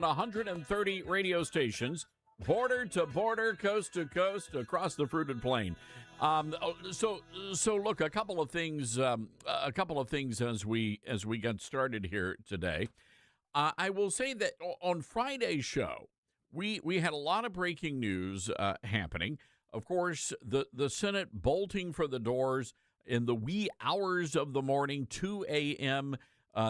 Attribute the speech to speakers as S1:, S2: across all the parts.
S1: 130 radio stations, border to border, coast to coast, across the fruited plain. So look, a couple of things as we get started here today. I will say that on Friday's show, we had a lot of breaking news happening. Of course, the Senate bolting for the doors in the wee hours of the morning, 2 a.m.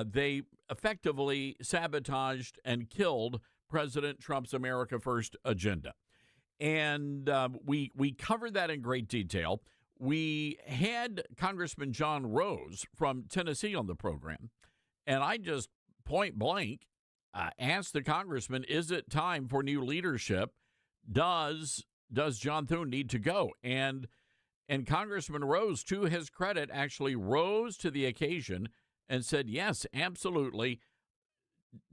S1: They effectively sabotaged and killed President Trump's America First agenda. And we covered that in great detail. We had Congressman John Rose from Tennessee on the program, and I just point blank asked the congressman, is it time for new leadership? Does John Thune need to go? And Congressman Rose, to his credit, actually rose to the occasion and said, yes, absolutely,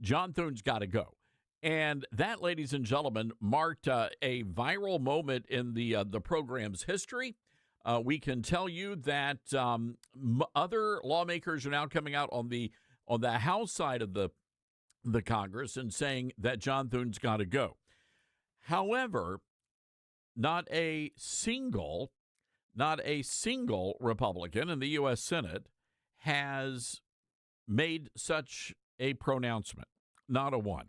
S1: John Thune's got to go. And that, ladies and gentlemen, marked a viral moment in the program's history. We can tell you that other lawmakers are now coming out on the House side of the Congress and saying that John Thune's got to go. However, not a single Republican in the U.S. Senate has made such a pronouncement, not a one.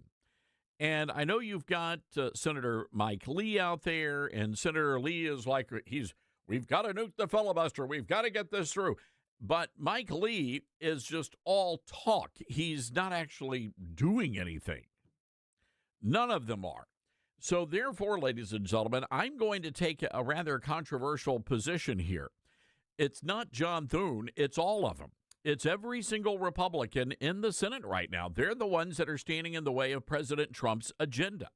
S1: And I know you've got Senator Mike Lee out there, and Senator Lee is like, we've got to nuke the filibuster. We've got to get this through. But Mike Lee is just all talk. He's not actually doing anything. None of them are. So therefore, ladies and gentlemen, I'm going to take a rather controversial position here. It's not John Thune. It's all of them. It's every single Republican in the Senate right now. They're the ones that are standing in the way of President Trump's agenda.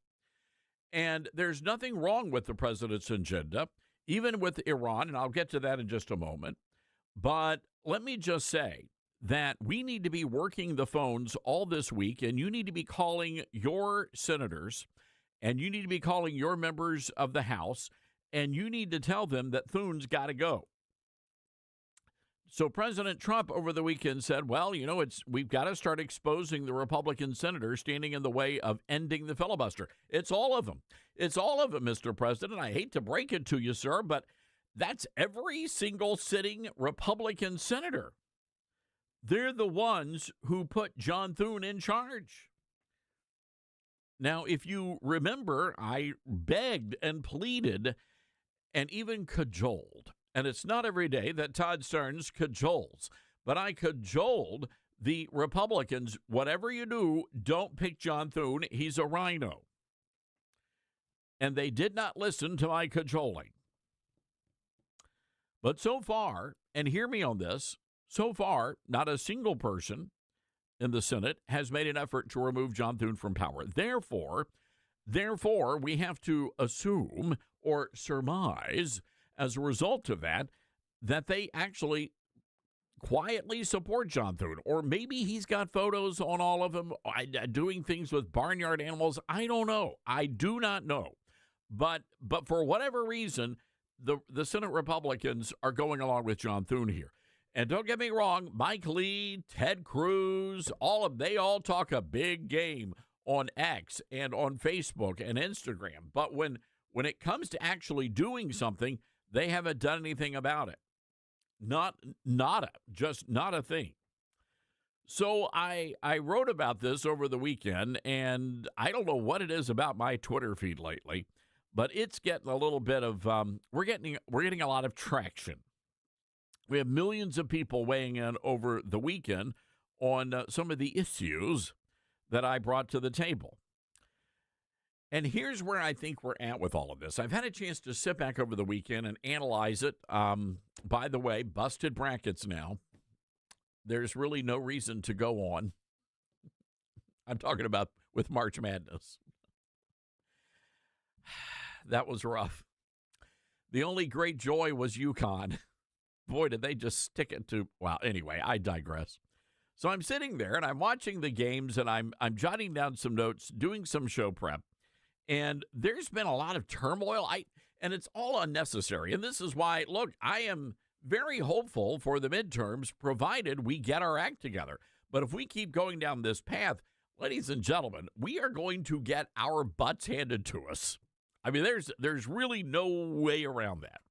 S1: And there's nothing wrong with the president's agenda, even with Iran, and I'll get to that in just a moment. But let me just say that we need to be working the phones all this week, and you need to be calling your senators, and you need to be calling your members of the House, and you need to tell them that Thune's got to go. So President Trump over the weekend said, well, we've got to start exposing the Republican senators standing in the way of ending the filibuster. It's all of them. It's all of them, Mr. President. I hate to break it to you, sir, but that's every single sitting Republican senator. They're the ones who put John Thune in charge. Now, if you remember, I begged and pleaded and even cajoled. And it's not every day that Todd Stearns cajoles, but I cajoled the Republicans. Whatever you do, don't pick John Thune. He's a rhino. And they did not listen to my cajoling. But so far, and hear me on this, so far, not a single person in the Senate has made an effort to remove John Thune from power. Therefore, we have to assume or surmise as a result of that they actually quietly support John Thune. Or maybe he's got photos on all of them doing things with barnyard animals. I don't know. I do not know. But for whatever reason, the Senate Republicans are going along with John Thune here. And don't get me wrong, Mike Lee, Ted Cruz, they all talk a big game on X and on Facebook and Instagram. But when it comes to actually doing something, they haven't done anything about it. Not a thing. So I wrote about this over the weekend, and I don't know what it is about my Twitter feed lately, but it's getting a little bit of we're getting a lot of traction. We have millions of people weighing in over the weekend on some of the issues that I brought to the table. And here's where I think we're at with all of this. I've had a chance to sit back over the weekend and analyze it. By the way, busted brackets now. There's really no reason to go on. I'm talking about with March Madness. That was rough. The only great joy was UConn. Boy, did they just stick it to, well, anyway, I digress. So I'm sitting there and I'm watching the games and I'm jotting down some notes, doing some show prep. And there's been a lot of turmoil, and it's all unnecessary. And this is why, look, I am very hopeful for the midterms, provided we get our act together. But if we keep going down this path, ladies and gentlemen, we are going to get our butts handed to us. I mean, there's really no way around that.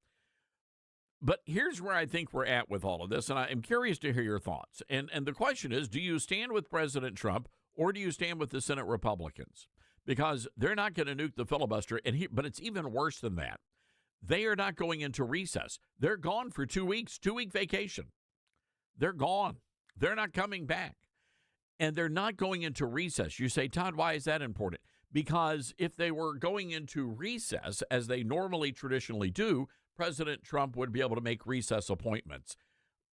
S1: But here's where I think we're at with all of this, and I am curious to hear your thoughts. And the question is, do you stand with President Trump or do you stand with the Senate Republicans? Because they're not going to nuke the filibuster, but it's even worse than that. They are not going into recess. They're gone for 2 weeks, 2-week vacation. They're gone. They're not coming back. And they're not going into recess. You say, Todd, why is that important? Because if they were going into recess, as they normally traditionally do, President Trump would be able to make recess appointments.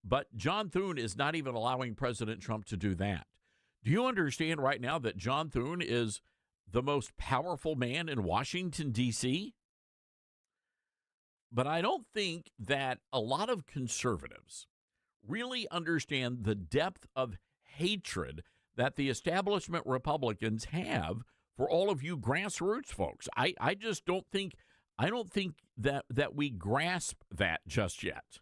S1: But John Thune is not even allowing President Trump to do that. Do you understand right now that John Thune is the most powerful man in Washington, D.C.? But I don't think that a lot of conservatives really understand the depth of hatred that the establishment Republicans have for all of you grassroots folks. I just don't think that we grasp that just yet.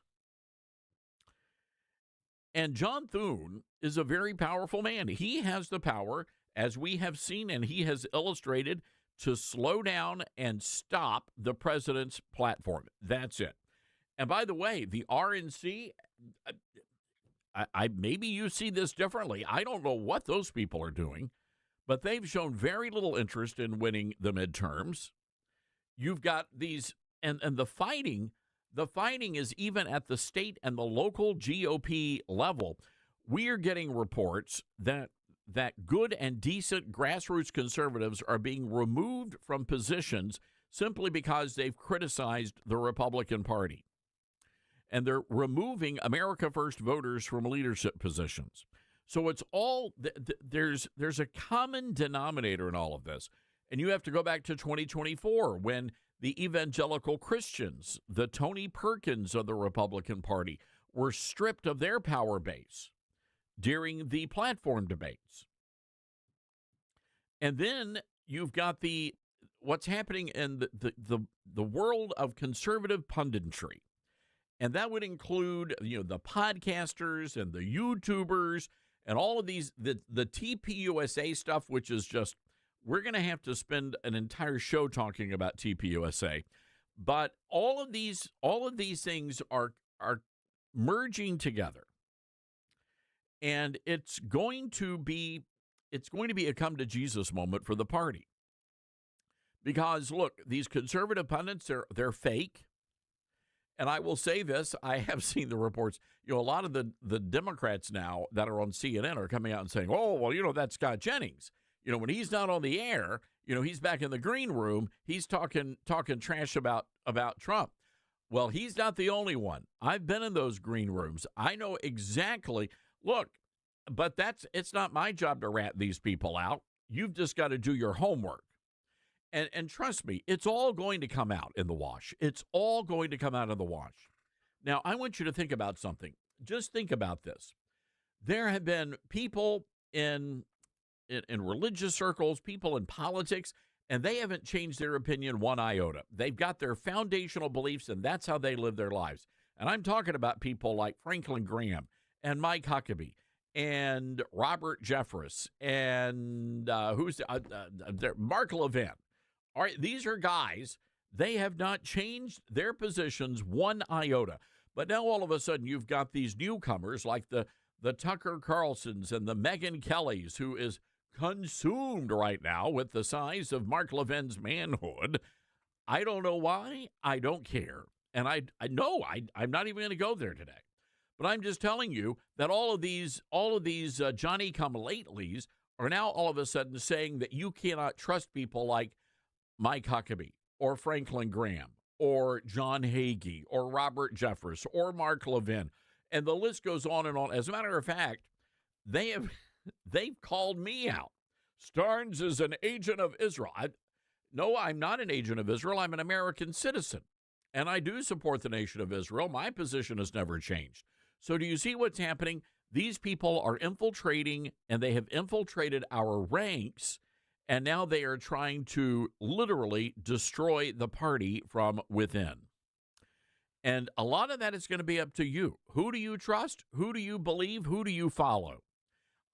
S1: And John Thune is a very powerful man. He has the power, as we have seen and he has illustrated, to slow down and stop the president's platform. That's it. And by the way, the RNC, maybe you see this differently. I don't know what those people are doing, but they've shown very little interest in winning the midterms. You've got these, and the fighting is even at the state and the local GOP level. We are getting reports that good and decent grassroots conservatives are being removed from positions simply because they've criticized the Republican Party. And they're removing America First voters from leadership positions. So it's all, there's a common denominator in all of this. And you have to go back to 2024 when the evangelical Christians, the Tony Perkins of the Republican Party, were stripped of their power base during the platform debates. And then you've got what's happening in the world of conservative punditry. And that would include, the podcasters and the YouTubers and all of these, the TPUSA stuff, which is just, we're going to have to spend an entire show talking about TPUSA. But all of these things are merging together. And it's going to be a come to Jesus moment for the party. Because look, these conservative pundits, they're fake. And I will say this, I have seen the reports, a lot of the Democrats now that are on CNN are coming out and saying, oh, well, that's Scott Jennings. When he's not on the air, he's back in the green room, he's talking trash about Trump. Well, he's not the only one. I've been in those green rooms. I know exactly. Look, but it's not my job to rat these people out. You've just got to do your homework. And trust me, it's all going to come out in the wash. It's all going to come out in the wash. Now, I want you to think about something. Just think about this. There have been people in religious circles, people in politics, and they haven't changed their opinion one iota. They've got their foundational beliefs, and that's how they live their lives. And I'm talking about people like Franklin Graham and Mike Huckabee and Robert Jeffress and Mark Levin. All right, these are guys, they have not changed their positions one iota. But now all of a sudden you've got these newcomers like the Tucker Carlsons and the Megyn Kellys, who is consumed right now with the size of Mark Levin's manhood. I don't know why. I don't care. And I'm not even going to go there today. But I'm just telling you that all of these Johnny-come-latelys are now all of a sudden saying that you cannot trust people like Mike Huckabee or Franklin Graham or John Hagee or Robert Jeffress or Mark Levin. And the list goes on and on. As a matter of fact, they've called me out. Starnes is an agent of Israel. No, I'm not an agent of Israel. I'm an American citizen. And I do support the nation of Israel. My position has never changed. So do you see what's happening? These people are infiltrating, and they have infiltrated our ranks, and now they are trying to literally destroy the party from within. And a lot of that is going to be up to you. Who do you trust? Who do you believe? Who do you follow?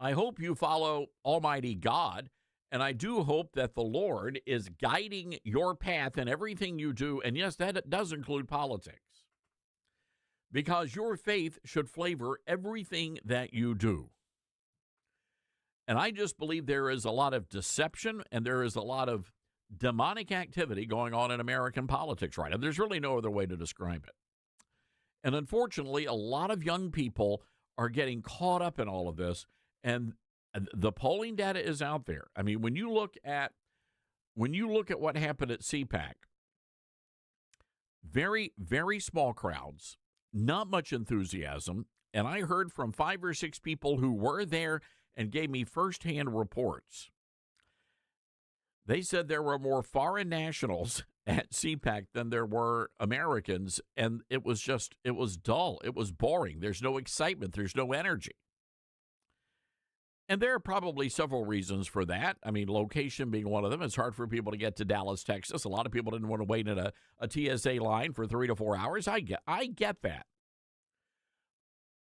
S1: I hope you follow Almighty God, and I do hope that the Lord is guiding your path in everything you do. And yes, that does include politics, because your faith should flavor everything that you do. And I just believe there is a lot of deception and there is a lot of demonic activity going on in American politics right now. There's really no other way to describe it. And unfortunately, a lot of young people are getting caught up in all of this, and the polling data is out there. I mean, when you look at what happened at CPAC, very, very small crowds, not much enthusiasm, and I heard from 5 or 6 people who were there and gave me firsthand reports. They said there were more foreign nationals at CPAC than there were Americans, and it was dull. It was boring. There's no excitement. There's no energy. And there are probably several reasons for that. I mean, location being one of them. It's hard for people to get to Dallas, Texas. A lot of people didn't want to wait in a TSA line for 3 to 4 hours. I get that.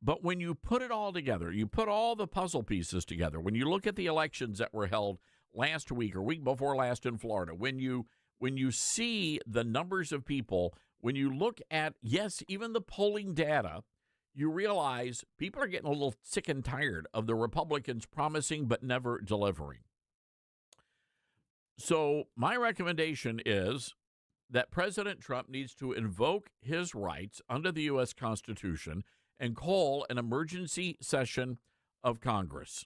S1: But when you put it all together, you put all the puzzle pieces together, when you look at the elections that were held last week or week before last in Florida, when you see the numbers of people, when you look at, yes, even the polling data, you realize people are getting a little sick and tired of the Republicans promising but never delivering. So my recommendation is that President Trump needs to invoke his rights under the U.S. Constitution and call an emergency session of Congress.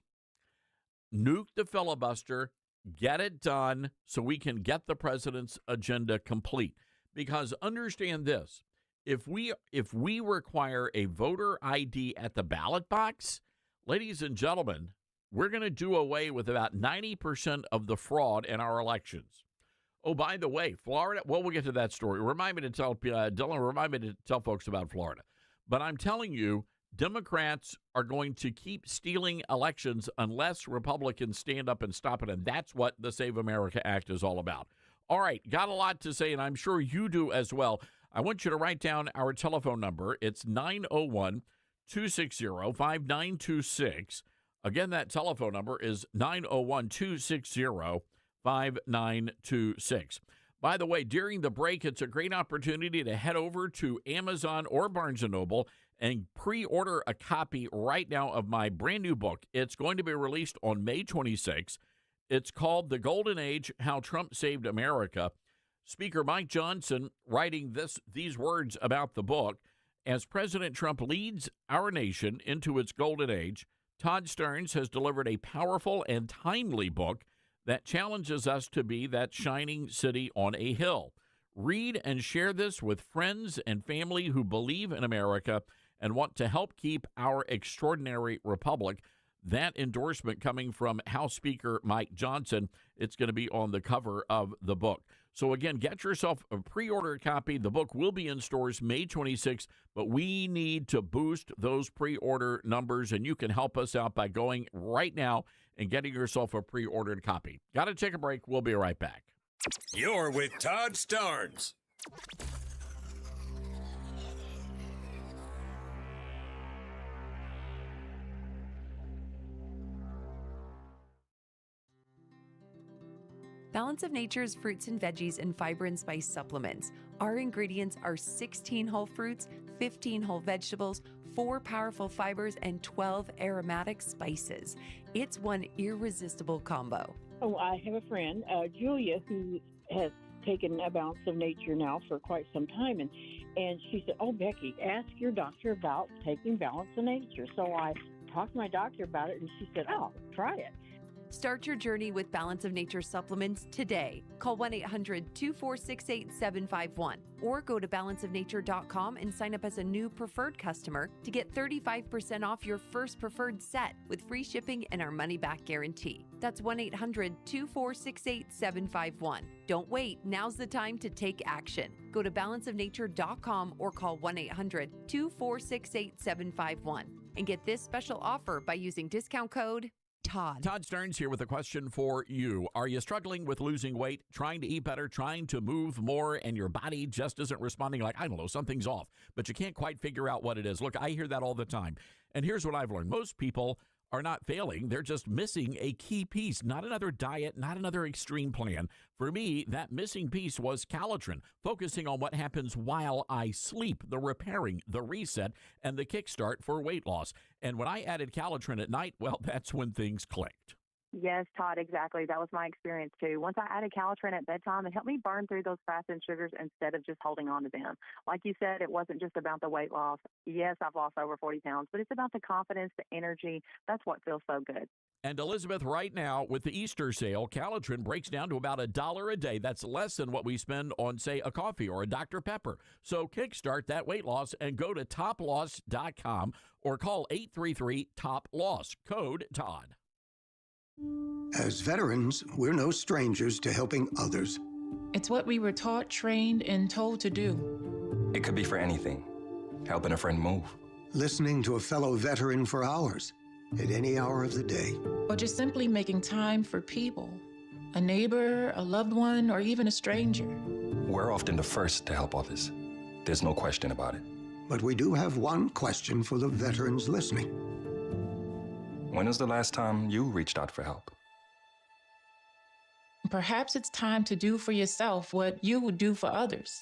S1: Nuke the filibuster, get it done so we can get the president's agenda complete. Because understand this, if we require a voter ID at the ballot box, ladies and gentlemen, we're going to do away with about 90% of the fraud in our elections. Oh, by the way, Florida, well, we'll get to that story. Remind me to tell folks about Florida. But I'm telling you, Democrats are going to keep stealing elections unless Republicans stand up and stop it, and that's what the Save America Act is all about. All right, got a lot to say, and I'm sure you do as well. I want you to write down our telephone number. It's 901-260-5926. Again, that telephone number is 901-260-5926. By the way, during the break, it's a great opportunity to head over to Amazon or Barnes & Noble and pre-order a copy right now of my brand new book. It's going to be released on May 26th. It's called The Golden Age, How Trump Saved America. Speaker Mike Johnson writing these words about the book. As President Trump leads our nation into its golden age, Todd Stearns has delivered a powerful and timely book that challenges us to be that shining city on a hill. Read and share this with friends and family who believe in America and want to help keep our extraordinary republic. That endorsement coming from House Speaker Mike Johnson. It's going to be on the cover of the book. So again, get yourself a pre-order copy. The book will be in stores May 26th, but we need to boost those pre-order numbers, and you can help us out by going right now and getting yourself a pre-ordered copy. Got to take a break. We'll be right back.
S2: You're with Todd Stearns.
S3: Balance of Nature's fruits and veggies and fiber and spice supplements. Our ingredients are 16 whole fruits, 15 whole vegetables, 4 powerful fibers, and 12 aromatic spices. It's one irresistible combo.
S4: Oh, I have a friend, Julia, who has taken a Balance of Nature now for quite some time, and she said, "Oh, Becky, ask your doctor about taking Balance of Nature." So I talked to my doctor about it, and she said, "Oh, try it."
S3: Start your journey with Balance of Nature supplements today. Call 1-800-246-8751 or go to balanceofnature.com and sign up as a new preferred customer to get 35% off your first preferred set with free shipping and our money-back guarantee. That's 1-800-246-8751. Don't wait. Now's the time to take action. Go to balanceofnature.com or call 1-800-246-8751 and get this special offer by using discount code Todd.
S1: Todd Stearns here with a question for you. Are you struggling with losing weight, trying to eat better, trying to move more, and your body just isn't responding? Like, I don't know, something's off, but you can't quite figure out what it is. Look, I hear that all the time. And here's what I've learned. Most people are not failing. They're just missing a key piece, not another diet, not another extreme plan. For me, that missing piece was Calitrin, focusing on what happens while I sleep, the repairing, the reset, and the kickstart for weight loss. And when I added Calitrin at night, well, that's when things clicked.
S5: Yes, Todd, exactly. That was my experience too. Once I added Calitrin at bedtime, it helped me burn through those fats and sugars instead of just holding on to them. Like you said, it wasn't just about the weight loss. Yes, I've lost over 40 pounds, but it's about the confidence, the energy. That's what feels so good.
S1: And Elizabeth, right now with the Easter sale, Calitrin breaks down to about $1 a day. That's less than what we spend on, say, a coffee or a Dr. Pepper. So kickstart that weight loss and go to toploss.com or call 833-TOP-LOSS, code Todd.
S6: As veterans, we're no strangers to helping others.
S7: It's what we were taught, trained, and told to do.
S8: It could be for anything. Helping a friend move.
S6: Listening to a fellow veteran for hours, at any hour of the day.
S7: Or just simply making time for people. A neighbor, a loved one, or even a stranger.
S8: We're often the first to help others. There's no question about it.
S6: But we do have one question for the veterans listening.
S8: When was the last time you reached out for help?
S7: Perhaps it's time to do for yourself what you would do for others.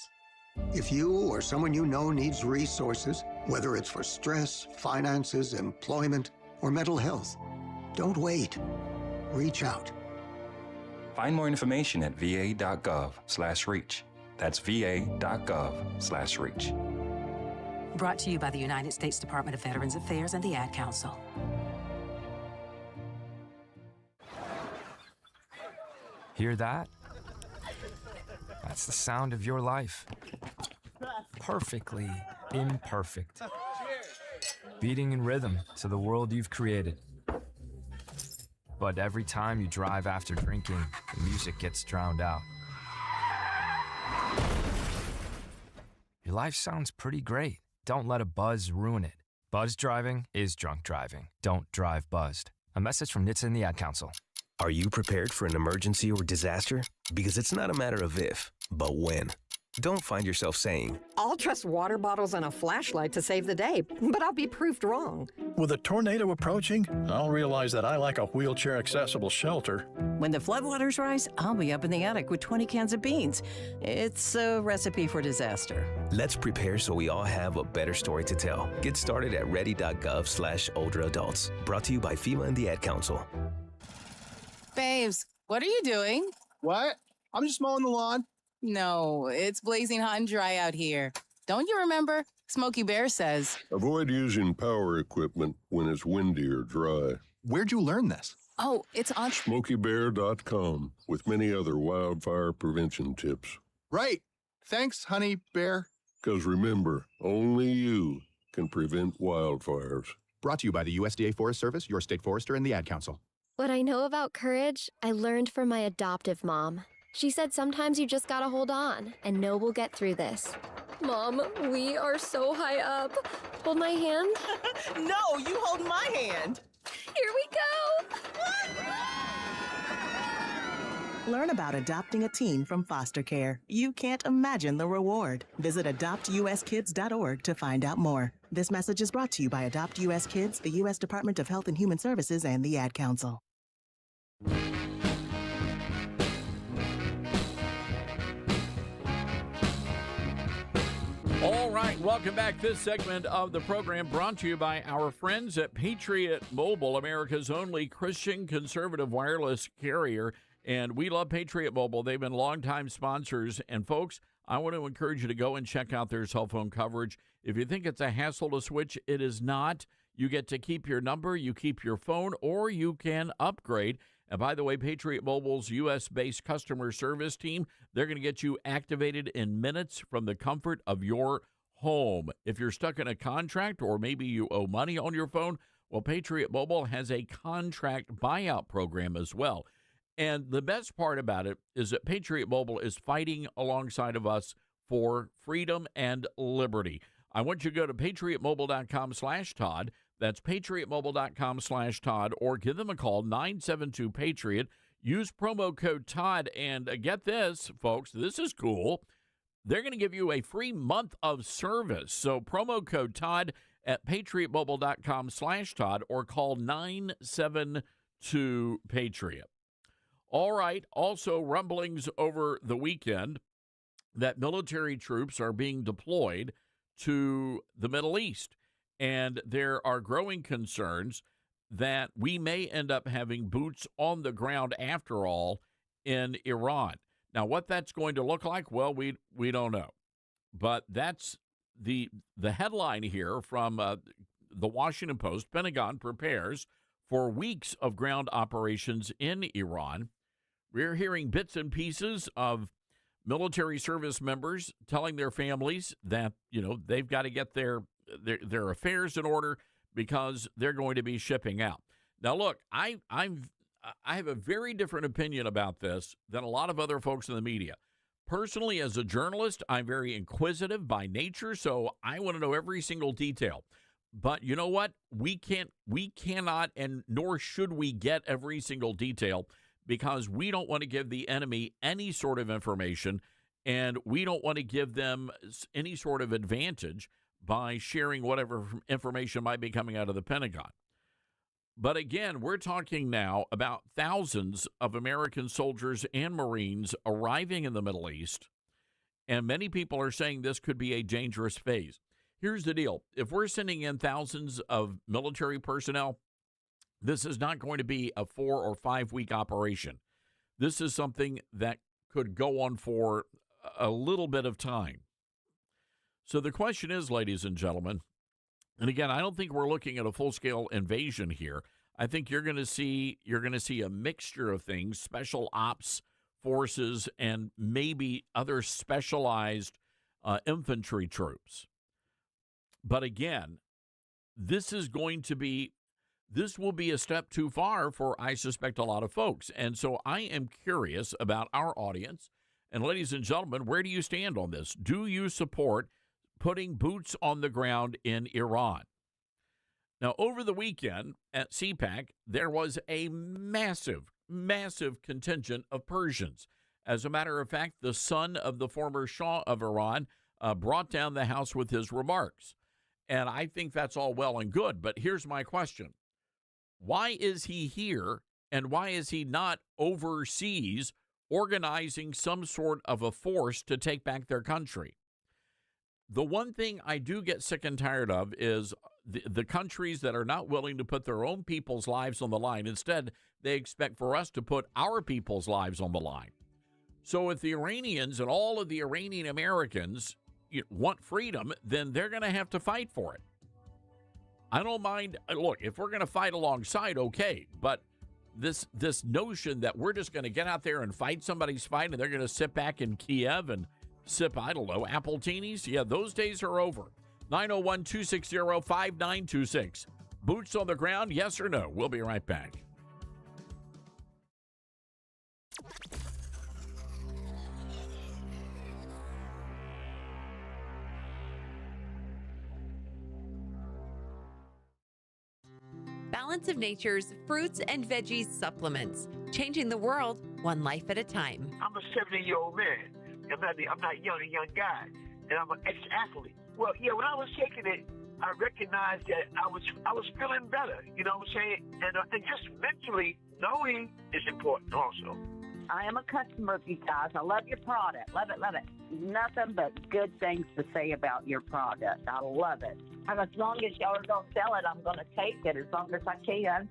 S6: If you or someone you know needs resources, whether it's for stress, finances, employment, or mental health, don't wait. Reach out.
S8: Find more information at va.gov/reach. That's va.gov/reach.
S9: Brought to you by the United States Department of Veterans Affairs and the Ad Council.
S10: Hear that? That's the sound of your life. Perfectly imperfect. Beating in rhythm to the world you've created. But every time you drive after drinking, the music gets drowned out. Your life sounds pretty great. Don't let a buzz ruin it. Buzz driving is drunk driving. Don't drive buzzed. A message from NHTSA and the Ad Council.
S11: Are you prepared for an emergency or disaster? Because it's not a matter of if, but when. Don't find yourself saying,
S12: I'll trust water bottles and a flashlight to save the day, but I'll be proved wrong.
S13: With a tornado approaching, I'll realize that I lack a wheelchair-accessible shelter.
S14: When the floodwaters rise, I'll be up in the attic with 20 cans of beans. It's a recipe for disaster.
S11: Let's prepare so we all have a better story to tell. Get started at ready.gov/older adults. Brought to you by FEMA and the Ad Council.
S15: Babes, what are you doing?
S16: What? I'm just mowing the lawn.
S15: No, it's blazing hot and dry out here. Don't you remember? Smokey Bear says.
S17: Avoid using power equipment when it's windy or dry.
S16: Where'd you learn this?
S15: Oh, it's on
S17: SmokeyBear.com with many other wildfire prevention tips.
S16: Right. Thanks, Honey Bear.
S17: Because remember, only you can prevent wildfires.
S16: Brought to you by the USDA Forest Service, your state forester, and the Ad Council.
S18: What I know about courage, I learned from my adoptive mom. She said sometimes you just gotta hold on and know we'll get through this. Mom, we are so high up. Hold my hand.
S19: No, you hold my hand.
S18: Here we go.
S19: Learn about adopting a teen from foster care. You can't imagine the reward. Visit adoptuskids.org to find out more. This message is brought to you by Adopt US Kids, the U.S. Department of Health and Human Services, and the Ad Council.
S1: All right, welcome back. This segment of the program brought to you by our friends at Patriot Mobile, America's only Christian conservative wireless carrier. And we love Patriot Mobile. They've been longtime sponsors. And folks, I want to encourage you to go and check out their cell phone coverage. If you think it's a hassle to switch, it is not. You get to keep your number, you keep your phone, or you can upgrade. And by the way, Patriot Mobile's U.S.-based customer service team, they're going to get you activated in minutes from the comfort of your home. If you're stuck in a contract or maybe you owe money on your phone, well, Patriot Mobile has a contract buyout program as well. And the best part about it is that Patriot Mobile is fighting alongside of us for freedom and liberty. I want you to go to patriotmobile.com/Todd. That's patriotmobile.com/Todd, or give them a call, 972-PATRIOT. Use promo code Todd, and get this, folks, this is cool. They're going to give you a free month of service. So promo code Todd, at patriotmobile.com/Todd or call 972-PATRIOT. All right, also rumblings over the weekend that military troops are being deployed to the Middle East, and there are growing concerns that we may end up having boots on the ground after all in Iran. Now, what that's going to look like, well, we don't know. But that's the headline here from the Washington Post. Pentagon prepares for weeks of ground operations in Iran. We're hearing bits and pieces of military service members telling their families that, they've got to get their affairs in order because they're going to be shipping out. Now, look, I have a very different opinion about this than a lot of other folks in the media. Personally, as a journalist, I'm very inquisitive by nature, so I want to know every single detail. But you know what? We cannot, and nor should we get every single detail, because we don't want to give the enemy any sort of information, and we don't want to give them any sort of advantage by sharing whatever information might be coming out of the Pentagon. But again, we're talking now about thousands of American soldiers and Marines arriving in the Middle East, and many people are saying this could be a dangerous phase. Here's the deal. If we're sending in thousands of military personnel, this is not going to be a 4 or 5 week operation. This is something that could go on for a little bit of time. So the question is, ladies and gentlemen, and again, I don't think we're looking at a full-scale invasion here. I think you're going to see a mixture of things, special ops forces, and maybe other specialized infantry troops. But again, this will be a step too far for, I suspect, a lot of folks. And so I am curious about our audience. And ladies and gentlemen, where do you stand on this? Do you support putting boots on the ground in Iran? Now, over the weekend at CPAC, there was a massive contingent of Persians. As a matter of fact, the son of the former Shah of Iran brought down the house with his remarks. And I think that's all well and good. But here's my question. Why is he here, and why is he not overseas organizing some sort of a force to take back their country? The one thing I do get sick and tired of is the countries that are not willing to put their own people's lives on the line. Instead, they expect for us to put our people's lives on the line. So if the Iranians and all of the Iranian Americans want freedom, then they're going to have to fight for it. I don't mind. Look, if we're going to fight alongside, okay. But this notion that we're just going to get out there and fight somebody's fight and they're going to sit back in Kiev and sip, I don't know, Appletinis? Yeah, those days are over. 901-260-5926. Boots on the ground, yes or no? We'll be right back.
S3: Balance of Nature's fruits and veggies supplements, changing the world one life at a time.
S20: I'm a 70-year-old man. I'm not a young guy, and I'm an ex-athlete. Well, yeah, when I was taking it, I recognized that I was feeling better. You know what I'm saying? And just mentally knowing is important also.
S21: I am a customer of you guys. I love your product. Love it, love it. Nothing but good things to say about your product. I love it. And as long as y'all are going to sell it, I'm going to take it as long as I can.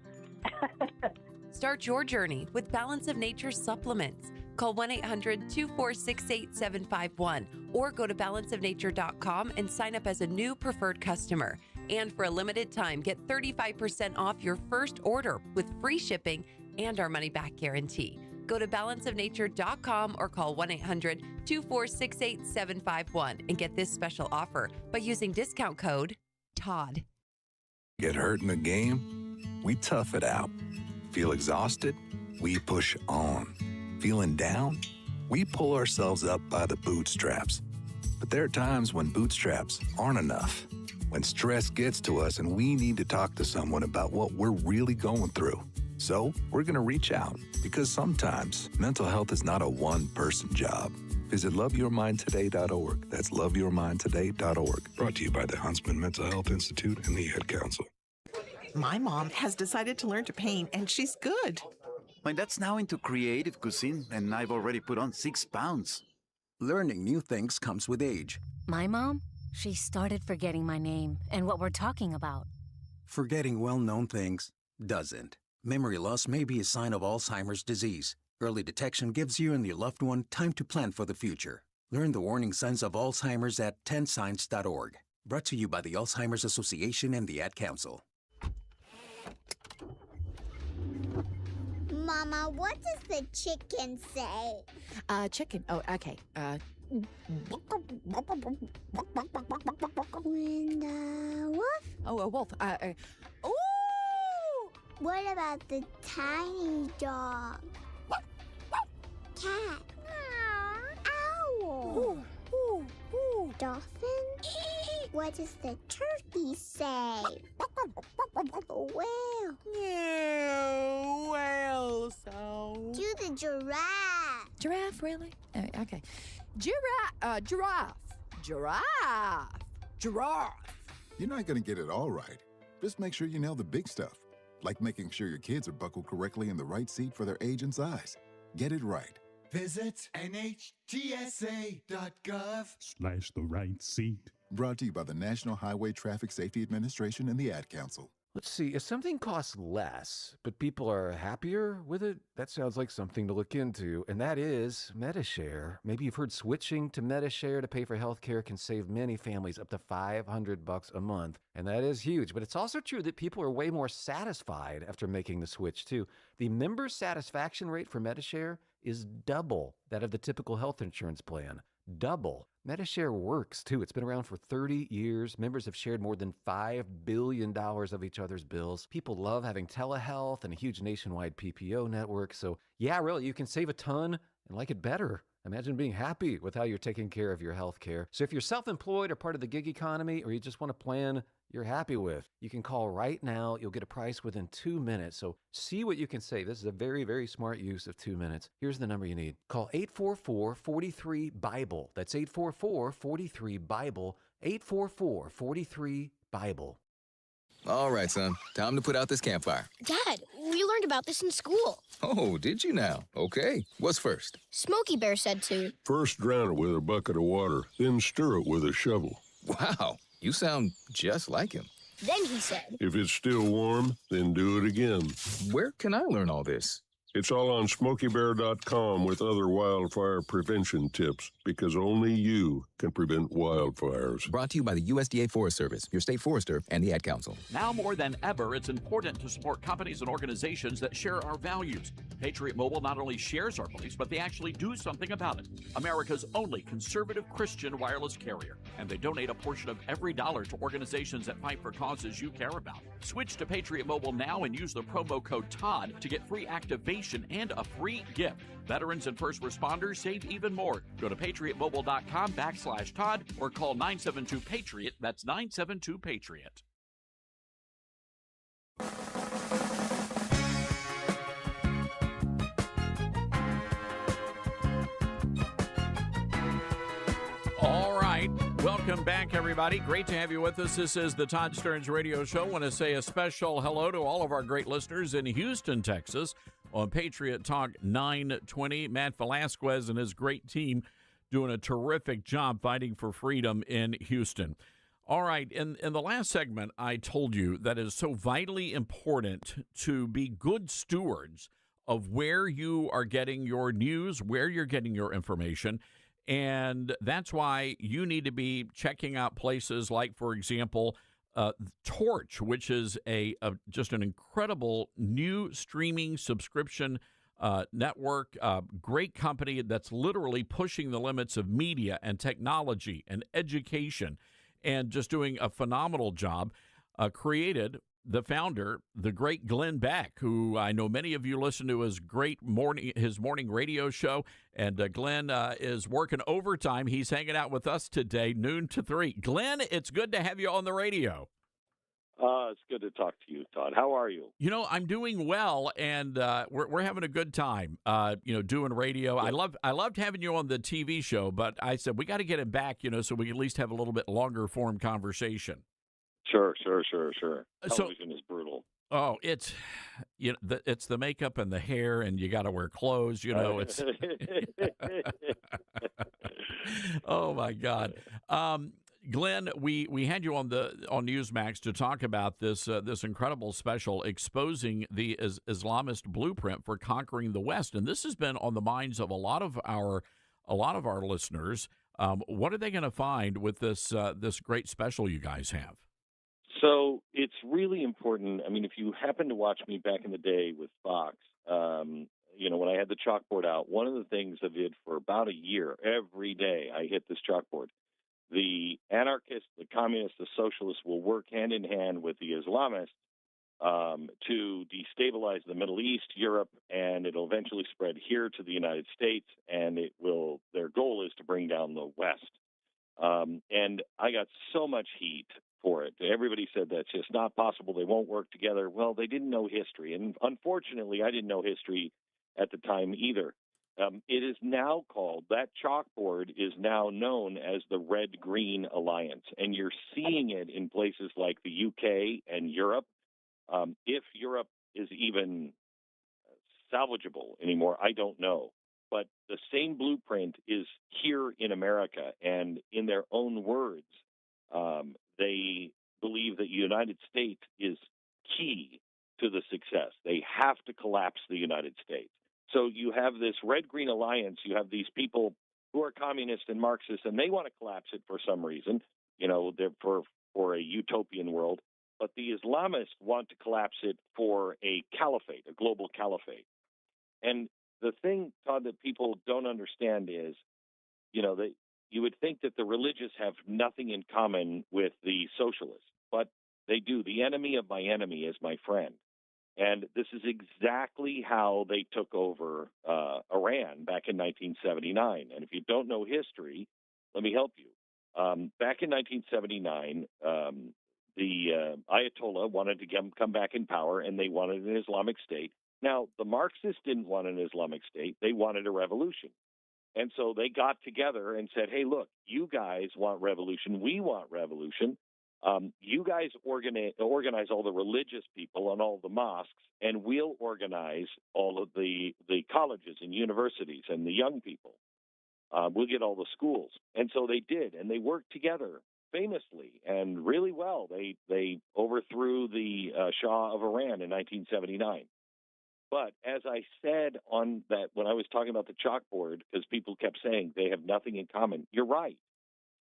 S3: Start your journey with Balance of Nature supplements. Call 1-800-246-8751 or go to balanceofnature.com and sign up as a new preferred customer. And for a limited time, get 35% off your first order with free shipping and our money-back guarantee. Go to balanceofnature.com or call 1-800-246-8751 and get this special offer by using discount code TODD.
S22: Get hurt in the game? We tough it out. Feel exhausted? We push on. Feeling down? We pull ourselves up by the bootstraps. But there are times when bootstraps aren't enough. When stress gets to us and we need to talk to someone about what we're really going through. So we're going to reach out because sometimes mental health is not a one-person job. Visit loveyourmindtoday.org. That's loveyourmindtoday.org. Brought to you by the Huntsman Mental Health Institute and the Ad Council.
S19: My mom has decided to learn to paint, and she's good.
S2: My dad's now into creative cuisine, and I've already put on 6 pounds.
S4: Learning new things comes with age.
S23: My mom, she started forgetting my name and what we're talking about.
S4: Forgetting well-known things doesn't. Memory loss may be a sign of Alzheimer's disease. Early detection gives you and your loved one time to plan for the future. Learn the warning signs of Alzheimer's at 10signs.org. Brought to you by the Alzheimer's Association and the Ad Council.
S24: Mama, what does the chicken say?
S25: Chicken. Oh, okay.
S24: And wolf?
S25: Oh, a wolf. Ooh!
S24: What about the tiny dog? Cat? Owl? Dolphin? What does the turkey say? Whale?
S25: Yeah, whale sound.
S24: Do the giraffe.
S25: Giraffe, really? Okay. Giraffe. Giraffe.
S26: You're not going to get it all right. Just make sure you nail the big stuff, like making sure your kids are buckled correctly in the right seat for their age and size. Get it right.
S27: Visit NHTSA.gov/the right seat.
S26: Brought to you by the National Highway Traffic Safety Administration and the Ad Council.
S28: Let's see, if something costs less, but people are happier with it, that sounds like something to look into, and that is MediShare. Maybe you've heard switching to MediShare to pay for healthcare can save many families up to $500 a month, and that is huge. But it's also true that people are way more satisfied after making the switch, too. The member satisfaction rate for MediShare is double that of the typical health insurance plan. Double. MediShare works, too. It's been around for 30 years. Members have shared more than $5 billion of each other's bills. People love having telehealth and a huge nationwide PPO network. So, yeah, really, you can save a ton and like it better. Imagine being happy with how you're taking care of your health care. So if you're self-employed or part of the gig economy, or you just want a plan you're happy with, you can call right now. You'll get a price within 2 minutes. So see what you can save. This is a very, very smart use of 2 minutes. Here's the number you need. Call 844-43-BIBLE. That's 844-43-BIBLE. 844-43-BIBLE.
S29: All right, son. Time to put out this campfire.
S24: Dad, we learned about this in school.
S29: Oh, did you now? Okay. What's first?
S24: Smokey Bear said to.
S17: First drown it with a bucket of water, then stir it with a shovel.
S29: Wow. You sound just like him.
S24: Then he said.
S17: If it's still warm, then do it again.
S29: Where can I learn all this?
S17: It's all on SmokeyBear.com with other wildfire prevention tips, because only you can prevent wildfires.
S29: Brought to you by the USDA Forest Service, your state forester, and the Ad Council.
S1: Now more than ever, it's important to support companies and organizations that share our values. Patriot Mobile not only shares our beliefs, but they actually do something about it. America's only conservative Christian wireless carrier. And they donate a portion of every dollar to organizations that fight for causes you care about. Switch to Patriot Mobile now and use the promo code TODD to get free activation and a free gift. Veterans and first responders save even more. Go to patriotmobile.com/Todd or call 972-PATRIOT. That's 972-PATRIOT. All right. Welcome back, everybody. Great to have you with us. This is the Todd Stearns Radio Show. I want to say a special hello to all of our great listeners in Houston, Texas, on Patriot Talk 920. Matt Velasquez and his great team doing a terrific job fighting for freedom in Houston. All right, in the last segment, I told you that it is so vitally important to be good stewards of where you are getting your news, where you're getting your information. And that's why you need to be checking out places like, for example, Torch, which is just an incredible new streaming subscription network, great company that's literally pushing the limits of media and technology and education and just doing a phenomenal job. Created the founder, the great Glenn Beck, who I know many of you listen to his morning radio show. And Glenn is working overtime. He's hanging out with us today, noon to 3. Glenn, it's good to have you on the radio.
S5: It's good to talk to you, Todd. How are you?
S1: You know, I'm doing well, and we're having a good time. Doing radio. I loved having you on the TV show, but I said we got to get it back. So we can at least have a little bit longer form conversation.
S5: Sure.
S1: So-
S5: Television is brutal.
S1: Oh, it's it's the makeup and the hair, and you got to wear clothes. It's. Oh my God. Glenn, we had you on Newsmax to talk about this incredible special exposing the Islamist blueprint for conquering the West, and this has been on the minds of a lot of our listeners. What are they going to find with this great special you guys have?
S5: So it's really important. I mean, if you happen to watch me back in the day with Fox, when I had the chalkboard out, one of the things I did for about a year, every day I hit this chalkboard. The anarchists, the communists, the socialists will work hand in hand with the Islamists to destabilize the Middle East, Europe, and it'll eventually spread here to the United States, and their goal is to bring down the West. And I got so much heat for it. Everybody said that's just not possible. They won't work together. Well, they didn't know history. And unfortunately, I didn't know history at the time either. It is now called, that chalkboard is now known as the Red-Green Alliance. And you're seeing it in places like the UK and Europe. If Europe is even salvageable anymore, I don't know. But the same blueprint is here in America, and in their own words, they believe that the United States is key to the success. They have to collapse the United States. So you have this Red-Green Alliance. You have these people who are communists and Marxists, and they want to collapse it for some reason. They're for a utopian world. But the Islamists want to collapse it for a caliphate, a global caliphate. And the thing, Todd, that people don't understand is, that you would think that the religious have nothing in common with the socialists, but they do. The enemy of my enemy is my friend. And this is exactly how they took over Iran back in 1979. And if you don't know history, let me help you. Back in 1979, the Ayatollah wanted to come back in power, and they wanted an Islamic State. Now, the Marxists didn't want an Islamic State. They wanted a revolution. And so they got together and said, hey, look, you guys want revolution. We want revolution. You guys organize all the religious people and all the mosques, and we'll organize all of the colleges and universities and the young people. We'll get all the schools. And so they did, and they worked together famously and really well. They overthrew the Shah of Iran in 1979. But as I said on that, when I was talking about the chalkboard, because people kept saying they have nothing in common, you're right.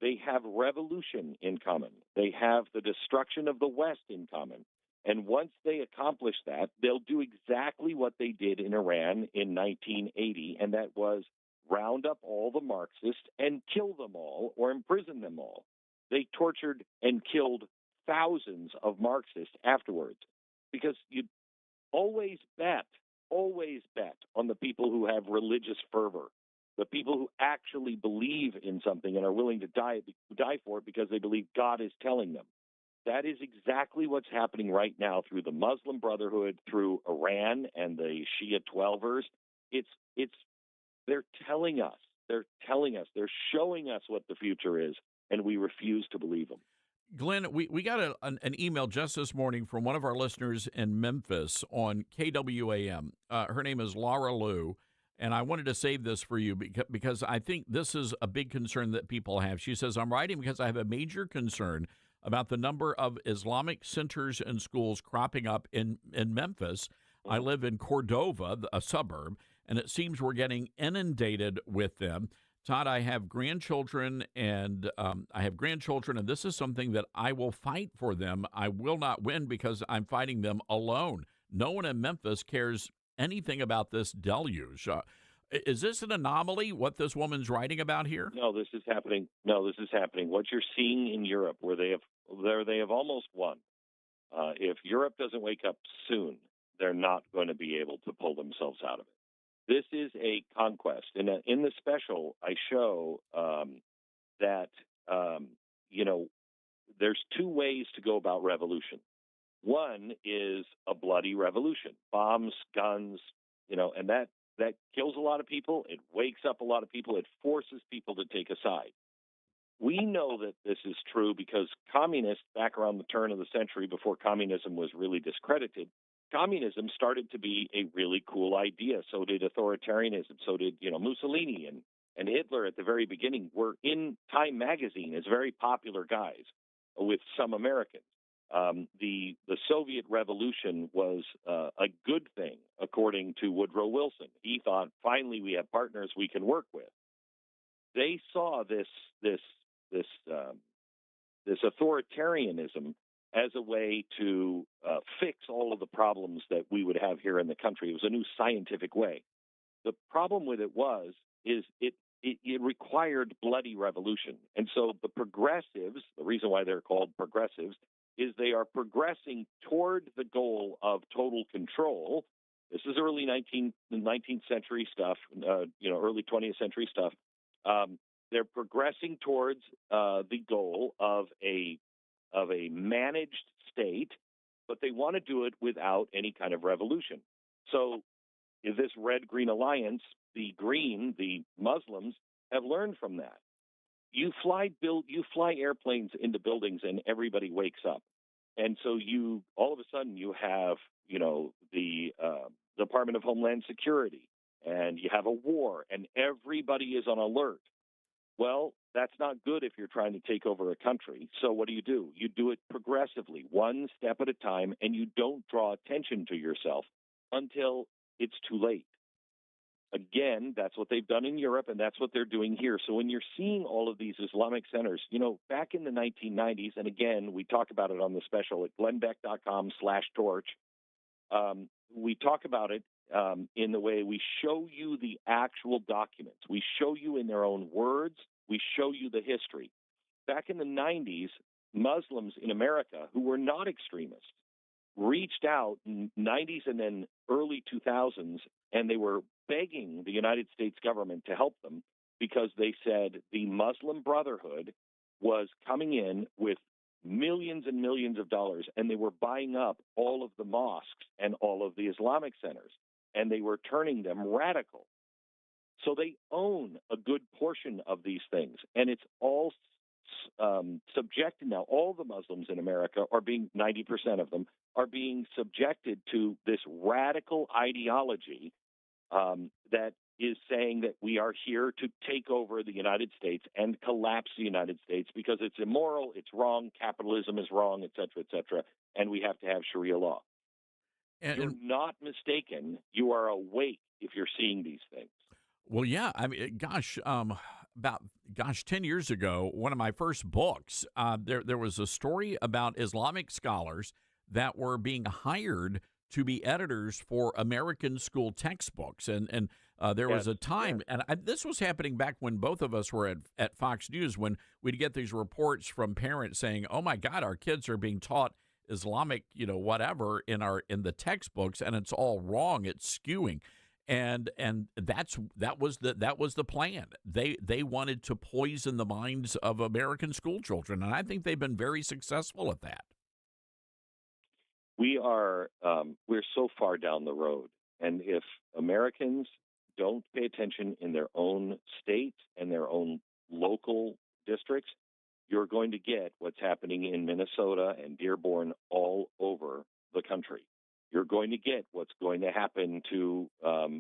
S5: They have revolution in common. They have the destruction of the West in common. And once they accomplish that, they'll do exactly what they did in Iran in 1980, and that was round up all the Marxists and kill them all or imprison them all. They tortured and killed thousands of Marxists afterwards because you always bet on the people who have religious fervor, the people who actually believe in something and are willing to die for it because they believe God is telling them. That is exactly what's happening right now through the Muslim Brotherhood, through Iran and the Shia Twelvers. They're telling us, they're showing us what the future is, and we refuse to believe them.
S1: Glenn, we got an email just this morning from one of our listeners in Memphis on KWAM. Her name is Laura Lou, and I wanted to save this for you because I think this is a big concern that people have. She says, I'm writing because I have a major concern about the number of Islamic centers and schools cropping up in Memphis. I live in Cordova, a suburb, and it seems we're getting inundated with them. Todd, I have grandchildren, and this is something that I will fight for them. I will not win because I'm fighting them alone. No one in Memphis cares anything about this deluge. Is this an anomaly, what this woman's writing about here?
S5: No, this is happening. What you're seeing in Europe, where they have almost won. If Europe doesn't wake up soon, they're not going to be able to pull themselves out of it. This is a conquest. In the special, I show that there's two ways to go about revolution. One is a bloody revolution, bombs, guns, and that kills a lot of people. It wakes up a lot of people. It forces people to take a side. We know that this is true because communists, back around the turn of the century, before communism was really discredited, communism started to be a really cool idea. So did authoritarianism. So did, Mussolini and Hitler at the very beginning were in Time magazine as very popular guys with some Americans. The Soviet Revolution was a good thing, according to Woodrow Wilson. He thought, finally, we have partners we can work with. They saw this authoritarianism as a way to fix all of the problems that we would have here in the country. It was a new scientific way. The problem with it is it required bloody revolution. And so the progressives, the reason why they're called progressives, is they are progressing toward the goal of total control. This is early 19th century stuff, early 20th century stuff. They're progressing towards the goal of a managed state, but they want to do it without any kind of revolution. So this red-green alliance, the Muslims, have learned from that. You fly airplanes into buildings and everybody wakes up. And so all of a sudden you have, the Department of Homeland Security, and you have a war, and everybody is on alert. Well, that's not good if you're trying to take over a country. So what do? You do it progressively, one step at a time, and you don't draw attention to yourself until it's too late. Again, that's what they've done in Europe, and that's what they're doing here. So when you're seeing all of these Islamic centers, back in the 1990s, and again, we talk about it on the special at glennbeck.com/torch, we talk about it in the way we show you the actual documents. We show you in their own words. We show you the history. Back in the 90s, Muslims in America who were not extremists reached out in 90s and then early 2000s, and they were begging the United States government to help them because they said the Muslim Brotherhood was coming in with millions and millions of dollars, and they were buying up all of the mosques and all of the Islamic centers, and they were turning them radical. So they own a good portion of these things, and it's all subjected now. All the Muslims in America 90% of them are being subjected to this radical ideology that is saying that we are here to take over the United States and collapse the United States because it's immoral, it's wrong, capitalism is wrong, et cetera, and we have to have Sharia law. You're not mistaken. You are awake if you're seeing these things.
S1: Well, yeah. I mean, about 10 years ago, one of my first books, there was a story about Islamic scholars that were being hired to be editors for American school textbooks. And there was a time, and this was happening back when both of us were at Fox News, when we'd get these reports from parents saying, oh, my God, our kids are being taught Islamic, whatever in the textbooks, and it's all wrong. It's skewing. And that was the plan. They wanted to poison the minds of American school children, and I think they've been very successful at that.
S5: We're so far down the road, and if Americans don't pay attention in their own state and their own local districts, you're going to get what's happening in Minnesota and Dearborn all over the country. You're going to get what's going to happen to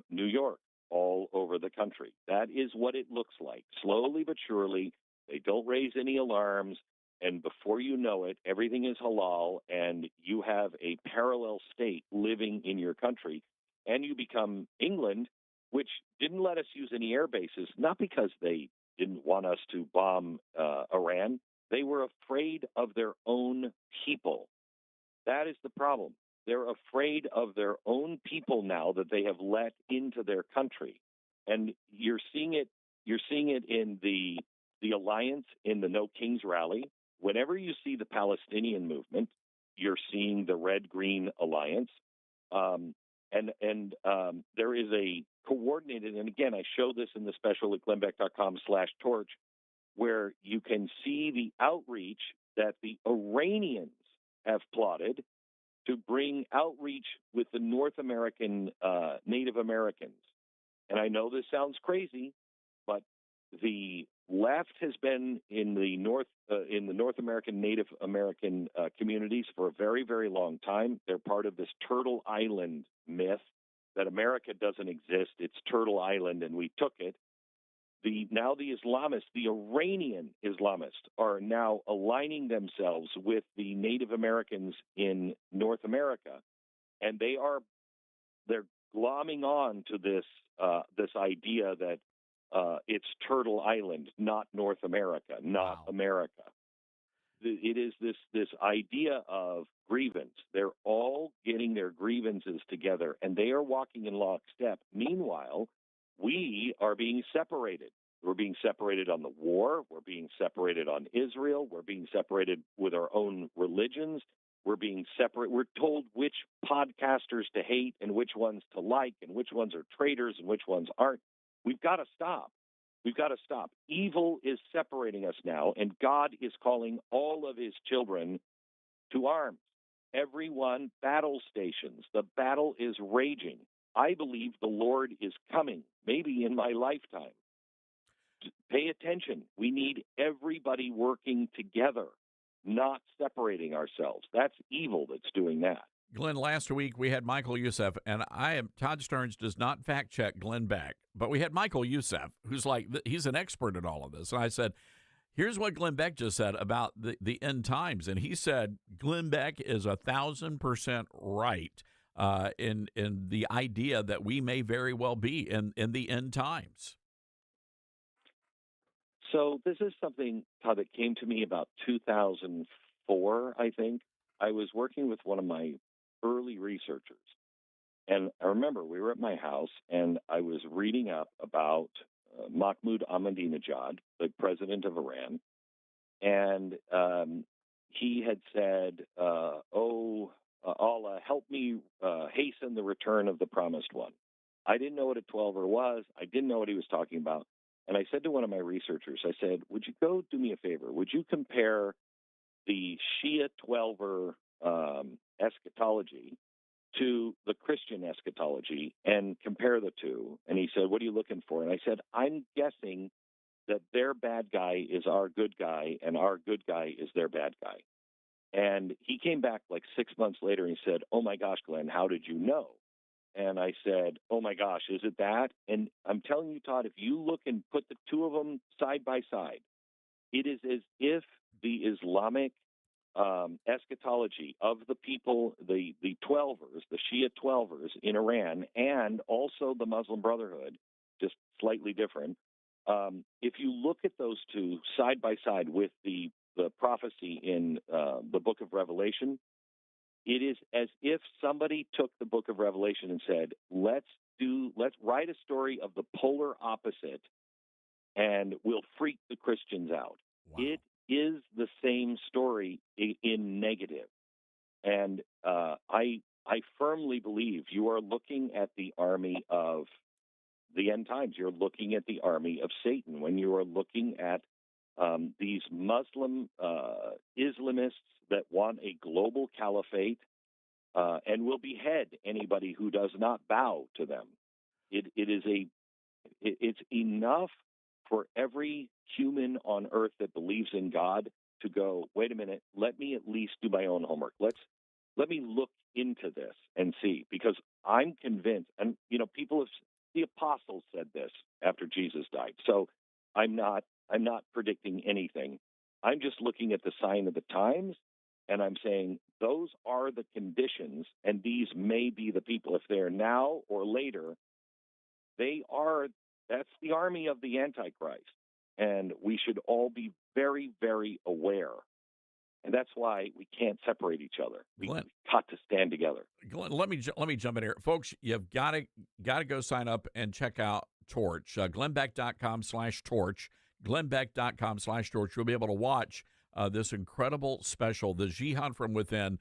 S5: New York all over the country. That is what it looks like. Slowly but surely, they don't raise any alarms, and before you know it, everything is halal, and you have a parallel state living in your country, and you become England, which didn't let us use any air bases, not because they didn't want us to bomb Iran. They were afraid of their own people. That is the problem. They're afraid of their own people now that they have let into their country. And you're seeing it in the alliance in the No Kings rally. Whenever you see the Palestinian movement, you're seeing the Red-Green Alliance. And there is a coordinated, and again, I show this in the special at glennbeck.com/torch, where you can see the outreach that the Iranians have plotted to bring outreach with the North American Native Americans. And I know this sounds crazy, but the left has been in the North American Native American communities for a very, very long time. They're part of this Turtle Island myth that America doesn't exist. It's Turtle Island, and we took it. Now the Islamists, the Iranian Islamists, are now aligning themselves with the Native Americans in North America, and they're glomming on to this idea that it's Turtle Island, not North America, not America. It is this idea of grievance. They're all getting their grievances together, and they are walking in lockstep. Meanwhile, we are being separated. We're being separated on the war. We're being separated on Israel. We're being separated with our own religions. We're being separate. We're told which podcasters to hate and which ones to like and which ones are traitors and which ones aren't. We've got to stop. We've got to stop. Evil is separating us now, and God is calling all of his children to arms. Everyone, battle stations. The battle is raging. I believe the Lord is coming, maybe in my lifetime. Pay attention. We need everybody working together, not separating ourselves. That's evil that's doing that.
S1: Glenn, last week we had Michael Youssef, and Todd Stearns does not fact check Glenn Beck, but we had Michael Youssef, who's he's an expert at all of this. And I said, here's what Glenn Beck just said about the end times. And he said, Glenn Beck is 1,000% right in the idea that we may very well be in the end times.
S5: So this is something, Todd, that came to me about 2004, I think. I was working with one of my early researchers. And I remember we were at my house, and I was reading up about Mahmoud Ahmadinejad, the president of Iran. And he had said, Allah, help me hasten the return of the promised one. I didn't know what a 12er was. I didn't know what he was talking about. And I said to one of my researchers, I said, would you go do me a favor? Would you compare the Shia 12er eschatology to the Christian eschatology and compare the two? And he said, what are you looking for? And I said, I'm guessing that their bad guy is our good guy and our good guy is their bad guy. And he came back like 6 months later and he said, oh my gosh, Glenn, how did you know? And I said, oh my gosh, is it that? And I'm telling you, Todd, if you look and put the two of them side by side, it is as if the Islamic eschatology of the people, the 12ers, the Shia 12ers in Iran, and also the Muslim Brotherhood, just slightly different. If you look at those two side by side with the prophecy in the book of Revelation, it is as if somebody took the book of Revelation and said, let's write a story of the polar opposite and we'll freak the Christians out. Wow. It is the same story in negative. And I firmly believe you are looking at the army of the end times. You're looking at the army of Satan when you are looking at these Muslim Islamists that want a global caliphate and will behead anybody who does not bow to them. It's enough for every human on earth that believes in God to go, wait a minute, let me at least do my own homework. Let me look into this and see, because I'm convinced, and the apostles said this after Jesus died. So I'm not predicting anything. I'm just looking at the sign of the times, and I'm saying those are the conditions, and these may be the people. If they're now or later, that's the army of the Antichrist. And we should all be very, very aware. And that's why we can't separate each other. We've got to stand together.
S1: Glenn, let me jump in here. Folks, you've got to go sign up and check out Torch. glennbeck.com/torch. glennbeck.com/torch. You'll be able to watch this incredible special, The Jihad from Within,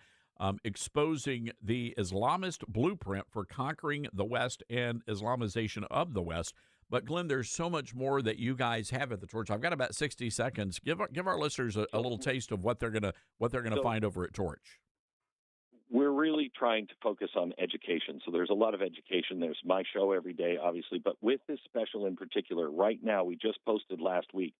S1: exposing the Islamist blueprint for conquering the West and Islamization of the West. But, Glenn, there's so much more that you guys have at the Torch. I've got about 60 seconds. Give our listeners a little taste of what they're gonna find over at Torch.
S5: we're really trying to focus on education. So there's a lot of education. There's my show every day, obviously. But with this special in particular, right now, we just posted last week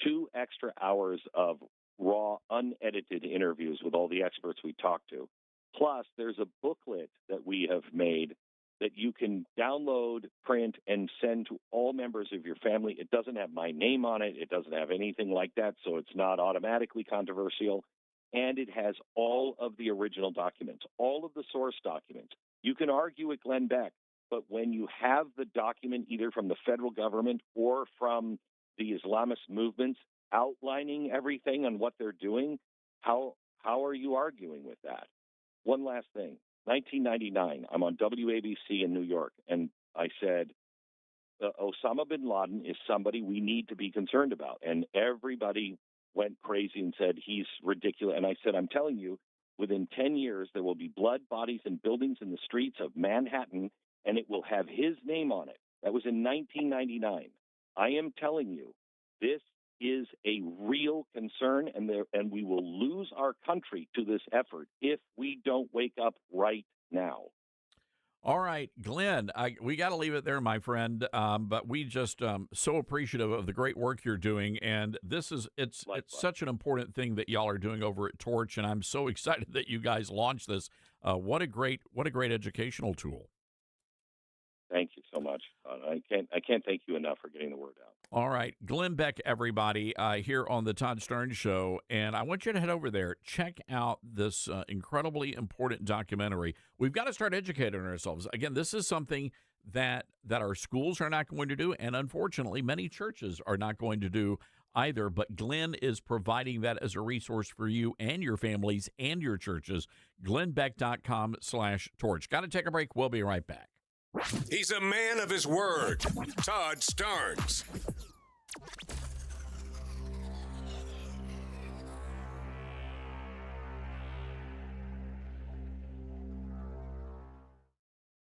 S5: 2 extra hours of raw, unedited interviews with all the experts we talked to. Plus, there's a booklet that we have made that you can download, print, and send to all members of your family. It doesn't have my name on it. It doesn't have anything like that, so it's not automatically controversial. And it has all of the original documents, all of the source documents. You can argue with Glenn Beck, but when you have the document either from the federal government or from the Islamist movements outlining everything and what they're doing, how are you arguing with that? One last thing. 1999, I'm on WABC in New York, and I said, Osama bin Laden is somebody we need to be concerned about. And everybody went crazy and said he's ridiculous. And I said, I'm telling you, within 10 years, there will be blood, bodies, and buildings in the streets of Manhattan, and it will have his name on it. That was in 1999. I am telling you, this is a real concern, and we will lose our country to this effort if we don't wake up right now.
S1: All right, Glenn, we got to leave it there, my friend. But we just so appreciative of the great work you're doing, and it's such an important thing that y'all are doing over at Torch, and I'm so excited that you guys launched this. What a great educational tool.
S5: Thank you so much. I can't thank you enough for getting the word out.
S1: All right, Glenn Beck, everybody, here on the Todd Stern Show, and I want you to head over there, check out this incredibly important documentary. We've got to start educating ourselves. Again, this is something that our schools are not going to do, and unfortunately, many churches are not going to do either, but Glenn is providing that as a resource for you and your families and your churches. glennbeck.com/torch. Got to take a break. We'll be right back.
S6: He's a man of his word. Todd Starnes.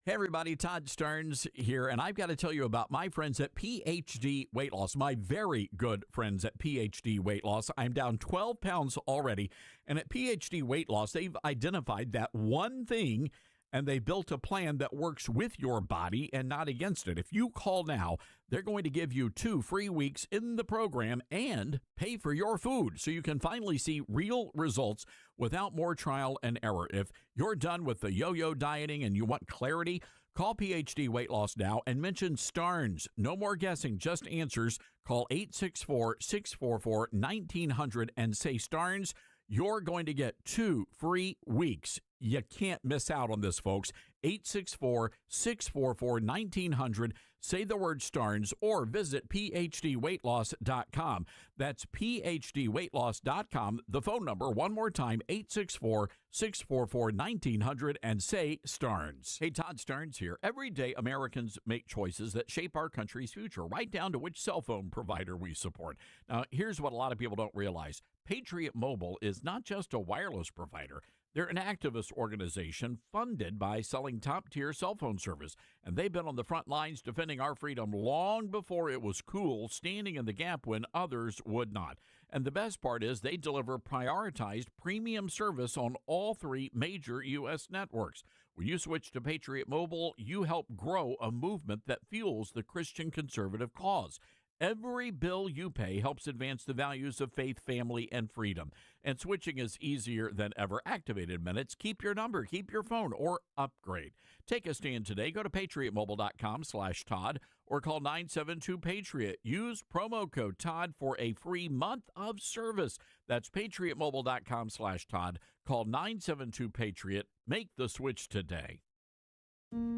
S1: Hey everybody, Todd Starnes here, and I've got to tell you about my friends at PhD Weight Loss, my very good friends at PhD Weight Loss. I'm down 12 pounds already, and at PhD Weight Loss, they've identified that one thing, and they built a plan that works with your body and not against it. If you call now, they're going to give you 2 free weeks in the program and pay for your food so you can finally see real results without more trial and error. If you're done with the yo-yo dieting and you want clarity, call PhD Weight Loss now and mention Starnes. No more guessing, just answers. Call 864-644-1900 and say Starnes. You're going to get 2 free weeks. You can't miss out on this, folks. 864-644-1900. Say the word Starnes or visit PhDweightLoss.com. That's PhDweightLoss.com. The phone number, one more time, 864-644-1900, and say Starnes. Hey, Todd Starnes here. Every day, Americans make choices that shape our country's future, right down to which cell phone provider we support. Now, here's what a lot of people don't realize. Patriot Mobile is not just a wireless provider. They're an activist organization funded by selling top-tier cell phone service, and they've been on the front lines defending our freedom long before it was cool, standing in the gap when others would not. And the best part is they deliver prioritized premium service on all 3 major U.S. networks. When you switch to Patriot Mobile, you help grow a movement that fuels the Christian conservative cause. Every bill you pay helps advance the values of faith, family, and freedom. And switching is easier than ever. Activated minutes. Keep your number, keep your phone, or upgrade. Take a stand today. Go to patriotmobile.com/Todd or call 972-PATRIOT. Use promo code Todd for a free month of service. That's patriotmobile.com/Todd. Call 972-PATRIOT. Make the switch today.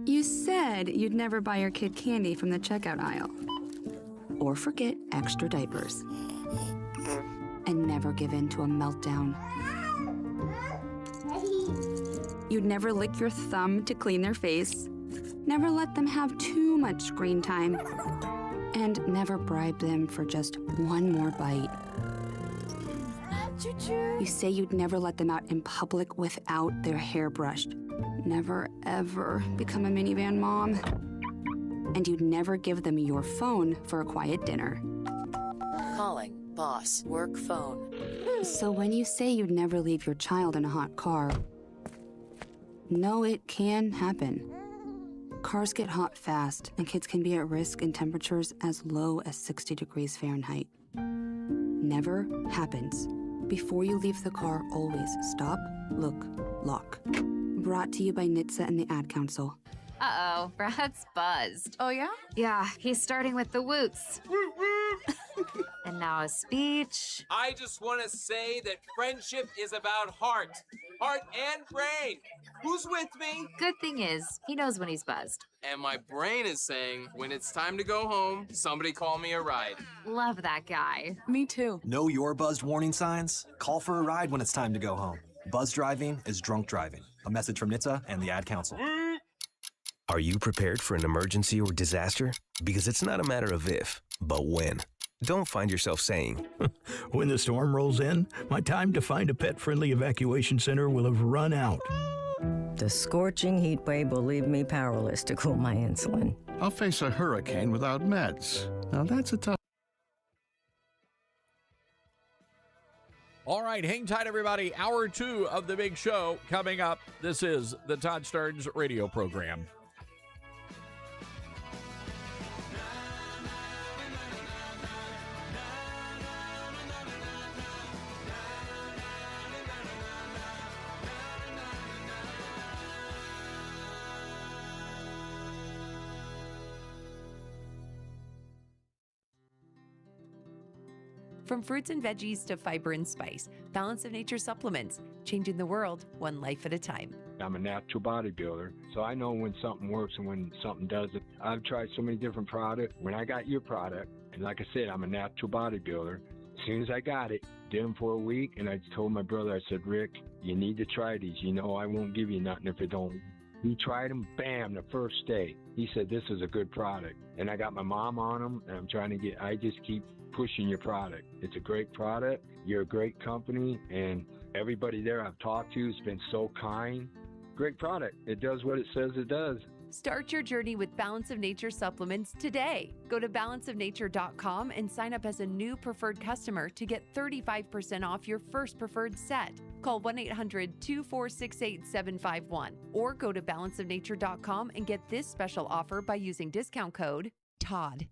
S7: You said you'd never buy your kid candy from the checkout aisle. Or forget extra diapers. And never give in to a meltdown. You'd never lick your thumb to clean their face. Never let them have too much screen time. And never bribe them for just one more bite. You say you'd never let them out in public without their hair brushed. Never, ever become a minivan mom. And you'd never give them your phone for a quiet dinner.
S8: Calling boss work phone.
S7: So when you say you'd never leave your child in a hot car, No, it can happen. Cars get hot fast, and kids can be at risk in temperatures as low as 60 degrees Fahrenheit. Never happens. Before you leave the car, always stop, look, lock. Brought to you by NHTSA and the Ad Council.
S9: Uh-oh, Brad's buzzed.
S25: Oh, yeah?
S9: Yeah, he's starting with the woots. And now a speech.
S10: I just want to say that friendship is about heart and brain. Who's with me?
S9: Good thing is, he knows when he's buzzed.
S10: And my brain is saying, when it's time to go home, somebody call me a ride.
S9: Love that guy.
S25: Me too.
S11: Know your buzzed warning signs? Call for a ride when it's time to go home. Buzz driving is drunk driving. A message from NHTSA and the Ad Council.
S12: Are you prepared for an emergency or disaster? Because it's not a matter of if, but when. Don't find yourself saying,
S13: when the storm rolls in, my time to find a pet-friendly evacuation center will have run out.
S14: The scorching heat wave will leave me powerless to cool my insulin.
S15: I'll face a hurricane without meds. Now that's a tough...
S1: All right, hang tight, everybody. Hour 2 of the big show coming up. This is the Todd Starnes radio program.
S3: From fruits and veggies to fiber and spice, Balance of Nature supplements, changing the world one life at a time.
S16: I'm a natural bodybuilder, so I know when something works and when something doesn't. I've tried so many different products. When I got your product, and like I said, I'm a natural bodybuilder. As soon as I got it, did them for a week, and I told my brother, I said, Rick, you need to try these. You know I won't give you nothing if it don't. He tried them, bam, the first day. He said, this is a good product. And I got my mom on them, and I'm trying to get, I just keep pushing your product. It's a great product. You're a great company, and everybody there I've talked to has been so kind. Great product. It does what it says it does.
S3: Start your journey with Balance of Nature supplements today. Go to balanceofnature.com and sign up as a new preferred customer to get 35% off your first preferred set. Call 1-800-246-8751 or go to balanceofnature.com and get this special offer by using discount code TODD.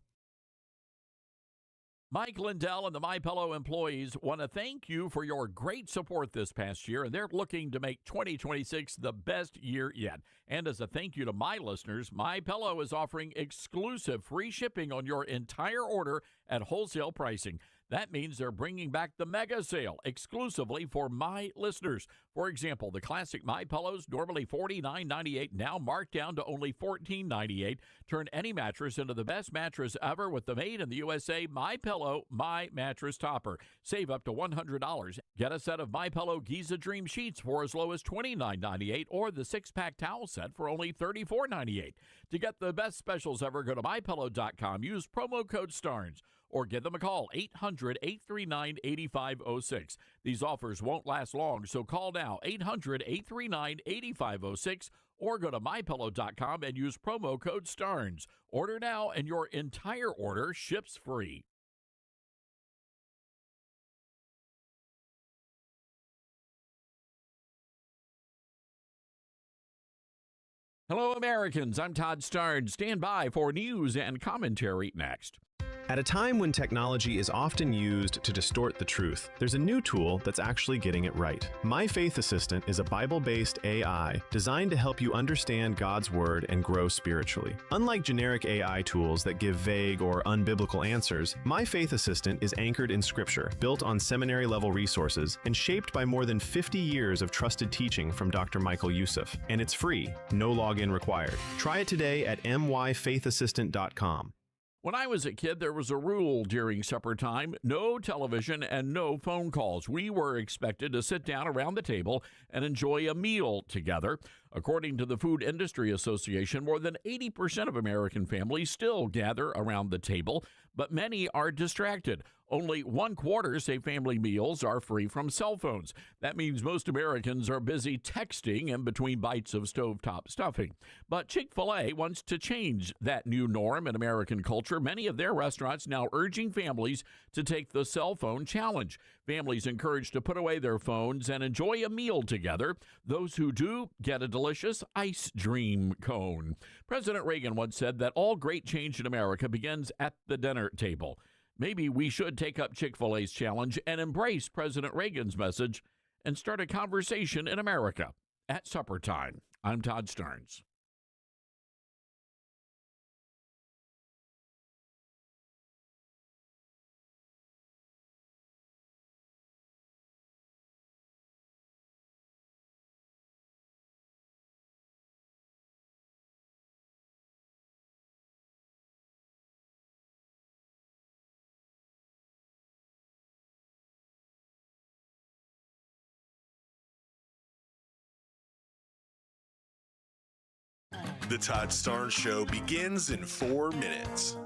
S1: Mike Lindell and the MyPillow employees want to thank you for your great support this past year, and they're looking to make 2026 the best year yet. And as a thank you to my listeners, MyPillow is offering exclusive free shipping on your entire order at wholesale pricing. That means they're bringing back the mega sale exclusively for my listeners. For example, the classic My Pillows, normally $49.98, now marked down to only $14.98. Turn any mattress into the best mattress ever with the made in the USA My Pillow My Mattress Topper. Save up to $100. Get a set of My Pillow Giza Dream Sheets for as low as $29.98 or the 6-pack towel set for only $34.98. To get the best specials ever, go to MyPillow.com. Use promo code STARNS. Or give them a call, 800-839-8506. These offers won't last long, so call now, 800-839-8506, or go to MyPillow.com and use promo code STARNS. Order now, and your entire order ships free. Hello, Americans. I'm Todd Starnes. Stand by for news and commentary next.
S18: At a time when technology is often used to distort the truth, there's a new tool that's actually getting it right. My Faith Assistant is a Bible-based AI designed to help you understand God's Word and grow spiritually. Unlike generic AI tools that give vague or unbiblical answers, My Faith Assistant is anchored in Scripture, built on seminary-level resources, and shaped by more than 50 years of trusted teaching from Dr. Michael Youssef. And it's free, no login required. Try it today at myfaithassistant.com.
S1: When I was a kid, there was a rule during supper time: no television and no phone calls. We were expected to sit down around the table and enjoy a meal together. According to the Food Industry Association, more than 80% of American families still gather around the table, but many are distracted. Only 1/4 say family meals are free from cell phones. That means most Americans are busy texting in between bites of stovetop stuffing. But Chick-fil-A wants to change that new norm in American culture. Many of their restaurants now urging families to take the cell phone challenge. Families encouraged to put away their phones and enjoy a meal together. Those who do get a delicious ice dream cone. President Reagan once said that all great change in America begins at the dinner table. Maybe we should take up Chick-fil-A's challenge and embrace President Reagan's message and start a conversation in America at supper time. I'm Todd Stearns.
S2: The Todd Starnes Show begins in 4 minutes.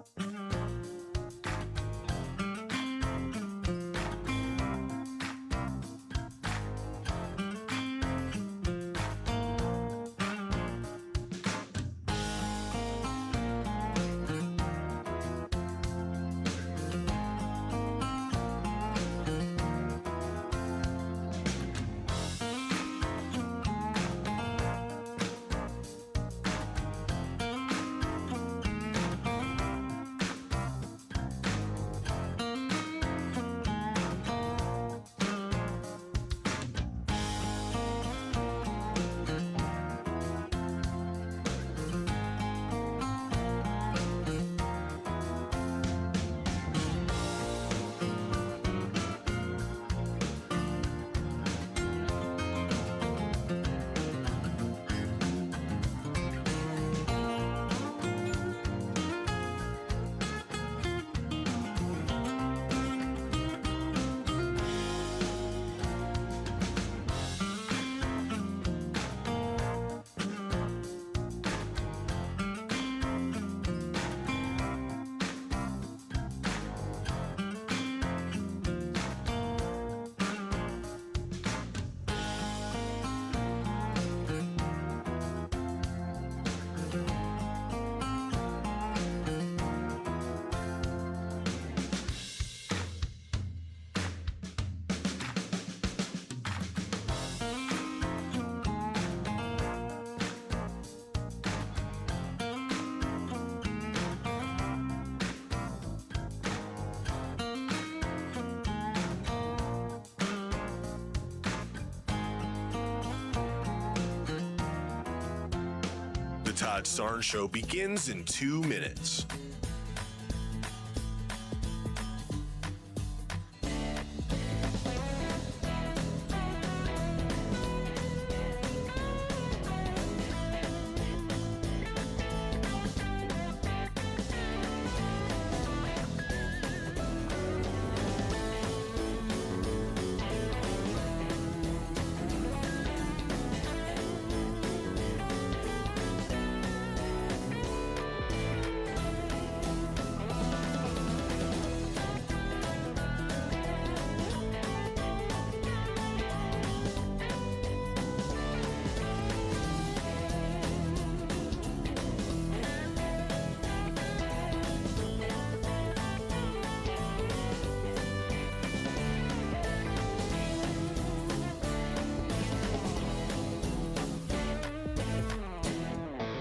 S2: The Todd Starnes Show begins in 2 minutes.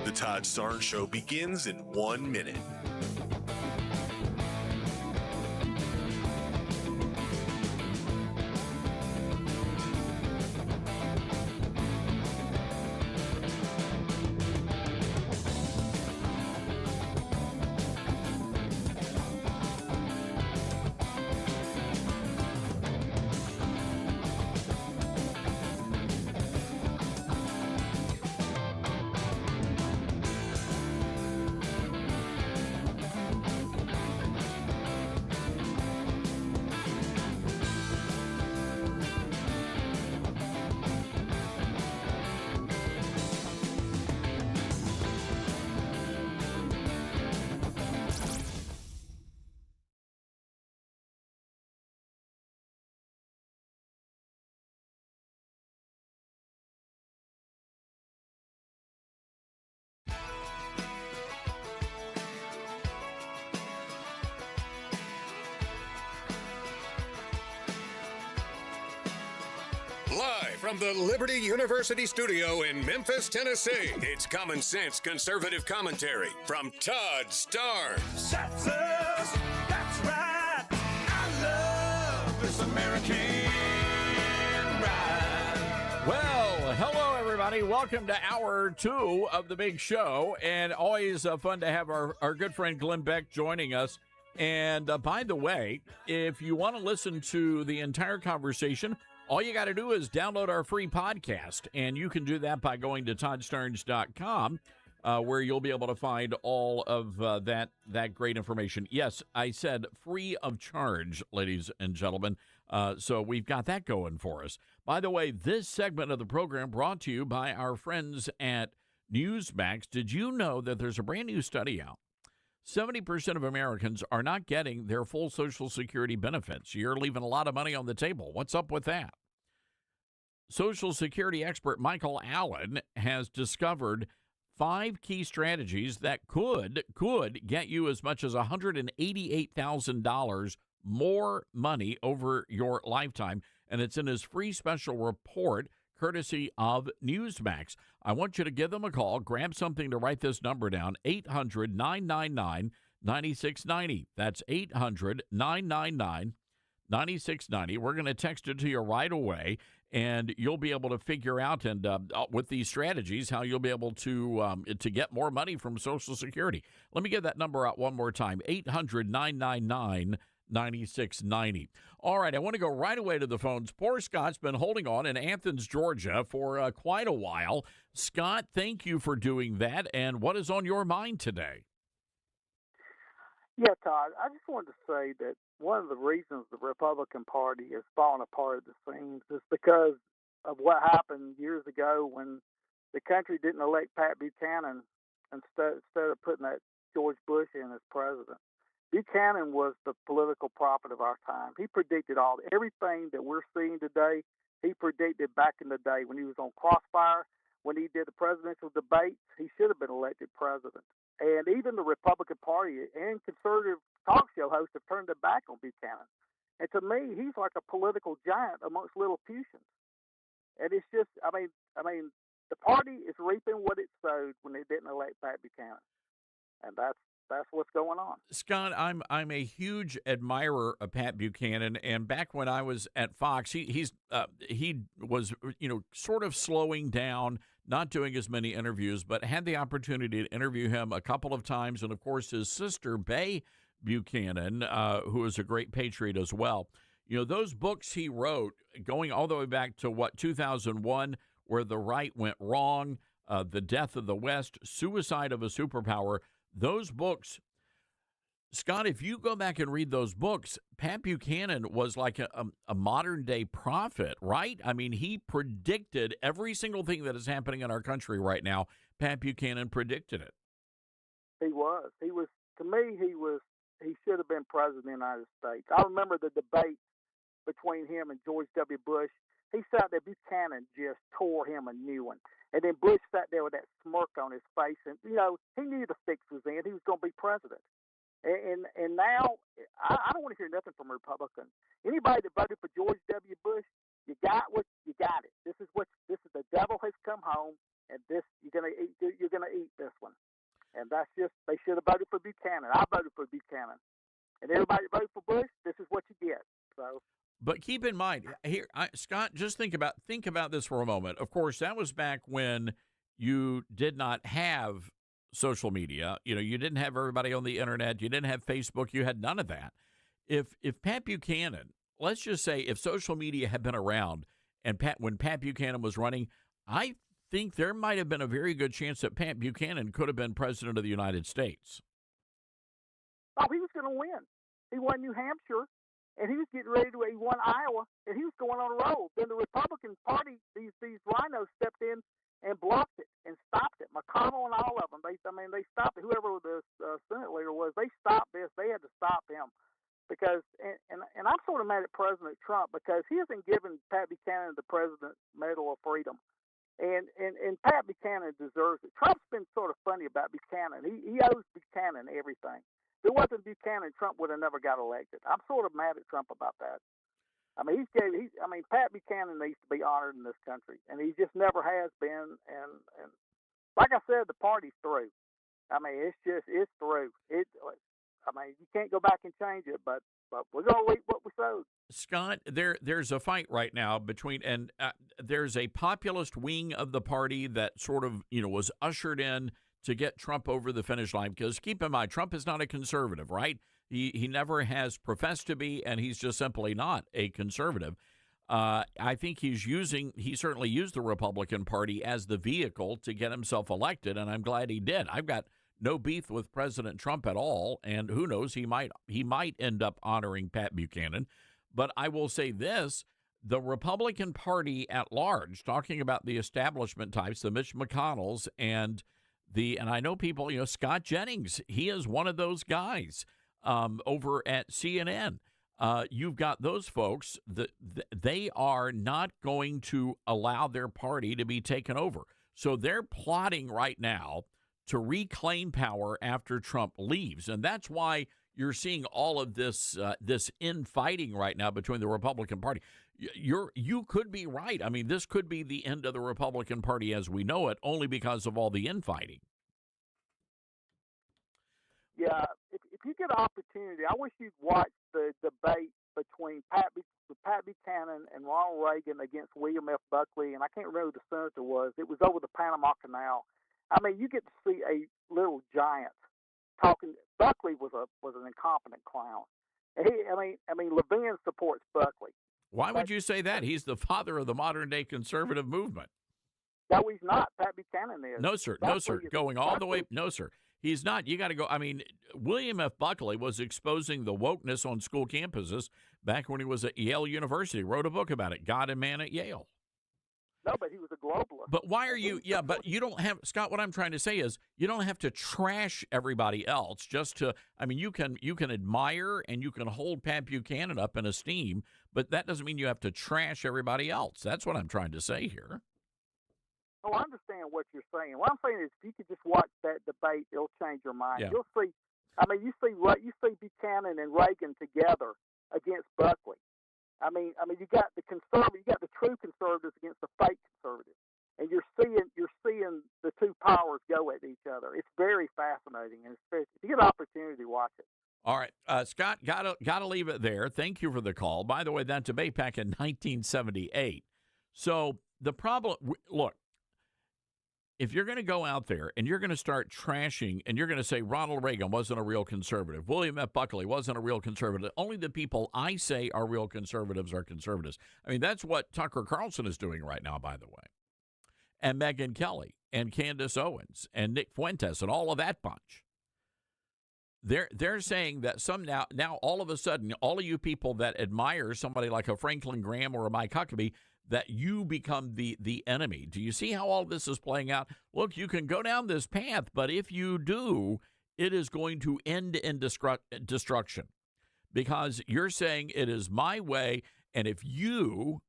S2: The Todd Starnes Show begins in 1 minute.
S6: Live from the Liberty University studio in Memphis, Tennessee, it's Common Sense Conservative Commentary from Todd Starnes.
S4: That's us. That's right. I love this American ride.
S1: Well, hello, everybody. Welcome to Hour 2 of the Big Show. And always fun to have our good friend Glenn Beck joining us. And by the way, if you want to listen to the entire conversation, all you got to do is download our free podcast, and you can do that by going to toddstarnes.com, where you'll be able to find all of that great information. Yes, I said free of charge, ladies and gentlemen, so we've got that going for us. By the way, this segment of the program brought to you by our friends at Newsmax. Did you know that there's a brand new study out? 70% of Americans are not getting their full Social Security benefits. You're leaving a lot of money on the table. What's up with that? Social Security expert Michael Allen has discovered 5 key strategies that could get you as much as $188,000 more money over your lifetime, and it's in his free special report courtesy of Newsmax. I want you to give them a call. Grab something to write this number down, 800-999-9690. That's 800-999-9690. We're going to text it to you right away, and you'll be able to figure out, and with these strategies, how you'll be able to get more money from Social Security. Let me get that number out one more time, 800-999-9690. All right, I want to go right away to the phones. Poor Scott's been holding on in Athens, Georgia for quite a while. Scott, thank you for doing that. And what is on your mind today?
S19: Yeah, Todd, I just wanted to say that one of the reasons the Republican Party is falling apart at the seams is because of what happened years ago when the country didn't elect Pat Buchanan instead of putting that George Bush in as president. Buchanan was the political prophet of our time. He predicted everything that we're seeing today. He predicted back in the day when he was on Crossfire, when he did the presidential debates. He should have been elected president. And even the Republican Party and conservative talk show hosts have turned their back on Buchanan. And to me, he's like a political giant amongst Lilliputians. And it's just, I mean, the party is reaping what it sowed when they didn't elect Pat Buchanan, and that's what's going on.
S1: Scott, I'm a huge admirer of Pat Buchanan, and back when I was at Fox, he was sort of slowing down, not doing as many interviews, but had the opportunity to interview him a couple of times, and of course his sister Bay Buchanan, who is a great patriot as well. You know, those books he wrote, going all the way back to 2001, where the right went wrong, The Death of the West, Suicide of a Superpower. Those books, Scott, if you go back and read those books, Pat Buchanan was like a modern-day prophet, right? I mean, he predicted every single thing that is happening in our country right now. Pat Buchanan predicted it.
S19: He was. To me, he should have been president of the United States. I remember the debate between him and George W. Bush. He sat there, Buchanan just tore him a new one. And then Bush sat there with that smirk on his face, and he knew the fix was in. He was going to be president. And now I don't want to hear nothing from Republicans. Anybody that voted for George W. Bush, you got it. This is the devil has come home, and you're gonna eat this one. And that's just, they should have voted for Buchanan. I voted for Buchanan, and everybody that voted for Bush, this is what you get. So.
S1: But keep in mind, here, Scott, just think about this for a moment. Of course, that was back when you did not have social media. You know, you didn't have everybody on the internet. You didn't have Facebook. You had none of that. If Pat Buchanan, let's just say, if social media had been around and when Pat Buchanan was running, I think there might have been a very good chance that Pat Buchanan could have been president of the United States.
S19: Oh, he was going to win. He won New Hampshire. And he was getting ready he won Iowa, and he was going on a roll. Then the Republican Party, these rhinos stepped in and blocked it and stopped it. McConnell and all of them, they stopped it. Whoever the Senate leader was, they stopped this. They had to stop him because, and I'm sort of mad at President Trump because he hasn't given Pat Buchanan the President's Medal of Freedom. And Pat Buchanan deserves it. Trump's been sort of funny about Buchanan. He owes Buchanan everything. If it wasn't Buchanan, Trump would have never got elected. I'm sort of mad at Trump about that. I mean, Pat Buchanan needs to be honored in this country, and he just never has been. And like I said, the party's through. I mean, it's through. You can't go back and change it, but we're gonna reap what we sowed.
S1: Scott, there's a fight right now between, and there's a populist wing of the party that sort of, was ushered in to get Trump over the finish line. Because keep in mind, Trump is not a conservative, right? He never has professed to be, and he's just simply not a conservative. I think he certainly used the Republican Party as the vehicle to get himself elected, and I'm glad he did. I've got no beef with President Trump at all, and who knows, he might end up honoring Pat Buchanan. But I will say this, the Republican Party at large, talking about the establishment types, the Mitch McConnells, and I know people, Scott Jennings, he is one of those guys over at CNN. You've got those folks that they are not going to allow their party to be taken over. So they're plotting right now to reclaim power after Trump leaves. And that's why you're seeing all of this infighting right now between the Republican Party. You could be right. I mean, this could be the end of the Republican Party as we know it, only because of all the infighting.
S19: Yeah, if you get an opportunity, I wish you'd watch the debate between Pat Buchanan and Ronald Reagan against William F. Buckley, and I can't remember who the senator was. It was over the Panama Canal. I mean, you get to see a little giant talking. Buckley was an incompetent clown. And Levin supports Buckley.
S1: Why would you say that? He's the father of the modern day conservative movement.
S19: No, he's not. Pat Buchanan is.
S1: No, sir. No, sir. Going all the way. No, sir. He's not. You got to go. I mean, William F. Buckley was exposing the wokeness on school campuses back when he was at Yale University. Wrote a book about it, God and Man at Yale.
S19: No, but he was a globalist.
S1: But why are you? Yeah, but you don't have, Scott. What I'm trying to say is, you don't have to trash everybody else just to. I mean, you can admire and you can hold Pat Buchanan up in esteem, but that doesn't mean you have to trash everybody else. That's what I'm trying to say here.
S19: Oh, I understand what you're saying. What I'm saying is, if you could just watch that debate, it'll change your mind.
S1: Yeah.
S19: You'll see. I mean, you see Buchanan and Reagan together against Buckley. I mean, you got the true conservatives against the fake conservatives, and you're seeing the two powers go at each other. It's very fascinating, and if you get an opportunity, watch it.
S1: All right, Scott, gotta leave it there. Thank you for the call. By the way, that debate back in 1978. So the problem, look, if you're going to go out there and you're going to start trashing and you're going to say Ronald Reagan wasn't a real conservative, William F. Buckley wasn't a real conservative, only the people I say are real conservatives are conservatives. I mean, that's what Tucker Carlson is doing right now, by the way. And Megyn Kelly and Candace Owens and Nick Fuentes and all of that bunch. They're saying that now all of a sudden, all of you people that admire somebody like a Franklin Graham or a Mike Huckabee, that you become the enemy. Do you see how all this is playing out? Look, you can go down this path, but if you do, it is going to end in destruction because you're saying it is my way, and if you,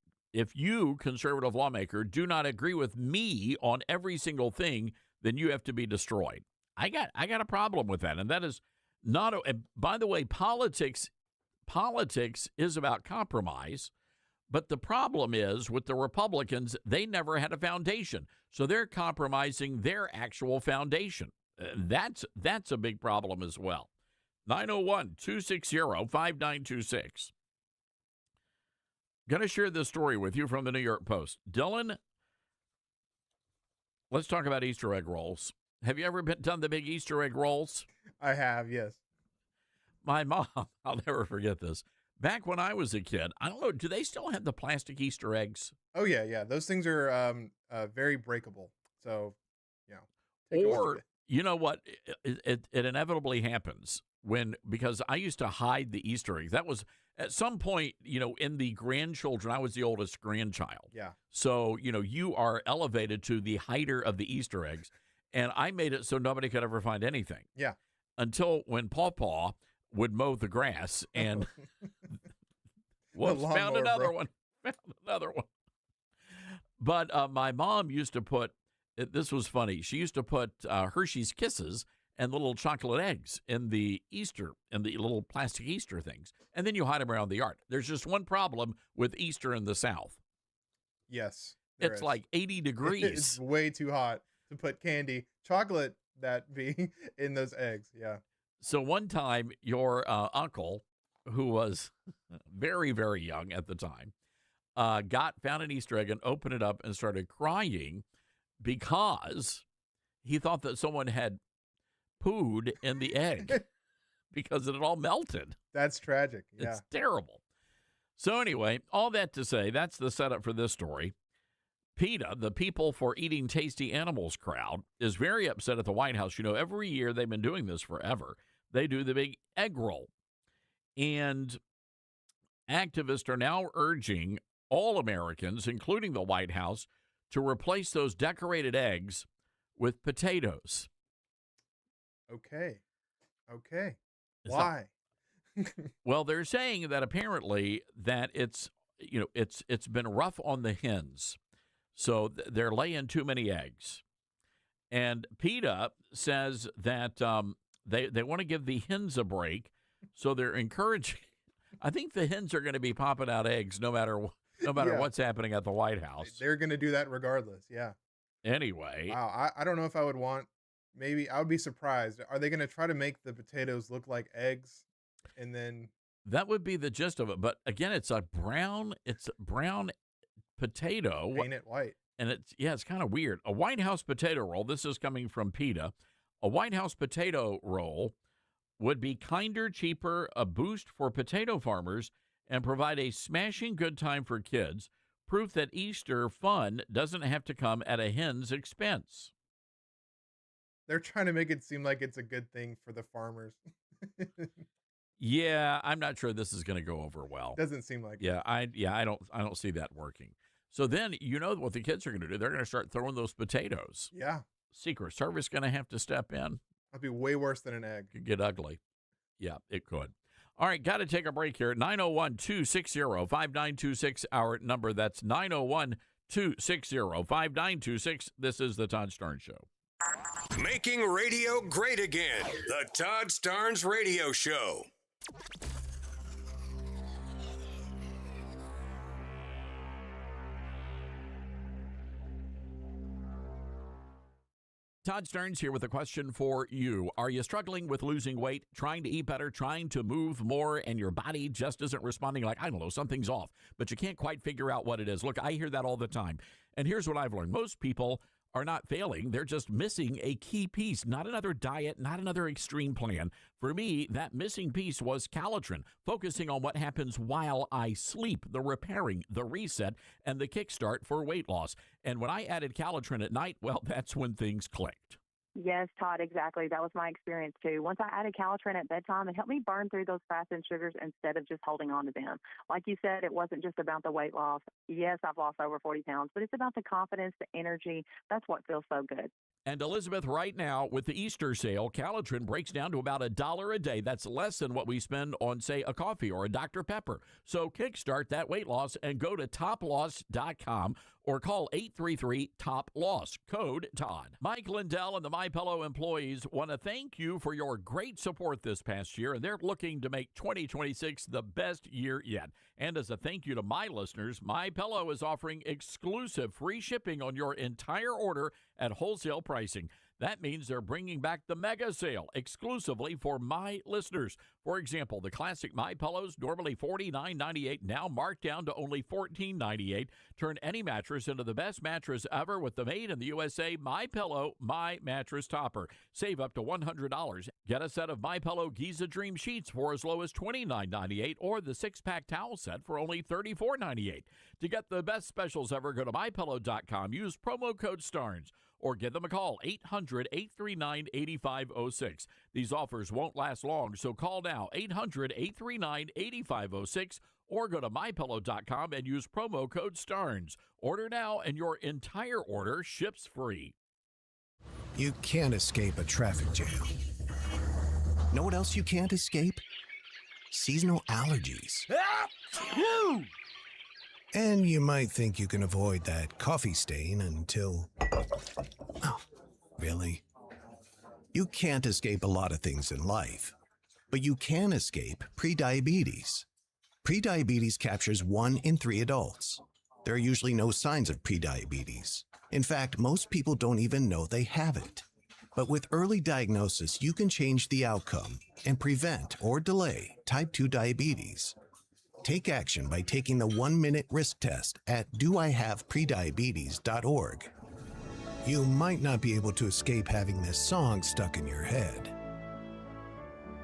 S1: conservative lawmaker, do not agree with me on every single thing, then you have to be destroyed. I got a problem with that, and that is not. By the way, politics is about compromise. But the problem is with the Republicans, they never had a foundation. So they're compromising their actual foundation. That's a big problem as well. 901-260-5926. Going to share this story with you from the New York Post. Dylan, let's talk about Easter egg rolls. Have you ever done the big Easter egg rolls?
S17: I have, yes.
S1: My mom, I'll never forget this. Back when I was a kid, I don't know, do they still have the plastic Easter eggs?
S17: Oh, yeah. Those things are very breakable. So,
S1: Or, you know what? It inevitably happens because I used to hide the Easter eggs. That was, at some point, in the grandchildren, I was the oldest grandchild.
S17: Yeah.
S1: So, you are elevated to the hider of the Easter eggs. And I made it so nobody could ever find anything.
S17: Yeah.
S1: Until when Pawpaw would mow the grass and found another one. But my mom used to put, this was funny, she used to put Hershey's Kisses and the little chocolate eggs in the little plastic Easter things. And then you hide them around the yard. There's just one problem with Easter in the South.
S17: Yes.
S1: It's like 80 degrees.
S17: It's way too hot to put candy, chocolate, that being in those eggs. Yeah.
S1: So one time, your uncle, who was very, very young at the time, found an Easter egg and opened it up and started crying because he thought that someone had pooed in the egg because it had all melted.
S17: That's tragic. Yeah.
S1: It's terrible. So anyway, all that to say, that's the setup for this story. PETA, the People for Eating Tasty Animals crowd, is very upset at the White House. You know, every year they've been doing this forever. They do the big egg roll. And activists are now urging all Americans, including the White House, to replace those decorated eggs with potatoes.
S17: Okay. Why?
S1: Well, they're saying that apparently that it's been rough on the hens. So they're laying too many eggs. And PETA says that they want to give the hens a break. So they're encouraging. I think the hens are going to be popping out eggs no matter what's happening at the White House.
S17: They're going to do that regardless. Yeah.
S1: Anyway.
S17: Wow. I don't know if I would want, maybe I would be surprised. Are they going to try to make the potatoes look like eggs? And then.
S1: That would be the gist of it. But again, it's brown potato.
S17: Paint it white.
S1: And it's kind of weird. A White House potato roll, this is coming from PETA. A White House potato roll would be kinder, cheaper, a boost for potato farmers, and provide a smashing good time for kids. Proof that Easter fun doesn't have to come at a hen's expense.
S17: They're trying to make it seem like it's a good thing for the farmers.
S1: Yeah, I'm not sure this is going to go over well.
S17: Doesn't seem like
S1: it. I don't see that working. So then you know what the kids are going to do. They're going to start throwing those potatoes.
S17: Yeah.
S1: Secret Service going to have to step in.
S17: That'd be way worse than an egg.
S1: Could get ugly. Yeah, it could. All right, got to take a break here. 901-260-5926, our number. That's 901-260-5926. This is the Todd Starnes Show.
S6: Making radio great again. The Todd Starnes Radio Show.
S1: Todd Starnes here with a question for you. Are you struggling with losing weight, trying to eat better, trying to move more, and your body just isn't responding like, I don't know, something's off, but you can't quite figure out what it is? Look, I hear that all the time. And here's what I've learned. Most people are not failing. They're just missing a key piece, not another diet, not another extreme plan. For me, that missing piece was Calitrin, focusing on what happens while I sleep, the repairing, the reset, and the kickstart for weight loss. And when I added Calitrin at night, well, that's when things clicked.
S20: Yes, Todd, exactly. That was my experience, too. Once I added Calitrin at bedtime, it helped me burn through those fats and sugars instead of just holding on to them. Like you said, it wasn't just about the weight loss. Yes, I've lost over 40 pounds, but it's about the confidence, the energy. That's what feels so good.
S1: And Elizabeth, right now, with the Easter sale, Calitrin breaks down to about $1 a day. That's less than what we spend on, say, a coffee or a Dr. Pepper. So kickstart that weight loss and go to toploss.com or call 833-TOP-LOSS, code Todd. Mike Lindell and the MyPillow employees want to thank you for your great support this past year, and they're looking to make 2026 the best year yet. And as a thank you to my listeners, MyPillow is offering exclusive free shipping on your entire order at wholesale pricing. That means they're bringing back the mega sale exclusively for my listeners. For example, the classic My Pillows, normally $49.98, now marked down to only $14.98. Turn any mattress into the best mattress ever with the made in the USA My Pillow My Mattress Topper. Save up to $100. Get a set of My Pillow Giza Dream Sheets for as low as $29.98 or the 6-pack towel set for only $34.98. To get the best specials ever, go to MyPillow.com. Use promo code STARNS. Or give them a call, 800-839-8506. These offers won't last long, so call now, 800-839-8506, or go to MyPillow.com and use promo code STARNS. Order now, and your entire order ships free.
S21: You can't escape a traffic jam. Know what else you can't escape? Seasonal allergies. And you might think you can avoid that coffee stain until... Oh, really? You can't escape a lot of things in life, but you can escape prediabetes. Prediabetes captures 1 in 3 adults. There are usually no signs of prediabetes. In fact, most people don't even know they have it. But with early diagnosis, you can change the outcome and prevent or delay type 2 diabetes. Take action by taking the 1-minute risk test at doihaveprediabetes.org. You might not be able to escape having this song stuck in your head,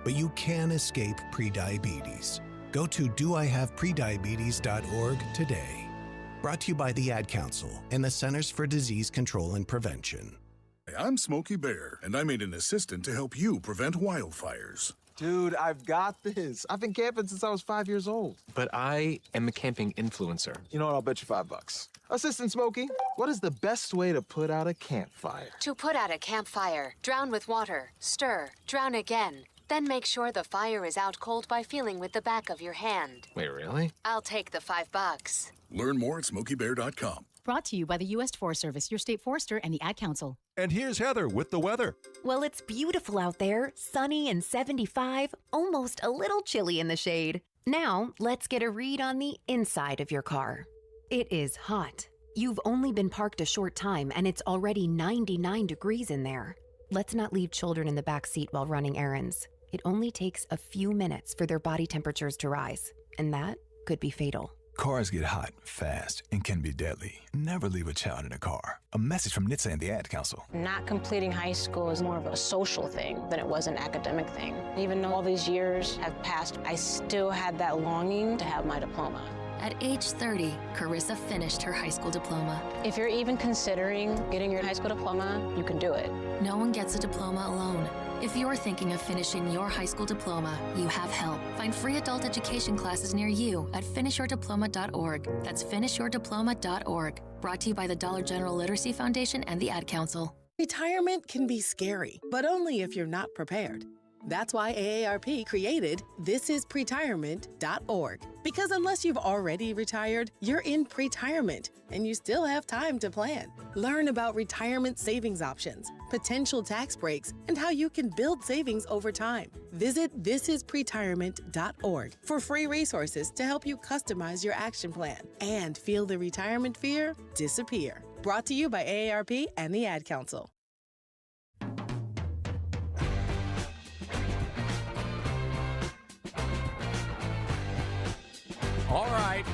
S21: but you can escape prediabetes. Go to doihaveprediabetes.org today. Brought to you by the Ad Council and the Centers for Disease Control and Prevention.
S5: I'm Smokey Bear, and I made an assistant to help you prevent wildfires.
S8: Dude, I've got this. I've been camping since I was 5 years old.
S10: But I am a camping influencer.
S8: You know what? I'll bet you $5. Assistant Smokey, what is the best way to put out a campfire?
S22: To put out a campfire, drown with water, stir, drown again. Then make sure the fire is out cold by feeling with the back of your hand.
S10: Wait, really?
S22: I'll take the $5.
S5: Learn more at SmokeyBear.com.
S23: Brought to you by the U.S. Forest Service, your state forester, and the Ad Council.
S24: And here's Heather with the weather.
S3: Well, it's beautiful out there, sunny and 75, almost a little chilly in the shade. Now, let's get a read on the inside of your car. It is hot. You've only been parked a short time, and it's already 99 degrees in there. Let's not leave children in the back seat while running errands. It only takes a few minutes for their body temperatures to rise, and that could be fatal.
S26: Cars get hot, fast, and can be deadly. Never leave a child in a car. A message from NHTSA and the Ad Council.
S27: Not completing high school is more of a social thing than it was an academic thing. Even though all these years have passed, I still had that longing to have my diploma.
S28: At age 30, Carissa finished her high school diploma.
S27: If you're even considering getting your high school diploma, you can do it.
S28: No one gets a diploma alone. If you're thinking of finishing your high school diploma, you have help. Find free adult education classes near you at finishyourdiploma.org. That's finishyourdiploma.org. Brought to you by the Dollar General Literacy Foundation and the Ad Council.
S29: Retirement can be scary, but only if you're not prepared. That's why AARP created thisispretirement.org. Because unless you've already retired, you're in pretirement, and you still have time to plan. Learn about retirement savings options, potential tax breaks, and how you can build savings over time. Visit thisispretirement.org for free resources to help you customize your action plan and feel the retirement fear disappear. Brought to you by AARP and the Ad Council.
S1: All right.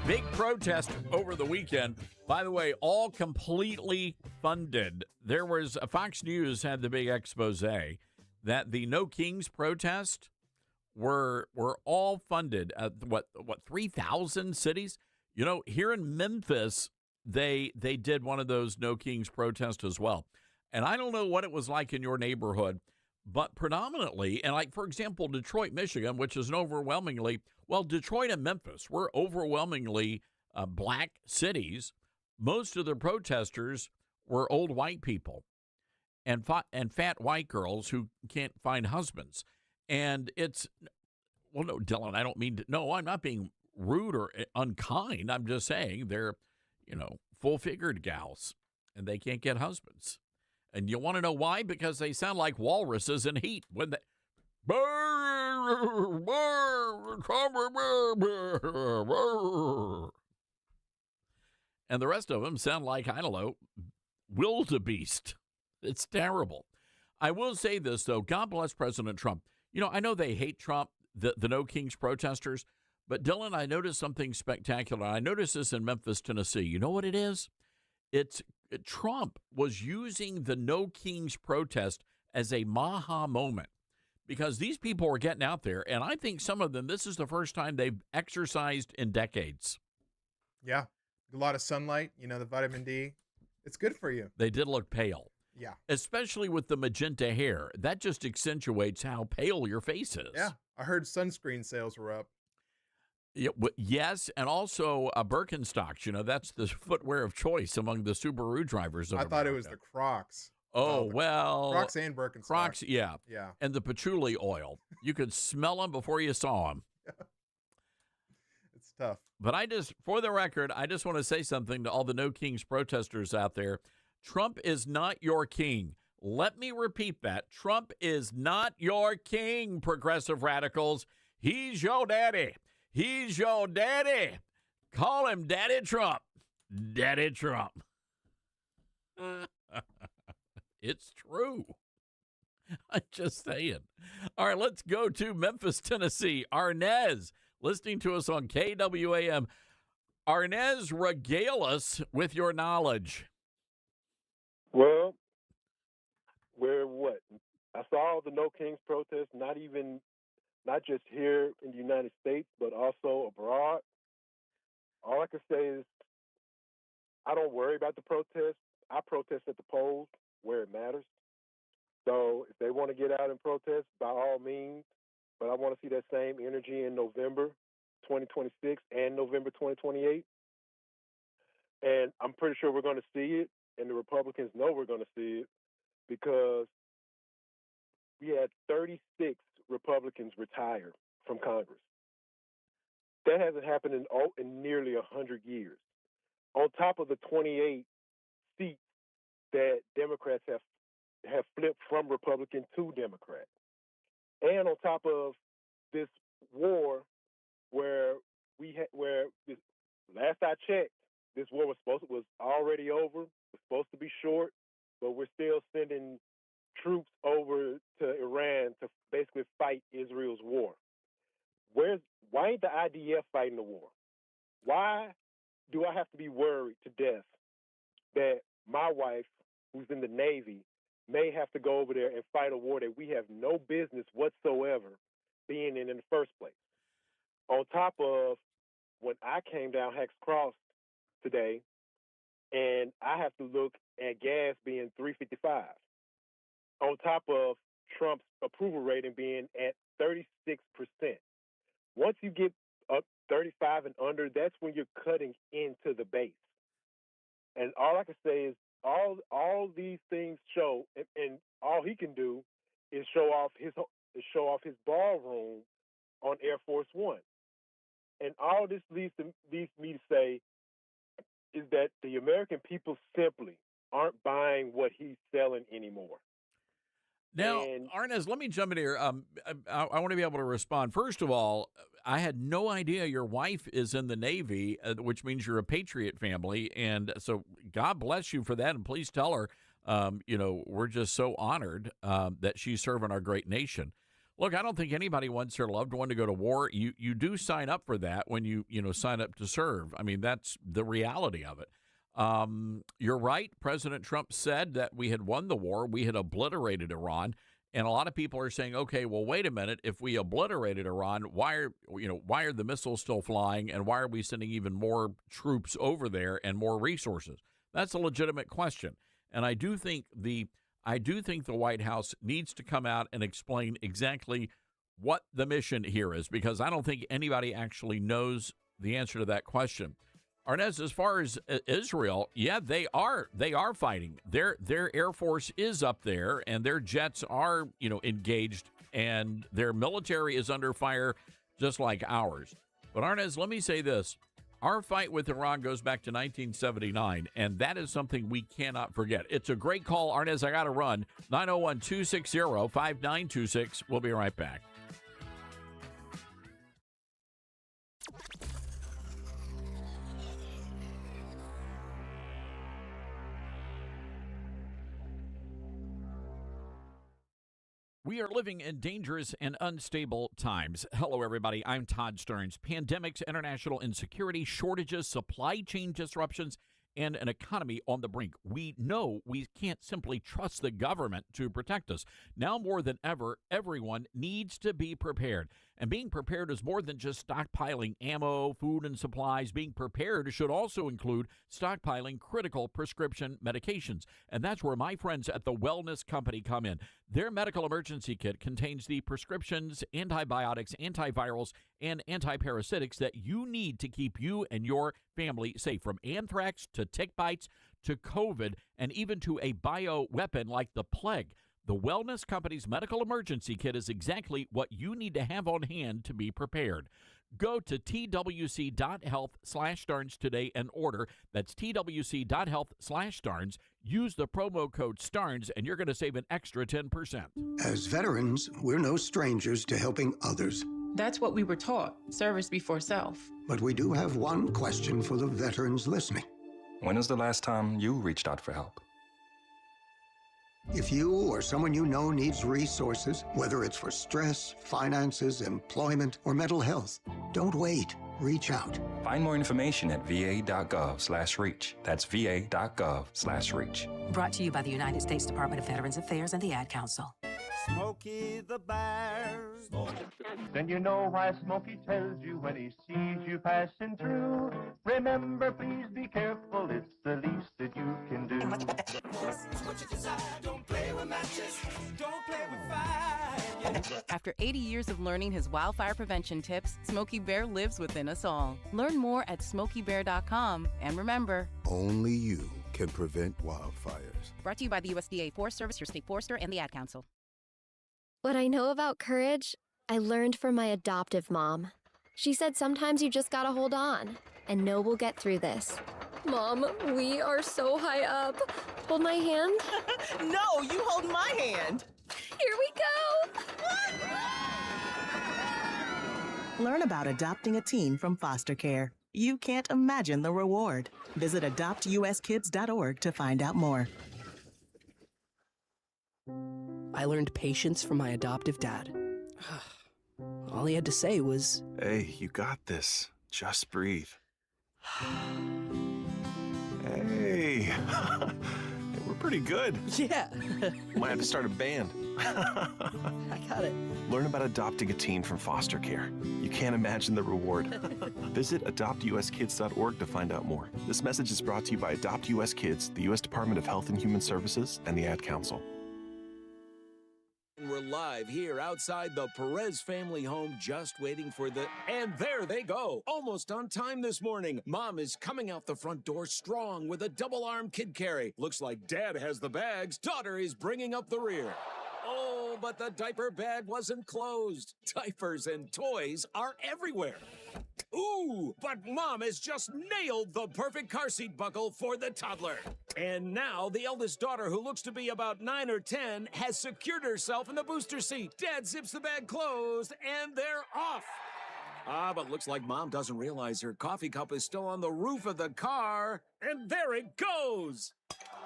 S1: Big protest over the weekend. By the way, all completely funded. There was Fox News had the big expose that the No Kings protest were all funded at what 3,000 cities? You know, here in Memphis, they did one of those No Kings protests as well. And I don't know what it was like in your neighborhood, but predominantly, and like, for example, Detroit, Michigan, which is an overwhelmingly, well, Detroit and Memphis were overwhelmingly black cities. Most of the protesters were old white people and fat white girls who can't find husbands. And it's, well, no, Dylan, I don't mean to, no, I'm not being rude or unkind. I'm just saying they're, full-figured gals, and they can't get husbands. And you want to know why? Because they sound like walruses in heat when they... And the rest of them sound like, I don't know, wildebeest. It's terrible. I will say this, though. God bless President Trump. I know they hate Trump, the No Kings protesters, but Dylan, I noticed something spectacular. I noticed this in Memphis, Tennessee. You know what it is? Trump was using the No Kings protest as a maha moment because these people were getting out there, and I think some of them, this is the first time they've exercised in decades.
S17: Yeah, a lot of sunlight, the vitamin D. It's good for you.
S1: They did look pale.
S17: Yeah.
S1: Especially with the magenta hair. That just accentuates how pale your face is.
S17: Yeah, I heard sunscreen sales were up.
S1: Yeah, yes, and also Birkenstocks. That's the footwear of choice among the Subaru drivers of America.
S17: It was the Crocs.
S1: Oh, well.
S17: Crocs and Birkenstocks.
S1: Crocs, yeah.
S17: Yeah.
S1: And the patchouli oil. You could smell them before you saw them.
S17: It's tough.
S1: But for the record, I just want to say something to all the No Kings protesters out there. Trump is not your king. Let me repeat that. Trump is not your king, progressive radicals. He's your daddy. He's your daddy. Call him Daddy Trump. Daddy Trump. It's true. I'm just saying. All right, let's go to Memphis, Tennessee. Arnez, listening to us on KWAM. Arnez, regale us with your knowledge.
S7: Well, I saw the No Kings protest, not just here in the United States, but also abroad. All I can say is I don't worry about the protest. I protest at the polls where it matters. So if they want to get out and protest, by all means. But I want to see that same energy in November 2026 and November 2028. And I'm pretty sure we're going to see it, and the Republicans know we're going to see it, because we had 36 Republicans retire from Congress. That hasn't happened in nearly 100 years. On top of the 28 seats that Democrats have flipped from Republican to Democrat. And on top of this war where last I checked, this war was already over, was supposed to be short, but we're still sending troops over to Iran to basically fight Israel's war. Why ain't the IDF fighting the war? Why do I have to be worried to death that my wife, who's in the Navy, may have to go over there and fight a war that we have no business whatsoever being in the first place? On top of when I came down Hacks Cross today, and I have to look at gas being $3.55. On top of Trump's approval rating being at 36%. Once you get up 35 and under, that's when you're cutting into the base. And all I can say is all these things show, and all he can do is show off his ballroom on Air Force One. And all this leads me to say is that the American people simply aren't buying what he's selling anymore.
S1: Now, Arnez, let me jump in here. I want to be able to respond. First of all, I had no idea your wife is in the Navy, which means you're a Patriot family. And so God bless you for that. And please tell her, we're just so honored that she's serving our great nation. Look, I don't think anybody wants their loved one to go to war. You do sign up for that when you sign up to serve. I mean, that's the reality of it. You're right. President Trump said that we had won the war. We had obliterated Iran. And a lot of people are saying, okay, well, wait a minute. If we obliterated Iran, why are the missiles still flying, and why are we sending even more troops over there and more resources? That's a legitimate question. And I do think the White House needs to come out and explain exactly what the mission here is, because I don't think anybody actually knows the answer to that question. Arnez, as far as Israel, yeah, they are fighting. Their Air Force is up there, and their jets are, engaged, and their military is under fire just like ours. But Arnez, let me say this. Our fight with Iran goes back to 1979, and that is something we cannot forget. It's a great call. Arnez, I got to run. 901-260-5926. We'll be right back. We are living in dangerous and unstable times. Hello, everybody. I'm Todd Stearns. Pandemics, international insecurity, shortages, supply chain disruptions, and an economy on the brink. We know we can't simply trust the government to protect us. Now more than ever, everyone needs to be prepared. And being prepared is more than just stockpiling ammo, food, and supplies. Being prepared should also include stockpiling critical prescription medications. And that's where my friends at the Wellness Company come in. Their medical emergency kit contains the prescriptions, antibiotics, antivirals, and antiparasitics that you need to keep you and your family safe, from anthrax to tick bites to COVID, and even to a bioweapon like the plague. The Wellness Company's medical emergency kit is exactly what you need to have on hand to be prepared. Go to twc.health/Starnes today and order. That's twc.health/Starnes. Use the promo code STARNS and you're going to save an extra 10%.
S9: As veterans, we're no strangers to helping others.
S11: That's what we were taught, service before self.
S9: But we do have one question for the veterans listening.
S12: When was the last time you reached out for help?
S9: If you or someone you know needs resources, whether it's for stress, finances, employment, or mental health, don't wait. Reach out.
S12: Find more information at va.gov/reach. That's va.gov/reach.
S13: Brought to you by the United States Department of Veterans Affairs and the Ad Council.
S4: Smokey the Bear.
S14: Then you know why Smokey tells you when he sees you passing through. Remember, please be careful, it's the least that you can do.
S4: What you desire, don't play with matches, don't play with fire.
S15: After 80 years of learning his wildfire prevention tips, Smokey Bear lives within us all. Learn more at SmokeyBear.com. And remember,
S16: only you can prevent wildfires.
S23: Brought to you by the USDA Forest Service, your state forester, and the Ad Council.
S18: What I know about courage, I learned from my adoptive mom. She said sometimes you just gotta hold on and know we'll get through this. Mom, we are so high up. Hold my hand.
S25: No, you hold my hand.
S18: Here we go.
S30: Learn about adopting a teen from foster care. You can't imagine the reward. Visit adoptuskids.org to find out more.
S31: I learned patience from my adoptive dad. All he had to say was,
S24: "Hey, you got this. Just breathe." Hey, we're pretty good.
S31: Yeah.
S24: Might have to start a band.
S31: I got it.
S24: Learn about adopting a teen from foster care. You can't imagine the reward. Visit adoptuskids.org to find out more. This message is brought to you by Adopt US Kids, the U.S. Department of Health and Human Services, and the Ad Council.
S32: We're live here outside the Perez family home, just waiting for the... And there they go! Almost on time this morning. Mom is coming out the front door strong with a double-arm kid carry. Looks like Dad has the bags. Daughter is bringing up the rear. Oh, but the diaper bag wasn't closed. Diapers and toys are everywhere. Ooh, but Mom has just nailed the perfect car seat buckle for the toddler. And now the eldest daughter, who looks to be about 9 or 10, has secured herself in the booster seat. Dad zips the bag closed, and they're off. But looks like Mom doesn't realize her coffee cup is still on the roof of the car. And there it goes.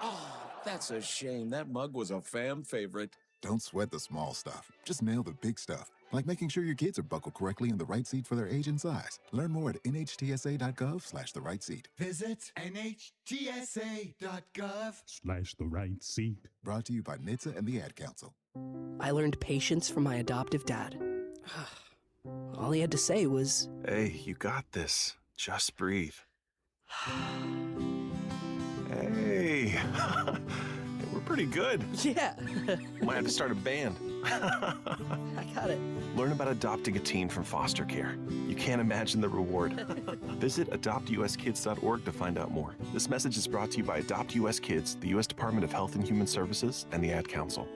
S32: Oh, that's a shame. That mug was a fam favorite.
S33: Don't sweat the small stuff. Just nail the big stuff, like making sure your kids are buckled correctly in the right seat for their age and size. Learn more at nhtsa.gov/the right seat.
S4: Visit nhtsa.gov/the
S33: right seat. Brought to you by NHTSA and the Ad Council.
S31: I learned patience from my adoptive dad. All he had to say was,
S24: "Hey, you got this. Just breathe." Hey, we're pretty good.
S31: Yeah.
S24: Might have to start a band.
S31: I got it.
S24: Learn about adopting a teen from foster care. You can't imagine the reward. Visit adoptuskids.org to find out more. This message is brought to you by Adopt US Kids, the U.S. Department of Health and Human Services, and the Ad Council.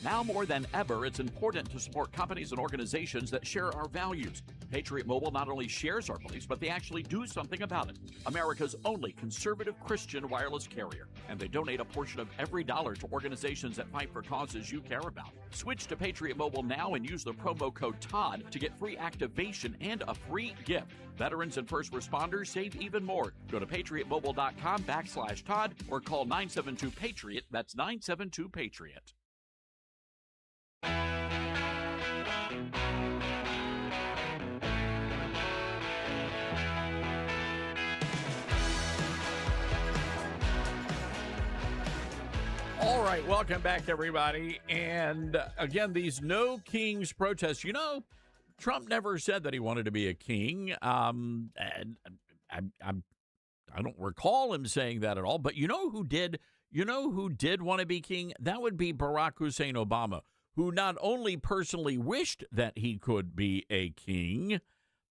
S1: Now more than ever, it's important to support companies and organizations that share our values. Patriot Mobile not only shares our beliefs, but they actually do something about it. America's only conservative Christian wireless carrier. And they donate a portion of every dollar to organizations that fight for causes you care about. Switch to Patriot Mobile now and use the promo code TODD to get free activation and a free gift. Veterans and first responders save even more. Go to patriotmobile.com/Todd or call 972-PATRIOT. That's 972-PATRIOT. All right, welcome back, everybody. And again, these No Kings protests. You know, Trump never said that he wanted to be a king. And I don't recall him saying that at all. But you know who did? You know who did want to be king? That would be Barack Hussein Obama, who not only personally wished that he could be a king,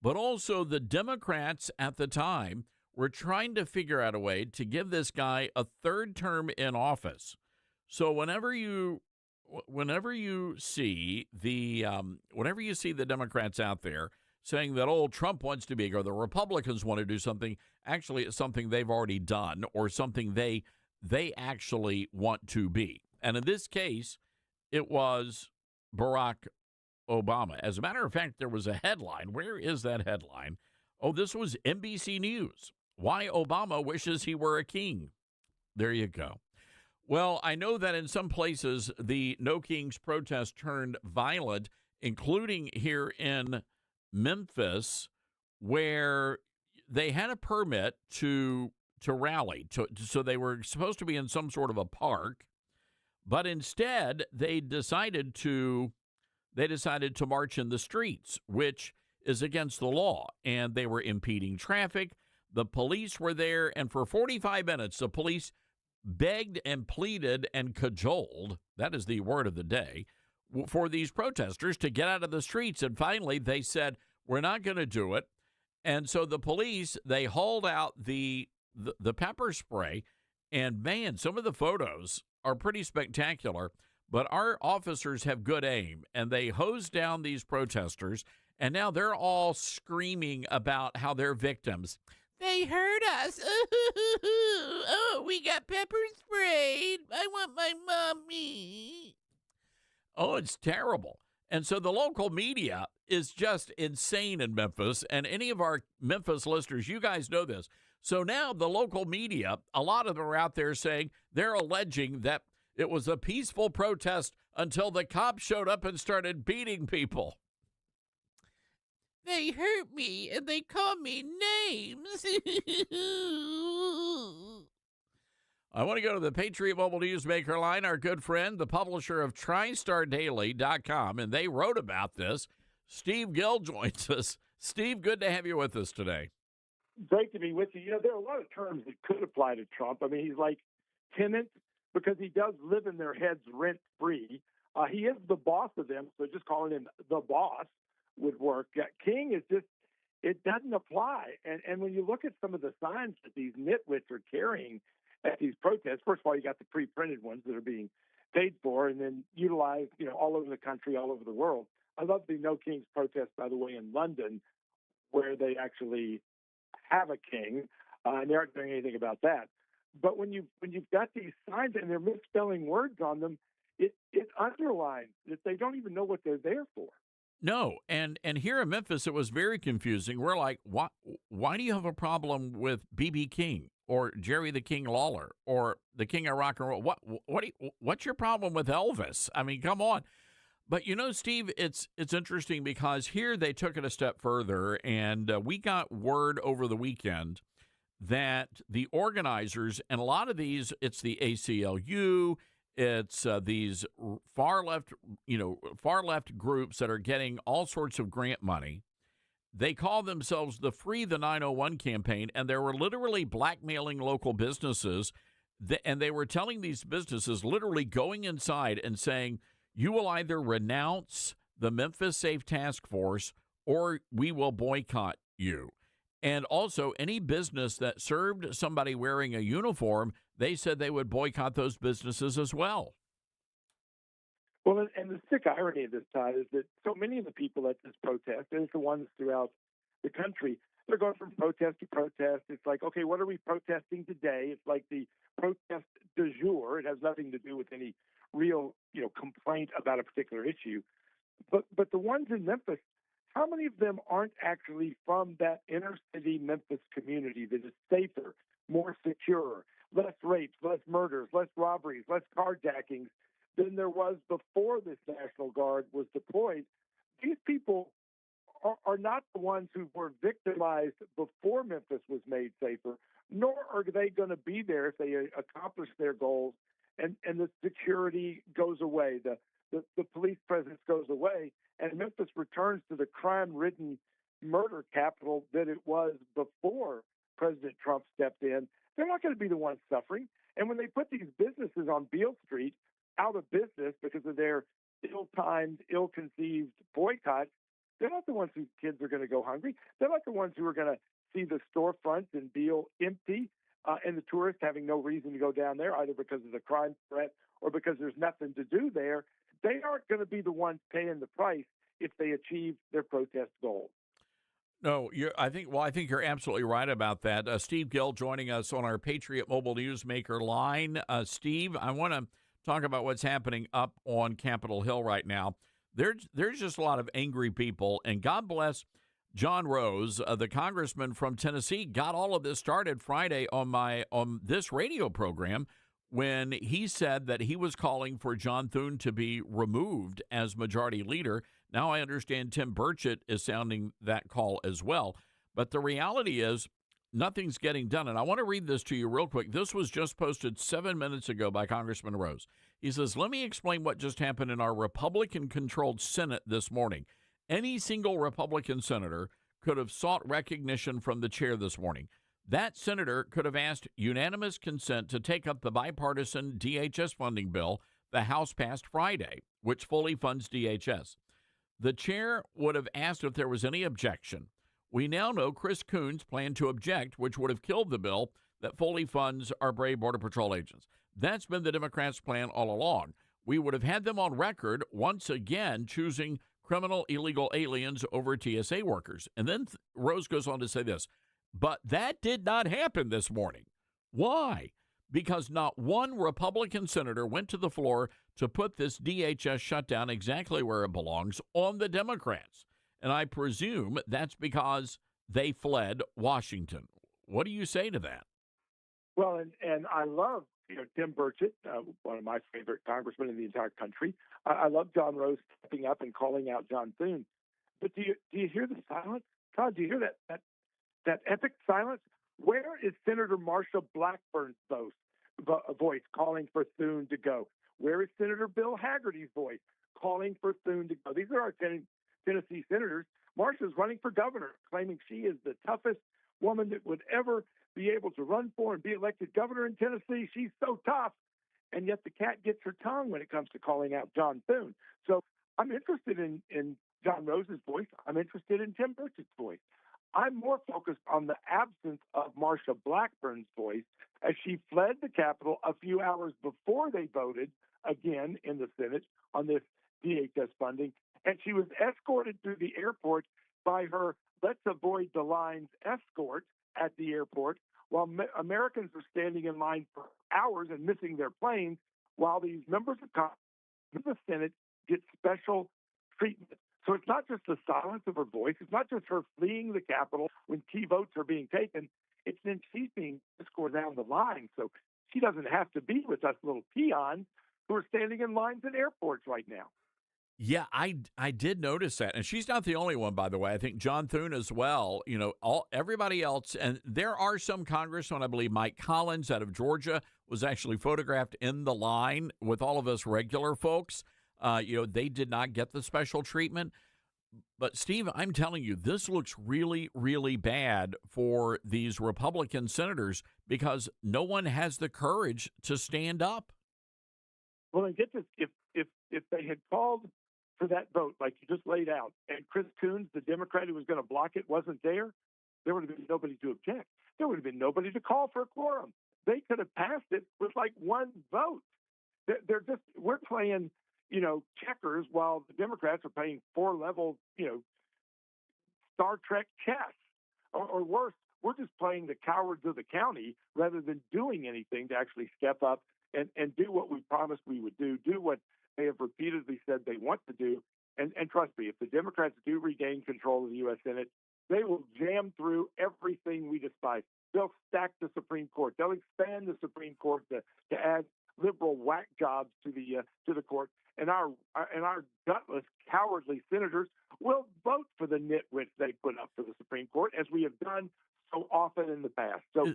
S1: but also the Democrats at the time were trying to figure out a way to give this guy a third term in office. So whenever you see the Democrats out there saying that, oh, Trump wants to be, or the Republicans want to do something, actually it's something they've already done or something they they actually want to be. And in this case, it was Barack Obama. As a matter of fact, there was a headline. Where is that headline? Oh, this was NBC News. Why Obama wishes he were a king. There you go. Well, I know that in some places the No Kings protest turned violent, including here in Memphis, where they had a permit to rally. So they were supposed to be in some sort of a park, but instead they decided to march in the streets, which is against the law, and they were impeding traffic. The police were there, and for 45 minutes, the police begged and pleaded and cajoled, that is the word of the day, for these protesters to get out of the streets. And finally, they said, we're not going to do it. And so the police, they hauled out the pepper spray, and man, some of the photos are pretty spectacular. But our officers have good aim, and they hosed down these protesters, and now they're all screaming about how they're victims. They hurt us. Oh, we got pepper sprayed. I want my mommy. Oh, it's terrible. And so the local media is just insane in Memphis, and any of our Memphis listeners, you guys know this. So now the local media, a lot of them are out there saying they're alleging that it was a peaceful protest until the cops showed up and started beating people. They hurt me and they called me names. I want to go to the Patriot Mobile Newsmaker line, our good friend, the publisher of TriStarDaily.com, and they wrote about this. Steve Gill joins us. Steve, good to have you with us today.
S2: Great to be with you. You know, there are a lot of terms that could apply to Trump. I mean, he's like tenant because he does live in their heads rent-free. He is the boss of them, so just calling him the boss would work. King is just, it doesn't apply. And when you look at some of the signs that these nitwits are carrying at these protests, first of all, you got the pre-printed ones that are being paid for and then utilized, you know, all over the country, all over the world. I love the No Kings protest, by the way, in London, where they actually have a king, and they aren't doing anything about that. But when you've got these signs and they're misspelling words on them, it underlines that they don't even know what they're there for.
S1: No, and here in Memphis, it was very confusing. We're like, why do you have a problem with B.B. King or Jerry the King Lawler or the King of Rock and Roll? What's your problem with Elvis? I mean, come on. But, you know, Steve, it's interesting because here they took it a step further, and we got word over the weekend that the organizers, and a lot of these, it's the ACLU, it's these far left groups that are getting all sorts of grant money. They call themselves the Free the 901 campaign, and they were literally blackmailing local businesses, and they were telling these businesses, literally going inside and saying, you will either renounce the Memphis Safe Task Force or we will boycott you. And also, any business that served somebody wearing a uniform, they said they would boycott those businesses as well.
S2: Well, and the sick irony of this, Todd, is that so many of the people at this protest, and it's the ones throughout the country, they're going from protest to protest. It's like, okay, what are we protesting today? It's like the protest du jour. It has nothing to do with any real, complaint about a particular issue. But the ones in Memphis, how many of them aren't actually from that inner city Memphis community that is safer, more secure, less rapes, less murders, less robberies, less carjackings than there was before this National Guard was deployed? These people are not the ones who were victimized before Memphis was made safer, nor are they going to be there if they accomplish their goals and the security goes away, the police presence goes away, and Memphis returns to the crime-ridden murder capital that it was before President Trump stepped in. They're not going to be the ones suffering. And when they put these businesses on Beale Street out of business because of their ill-timed, ill-conceived boycott, they're not the ones whose kids are going to go hungry. They're not the ones who are going to see the storefronts in Beale empty and the tourists having no reason to go down there, either because of the crime threat or because there's nothing to do there. They aren't going to be the ones paying the price if they achieve their protest goals.
S1: No, I think you're absolutely right about that. Steve Gill joining us on our Patriot Mobile Newsmaker line. Steve, I want to talk about what's happening up on Capitol Hill right now. There's just a lot of angry people, and God bless John Rose, the congressman from Tennessee, got all of this started Friday on this radio program when he said that he was calling for John Thune to be removed as majority leader. Now I understand Tim Burchett is sounding that call as well. But the reality is nothing's getting done. And I want to read this to you real quick. This was just posted 7 minutes ago by Congressman Rose. He says, let me explain what just happened in our Republican-controlled Senate this morning. Any single Republican senator could have sought recognition from the chair this morning. That senator could have asked unanimous consent to take up the bipartisan DHS funding bill the House passed Friday, which fully funds DHS. The chair would have asked if there was any objection. We now know Chris Coons planned to object, which would have killed the bill that fully funds our brave Border Patrol agents. That's been the Democrats' plan all along. We would have had them on record once again choosing criminal illegal aliens over TSA workers. And then Rose goes on to say this, but that did not happen this morning. Why? Because not one Republican senator went to the floor to put this DHS shutdown exactly where it belongs, on the Democrats. And I presume that's because they fled Washington. What do you say to that?
S2: Well, and I love Tim Burchett, one of my favorite congressmen in the entire country. I love John Rose stepping up and calling out John Thune. But do you hear the silence? Todd, do you hear that epic silence? Where is Senator Marsha Blackburn's voice calling for Thune to go? Where is Senator Bill Hagerty's voice calling for Thune to go? These are our Tennessee senators. Marsha's running for governor, claiming she is the toughest woman that would ever be able to run for and be elected governor in Tennessee. She's so tough. And yet the cat gets her tongue when it comes to calling out John Thune. So I'm interested in John Rose's voice. I'm interested in Tim Burchett's voice. I'm more focused on the absence of Marsha Blackburn's voice as she fled the Capitol a few hours before they voted again in the Senate on this DHS funding. And she was escorted through the airport by her Let's Avoid the Lines escort at the airport, while Americans were standing in line for hours and missing their planes, while these members of Congress in the Senate get special treatment. So it's not just the silence of her voice. It's not just her fleeing the Capitol when key votes are being taken. It's then she's being escorted down the line. So she doesn't have to be with us little peons who are standing in lines at airports right now.
S1: Yeah, I did notice that. And she's not the only one, by the way. I think John Thune as well, everybody else. And there are some congressmen, I believe Mike Collins out of Georgia was actually photographed in the line with all of us regular folks. They did not get the special treatment. But, Steve, I'm telling you, this looks really, really bad for these Republican senators because no one has the courage to stand up.
S2: Well, and get this, if they had called for that vote, like you just laid out, and Chris Coons, the Democrat who was going to block it, wasn't there, there would have been nobody to object. There would have been nobody to call for a quorum. They could have passed it with like one vote. We're playing, checkers while the Democrats are playing four-level, Star Trek chess. Or worse, we're just playing the cowards of the county rather than doing anything to actually step up and do what we promised we would do what they have repeatedly said they want to do. And trust me, if the Democrats do regain control of the U.S. Senate, they will jam through everything we despise. They'll stack the Supreme Court. They'll expand the Supreme Court to add liberal whack jobs to the court. And our gutless, cowardly senators will vote for the nitwits they put up for the Supreme Court, as we have done so often in the past. So,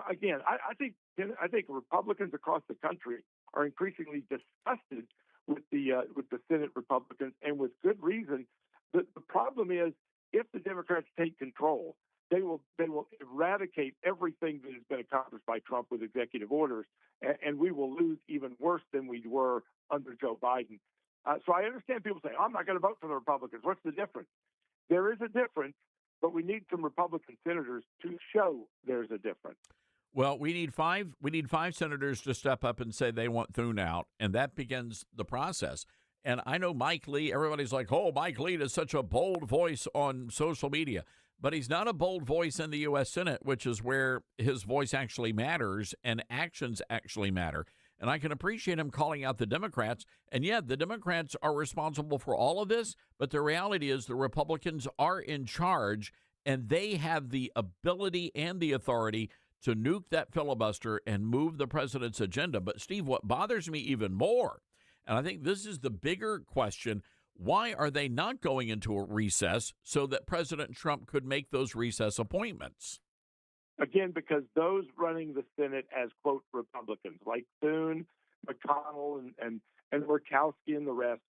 S2: again, I think Republicans across the country are increasingly disgusted with the Senate Republicans, and with good reason. The problem is, if the Democrats take control, they will eradicate everything that has been accomplished by Trump with executive orders, and we will lose even worse than we were under Joe Biden. So I understand people say, I'm not going to vote for the Republicans. What's the difference? There is a difference, but we need some Republican senators to show there's a difference.
S1: Well, we need five senators to step up and say they want Thune out, and that begins the process. And I know Mike Lee, everybody's like, oh, Mike Lee is such a bold voice on social media. But he's not a bold voice in the U.S. Senate, which is where his voice actually matters and actions actually matter. And I can appreciate him calling out the Democrats. And yeah, the Democrats are responsible for all of this, but the reality is the Republicans are in charge, and they have the ability and the authority to nuke that filibuster and move the president's agenda. But, Steve, what bothers me even more, and I think this is the bigger question, why are they not going into a recess so that President Trump could make those recess appointments?
S2: Again, because those running the Senate as, quote, Republicans, like Thune, McConnell, and Murkowski and the rest,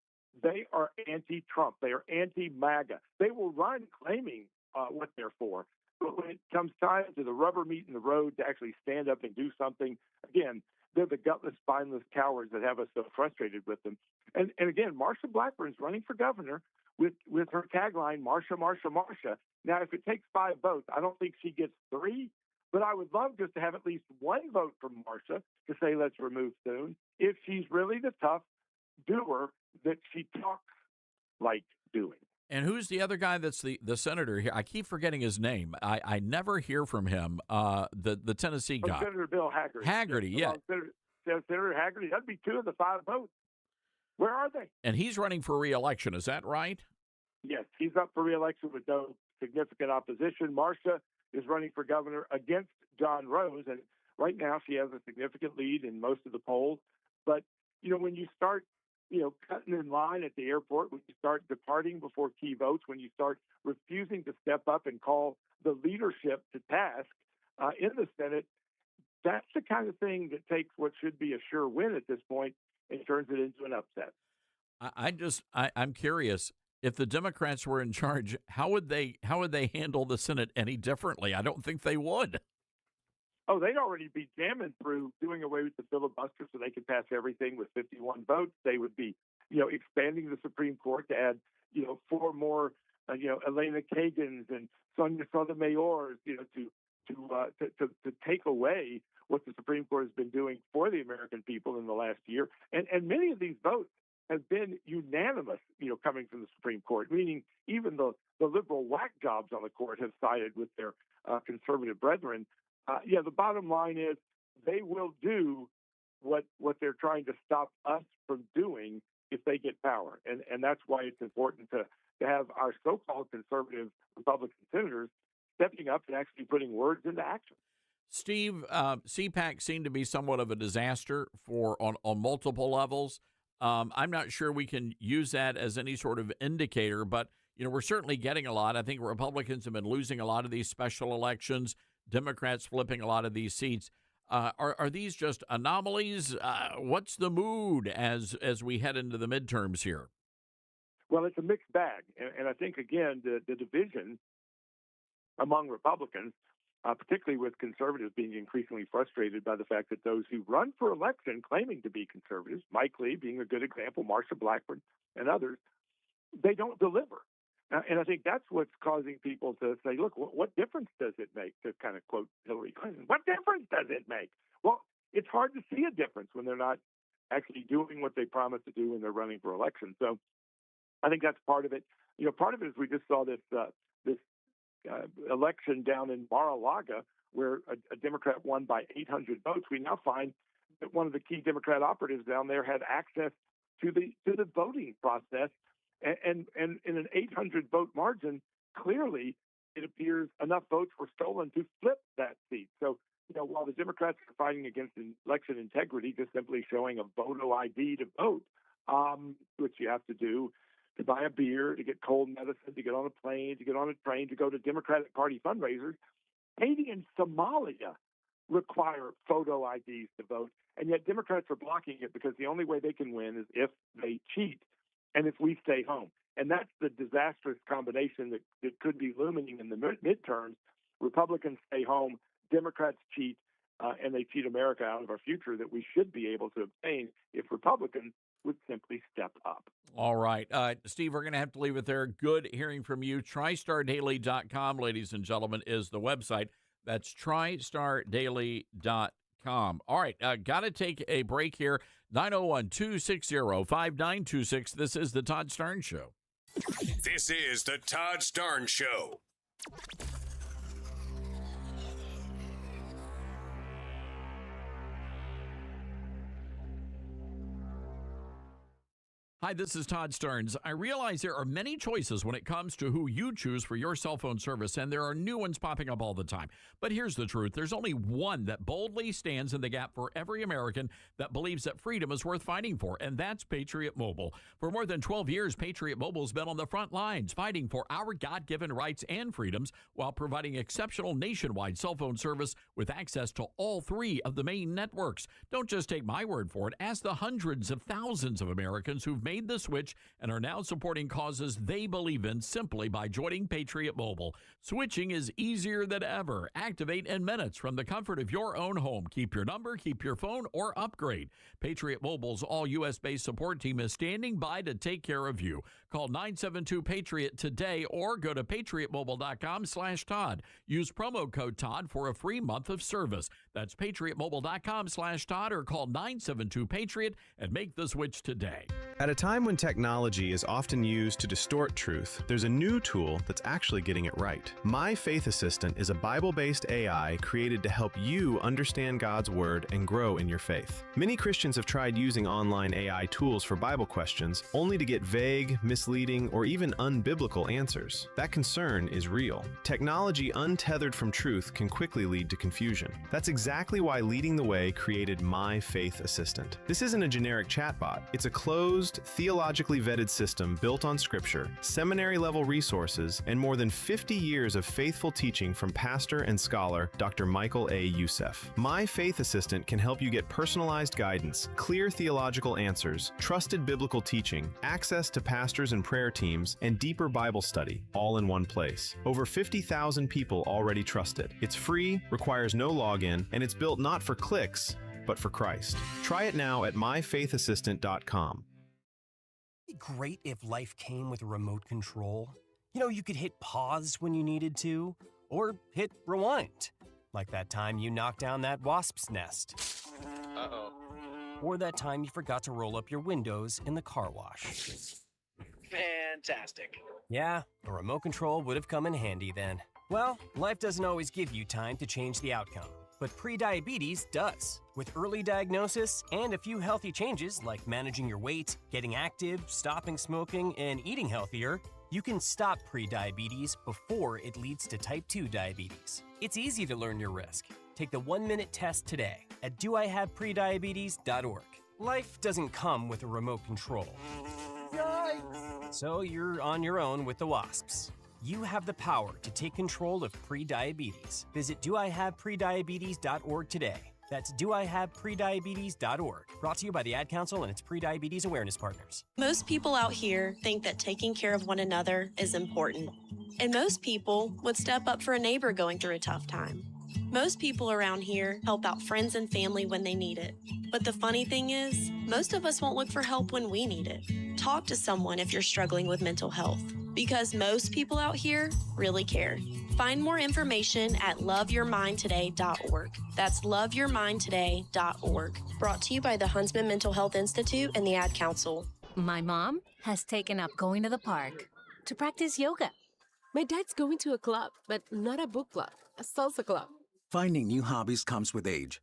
S2: they are anti-Trump. They are anti-MAGA. They will run claiming what they're for. But when it comes time to the rubber meeting the road to actually stand up and do something, again, they're the gutless, spineless cowards that have us so frustrated with them. And again, Marsha Blackburn's running for governor with her tagline, Marsha, Marsha, Marsha. Now, if it takes 5 votes, I don't think she gets 3, but I would love just to have at least 1 vote from Marsha to say, let's remove Thune, if she's really the tough doer that she talks like doing.
S1: And who's the other guy that's the senator here? I keep forgetting his name. I never hear from him, the Tennessee guy.
S2: Senator Bill Hagerty.
S1: Hagerty, yeah.
S2: Senator Hagerty, that'd be 2 of the 5 votes. Where are they?
S1: And he's running for re-election, is that right?
S2: Yes, he's up for re-election with no significant opposition. Marsha is running for governor against John Rose, and right now she has a significant lead in most of the polls. But, when you start, cutting in line at the airport, when you start departing before key votes, when you start refusing to step up and call the leadership to task in the Senate, that's the kind of thing that takes what should be a sure win at this point and turns it into an upset.
S1: I'm curious, if the Democrats were in charge, how would they handle the Senate any differently? I don't think they would.
S2: Oh, they'd already be jamming through doing away with the filibuster so they could pass everything with 51 votes. They would be, expanding the Supreme Court to add, 4 more, Elena Kagans and Sonia Sotomayor's, to take away what the Supreme Court has been doing for the American people in the last year. And many of these votes have been unanimous, coming from the Supreme Court, meaning even the liberal whack jobs on the court have sided with their conservative brethren. The bottom line is they will do what they're trying to stop us from doing if they get power. And that's why it's important to have our so-called conservative Republican senators stepping up and actually putting words into action.
S1: Steve, CPAC seemed to be somewhat of a disaster on multiple levels. I'm not sure we can use that as any sort of indicator, but we're certainly getting a lot. I think Republicans have been losing a lot of these special elections, Democrats flipping a lot of these seats. Are these just anomalies? What's the mood as we head into the midterms here?
S2: Well, it's a mixed bag. And I think, again, the division among Republicans, particularly with conservatives being increasingly frustrated by the fact that those who run for election claiming to be conservatives, Mike Lee being a good example, Marsha Blackburn and others, they don't deliver. And I think that's what's causing people to say, look, what difference does it make, to kind of quote Hillary Clinton? What difference does it make? Well, it's hard to see a difference when they're not actually doing what they promised to do when they're running for election. So I think that's part of it. Part of it is we just saw this election down in Mar-a-Lago where a Democrat won by 800 votes. We now find that one of the key Democrat operatives down there had access to the voting process. And in an 800 vote margin, clearly it appears enough votes were stolen to flip that seat. So, while the Democrats are fighting against election integrity, just simply showing a photo ID to vote, which you have to do to buy a beer, to get cold medicine, to get on a plane, to get on a train, to go to Democratic Party fundraisers, Haiti and Somalia require photo IDs to vote. And yet Democrats are blocking it because the only way they can win is if they cheat and if we stay home. And that's the disastrous combination that could be looming in the midterms. Republicans stay home, Democrats cheat, and they cheat America out of our future that we should be able to obtain if Republicans would simply step up.
S1: All right. Steve, we're going to have to leave it there. Good hearing from you. TriStarDaily.com, ladies and gentlemen, is the website. That's TriStarDaily.com. All right. Got to take a break here. 901-260-5926. This is the Todd Starnes Show.
S3: This is the Todd Starnes Show.
S1: Hi, this is Todd Stearns. I realize there are many choices when it comes to who you choose for your cell phone service, and there are new ones popping up all the time. But here's the truth. There's only one that boldly stands in the gap for every American that believes that freedom is worth fighting for, and that's Patriot Mobile. For more than 12 years, Patriot Mobile's been on the front lines fighting for our God-given rights and freedoms while providing exceptional nationwide cell phone service with access to all three of the main networks. Don't just take my word for it. Ask the hundreds of thousands of Americans who've made the switch and are now supporting causes they believe in simply by joining Patriot Mobile. Switching is easier than ever. Activate in minutes from the comfort of your own home. Keep your number, keep your phone, or upgrade. Patriot Mobile's all U.S.-based support team is standing by to take care of you. Call 972-PATRIOT today or go to patriotmobile.com/Todd. Use promo code Todd for a free month of service. That's patriotmobile.com/Todd or call 972-PATRIOT and make the switch today.
S3: At a time when technology is often used to distort truth, there's a new tool that's actually getting it right. My Faith Assistant is a Bible-based AI created to help you understand God's Word and grow in your faith. Many Christians have tried using online AI tools for Bible questions, only to get vague, misleading, or even unbiblical answers. That concern is real. Technology untethered from truth can quickly lead to confusion. That's exactly why Leading the Way created My Faith Assistant. This isn't a generic chatbot. It's a closed, theologically vetted system built on Scripture, seminary-level resources, and more than 50 years of faithful teaching from pastor and scholar Dr. Michael A. Youssef. My Faith Assistant can help you get personalized guidance, clear theological answers, trusted biblical teaching, access to pastors and prayer teams, and deeper Bible study, all in one place. Over 50,000 people already trust it. It's free, requires no login, and it's built not for clicks, but for Christ. Try it now at myfaithassistant.com.
S5: It'd be great if life came with a remote control. You know, you could hit pause when you needed to, or hit rewind. Like that time you knocked down that wasp's nest. Uh-oh. Or that time you forgot to roll up your windows in the car wash.
S31: Fantastic.
S5: Yeah, a remote control would have come in handy then. Well, life doesn't always give you time to change the outcome, but prediabetes does. With early diagnosis and a few healthy changes like managing your weight, getting active, stopping smoking, and eating healthier, you can stop prediabetes before it leads to type 2 diabetes. It's easy to learn your risk. Take the 1-minute test today at doihaveprediabetes.org. Life doesn't come with a remote control. Yikes! So you're on your own with the wasps. You have the power to take control of prediabetes. Visit doihaveprediabetes.org today. That's doihaveprediabetes.org. Brought to you by the Ad Council and its Prediabetes Awareness Partners.
S6: Most people out here think that taking care of one another is important. And most people would step up for a neighbor going through a tough time. Most people around here help out friends and family when they need it. But the funny thing is, most of us won't look for help when we need it. Talk to someone if you're struggling with mental health, because most people out here really care. Find more information at loveyourmindtoday.org. That's loveyourmindtoday.org. Brought to you by the Huntsman Mental Health Institute and the Ad Council.
S8: My mom has taken up going to the park to practice yoga.
S10: My dad's going to a club, but not a book club, a salsa club.
S19: Finding new hobbies comes with age.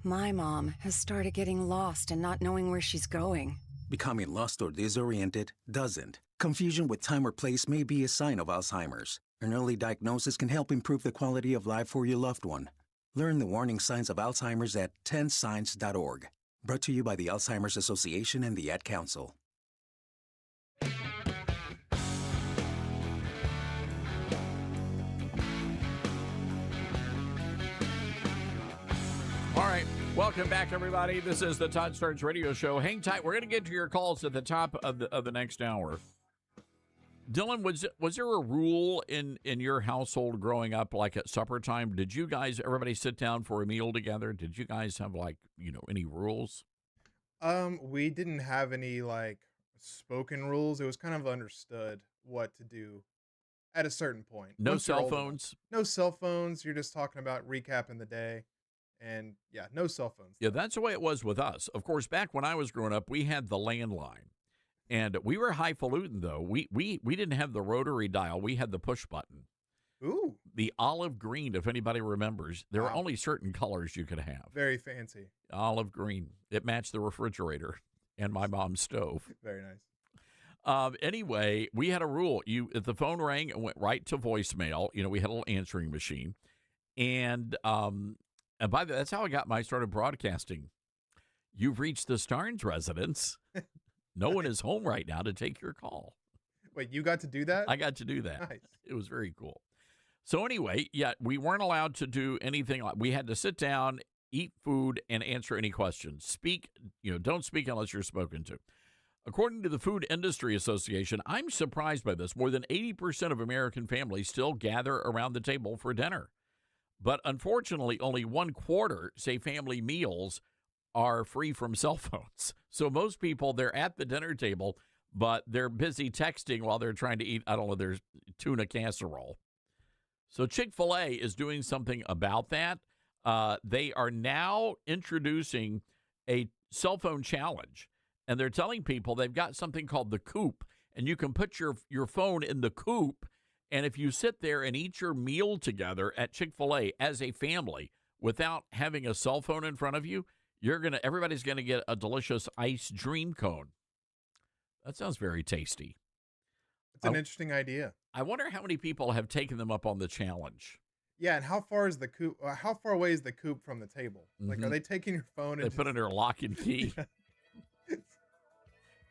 S20: My mom has started getting lost and not knowing where she's going.
S19: Becoming lost or disoriented doesn't. Confusion with time or place may be a sign of Alzheimer's. An early diagnosis can help improve the quality of life for your loved one. Learn the warning signs of Alzheimer's at 10signs.org. Brought to you by the Alzheimer's Association and the Ad Council.
S1: All right, welcome back, everybody. This is the Todd Stearns Radio Show. Hang tight. We're going to get to your calls at the top of the next hour. Dylan, was there a rule in your household growing up, like at supper time? Did you guys, everybody sit down for a meal together? Did you guys have, like, any rules?
S17: We didn't have any, like, spoken rules. It was kind of understood what to do at a certain point.
S1: No cell phones?
S17: No cell phones. You're just talking about recapping the day. And, yeah, no cell phones.
S1: Yeah, that's the way it was with us. Of course, back when I was growing up, we had the landline. And we were highfalutin, though. We didn't have the rotary dial. We had the push button.
S17: Ooh.
S1: The olive green, if anybody remembers. There were
S17: Wow.
S1: only certain colors you could have.
S17: Very fancy.
S1: Olive green. It matched the refrigerator and my mom's stove.
S17: Very nice.
S1: Anyway, we had a rule. If the phone rang, it went right to voicemail. We had a little answering machine. And by the way, that's how I got started broadcasting. You've reached the Starnes residence. No one is home right now to take your call.
S17: Wait, you got to do that?
S1: I got to do that.
S17: Nice.
S1: It was very cool. So anyway, yeah, we weren't allowed to do anything. We had to sit down, eat food, and answer any questions. Speak, don't speak unless you're spoken to. According to the Food Industry Association, I'm surprised by this. More than 80% of American families still gather around the table for dinner. But unfortunately, only 1/4 say family meals are free from cell phones. So most people, they're at the dinner table, but they're busy texting while they're trying to eat, their tuna casserole. So Chick-fil-A is doing something about that. They are now introducing a cell phone challenge. And they're telling people they've got something called the coop, and you can put your phone in the coop, and if you sit there and eat your meal together at Chick-fil-A as a family without having a cell phone in front of you, everybody's gonna get a delicious ice dream cone. That sounds very tasty.
S17: It's an interesting idea.
S1: I wonder how many people have taken them up on the challenge.
S17: Yeah, and how far is the coop? How far away is the coop from the table? Like, are they taking your phone?
S1: They put it in their lock and key.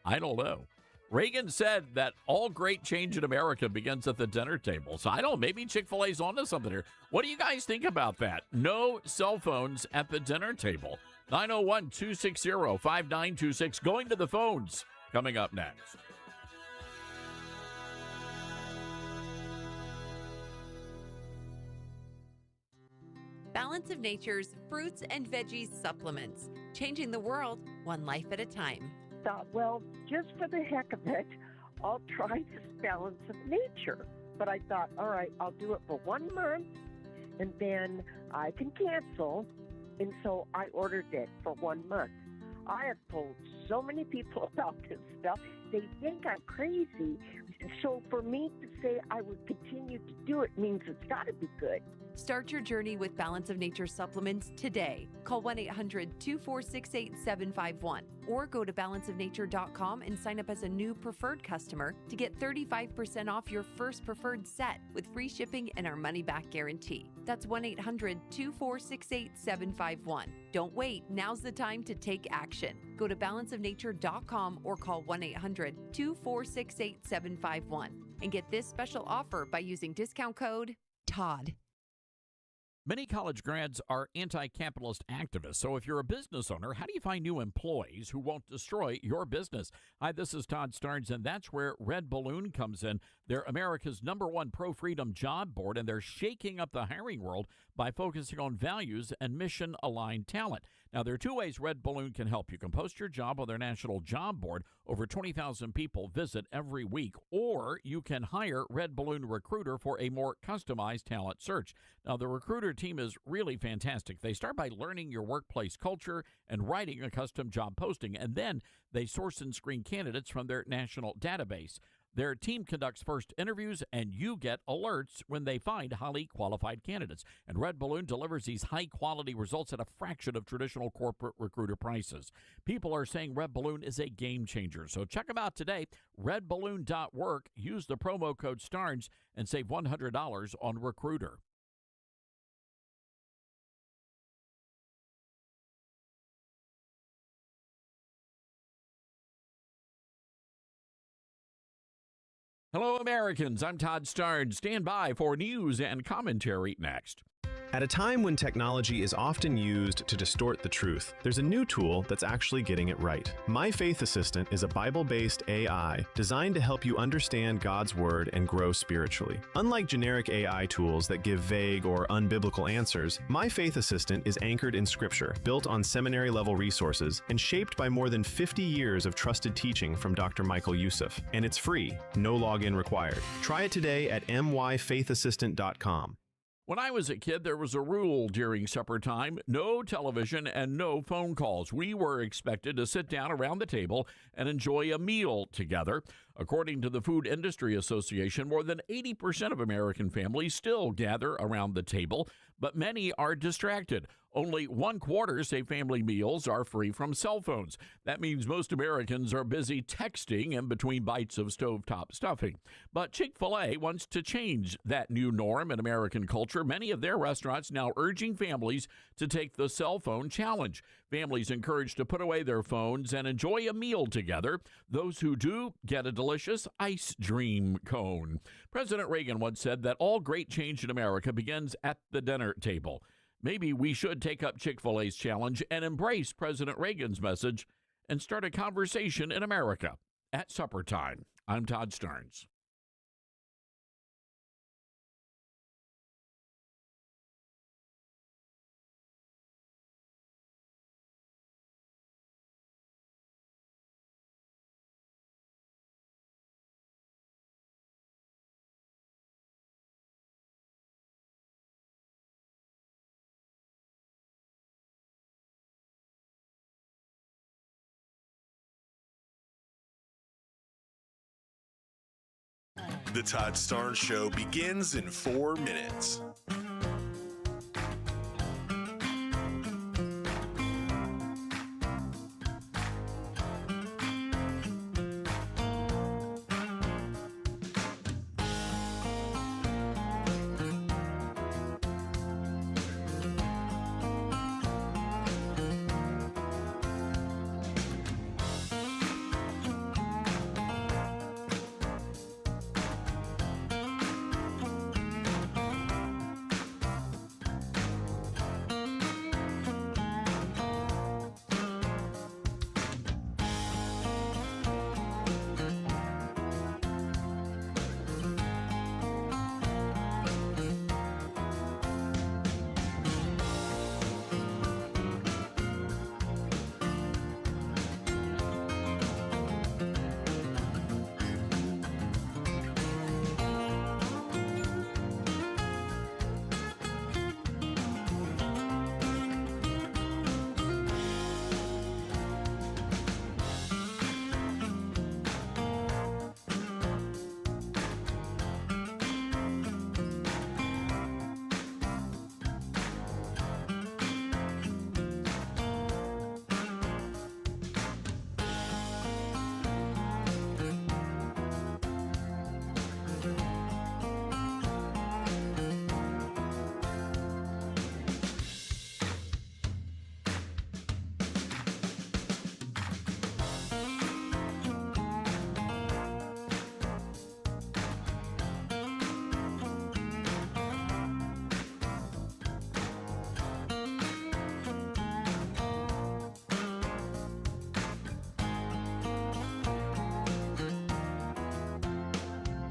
S1: I don't know. Reagan said that all great change in America begins at the dinner table. So maybe Chick-fil-A's onto something here. What do you guys think about that? No cell phones at the dinner table. 901-260-5926. Going to the phones. Coming up next.
S7: Balance of Nature's fruits and veggies supplements. Changing the world one life at a time.
S9: Thought, well, just for the heck of it, I'll try this Balance of Nature. But I thought, all right, I'll do it for 1 month, and then I can cancel. And so I ordered it for 1 month. I have told so many people about this stuff. They think I'm crazy. So for me to say I would continue to do it means it's got to be good.
S7: Start your journey with Balance of Nature supplements today. Call 1-800-246-8751 or go to balanceofnature.com and sign up as a new preferred customer to get 35% off your first preferred set with free shipping and our money-back guarantee. That's 1-800-246-8751. Don't wait. Now's the time to take action. Go to balanceofnature.com or call 1-800-246-8751 and get this special offer by using discount code TODD.
S1: Many college grads are anti-capitalist activists. So if you're a business owner, how do you find new employees who won't destroy your business? Hi, this is Todd Starnes, and that's where Red Balloon comes in. They're America's #1 pro-freedom job board, and they're shaking up the hiring world by focusing on values and mission-aligned talent. Now, there are 2 ways Red Balloon can help. You can post your job on their national job board. Over 20,000 people visit every week. Or you can hire Red Balloon Recruiter for a more customized talent search. Now, the Recruiter team is really fantastic. They start by learning your workplace culture and writing a custom job posting, and then they source and screen candidates from their national database. Their team conducts first interviews, and you get alerts when they find highly qualified candidates. And Red Balloon delivers these high-quality results at a fraction of traditional corporate recruiter prices. People are saying Red Balloon is a game changer. So check them out today, redballoon.work. Use the promo code STARNS and save $100 on Recruiter. Hello, Americans. I'm Todd Starnes. Stand by for news and commentary next.
S3: At a time when technology is often used to distort the truth, there's a new tool that's actually getting it right. My Faith Assistant is a Bible-based AI designed to help you understand God's Word and grow spiritually. Unlike generic AI tools that give vague or unbiblical answers, My Faith Assistant is anchored in Scripture, built on seminary-level resources, and shaped by more than 50 years of trusted teaching from Dr. Michael Youssef. And it's free, no login required. Try it today at myfaithassistant.com.
S1: When I was a kid, there was a rule during supper time: no television and no phone calls. We were expected to sit down around the table and enjoy a meal together. According to the Food Industry Association, more than 80% of American families still gather around the table, but many are distracted. Only 1/4 say family meals are free from cell phones. That means most Americans are busy texting in between bites of stovetop stuffing. But Chick-fil-A wants to change that new norm in American culture. Many of their restaurants now urging families to take the cell phone challenge. Families encouraged to put away their phones and enjoy a meal together. Those who do get a delicious ice dream cone. President Reagan once said that all great change in America begins at the dinner table. Maybe we should take up Chick-fil-A's challenge and embrace President Reagan's message and start a conversation in America at supper time. I'm Todd Stearns.
S11: The Todd Starnes Show begins in 4 minutes.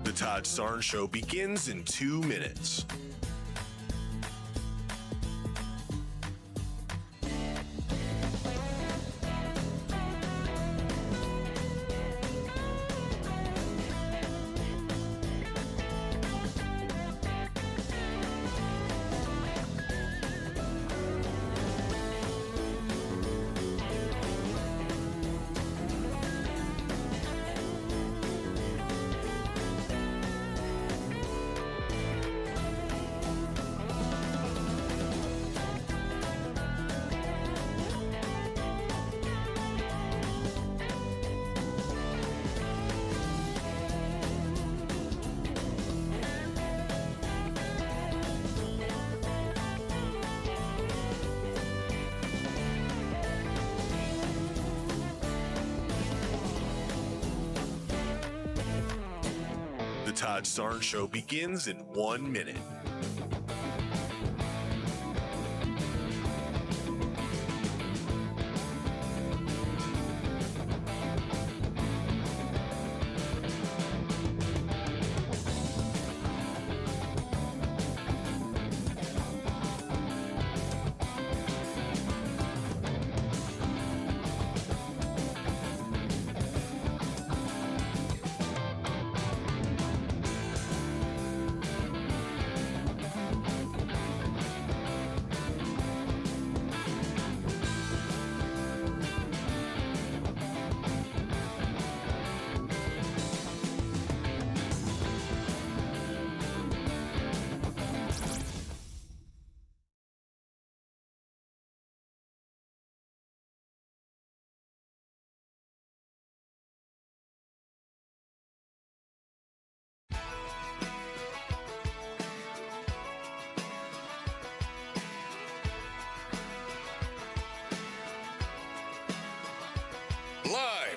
S11: The Todd Starnes Show begins in 2 minutes. The Todd Starnes Show begins in 1 minute.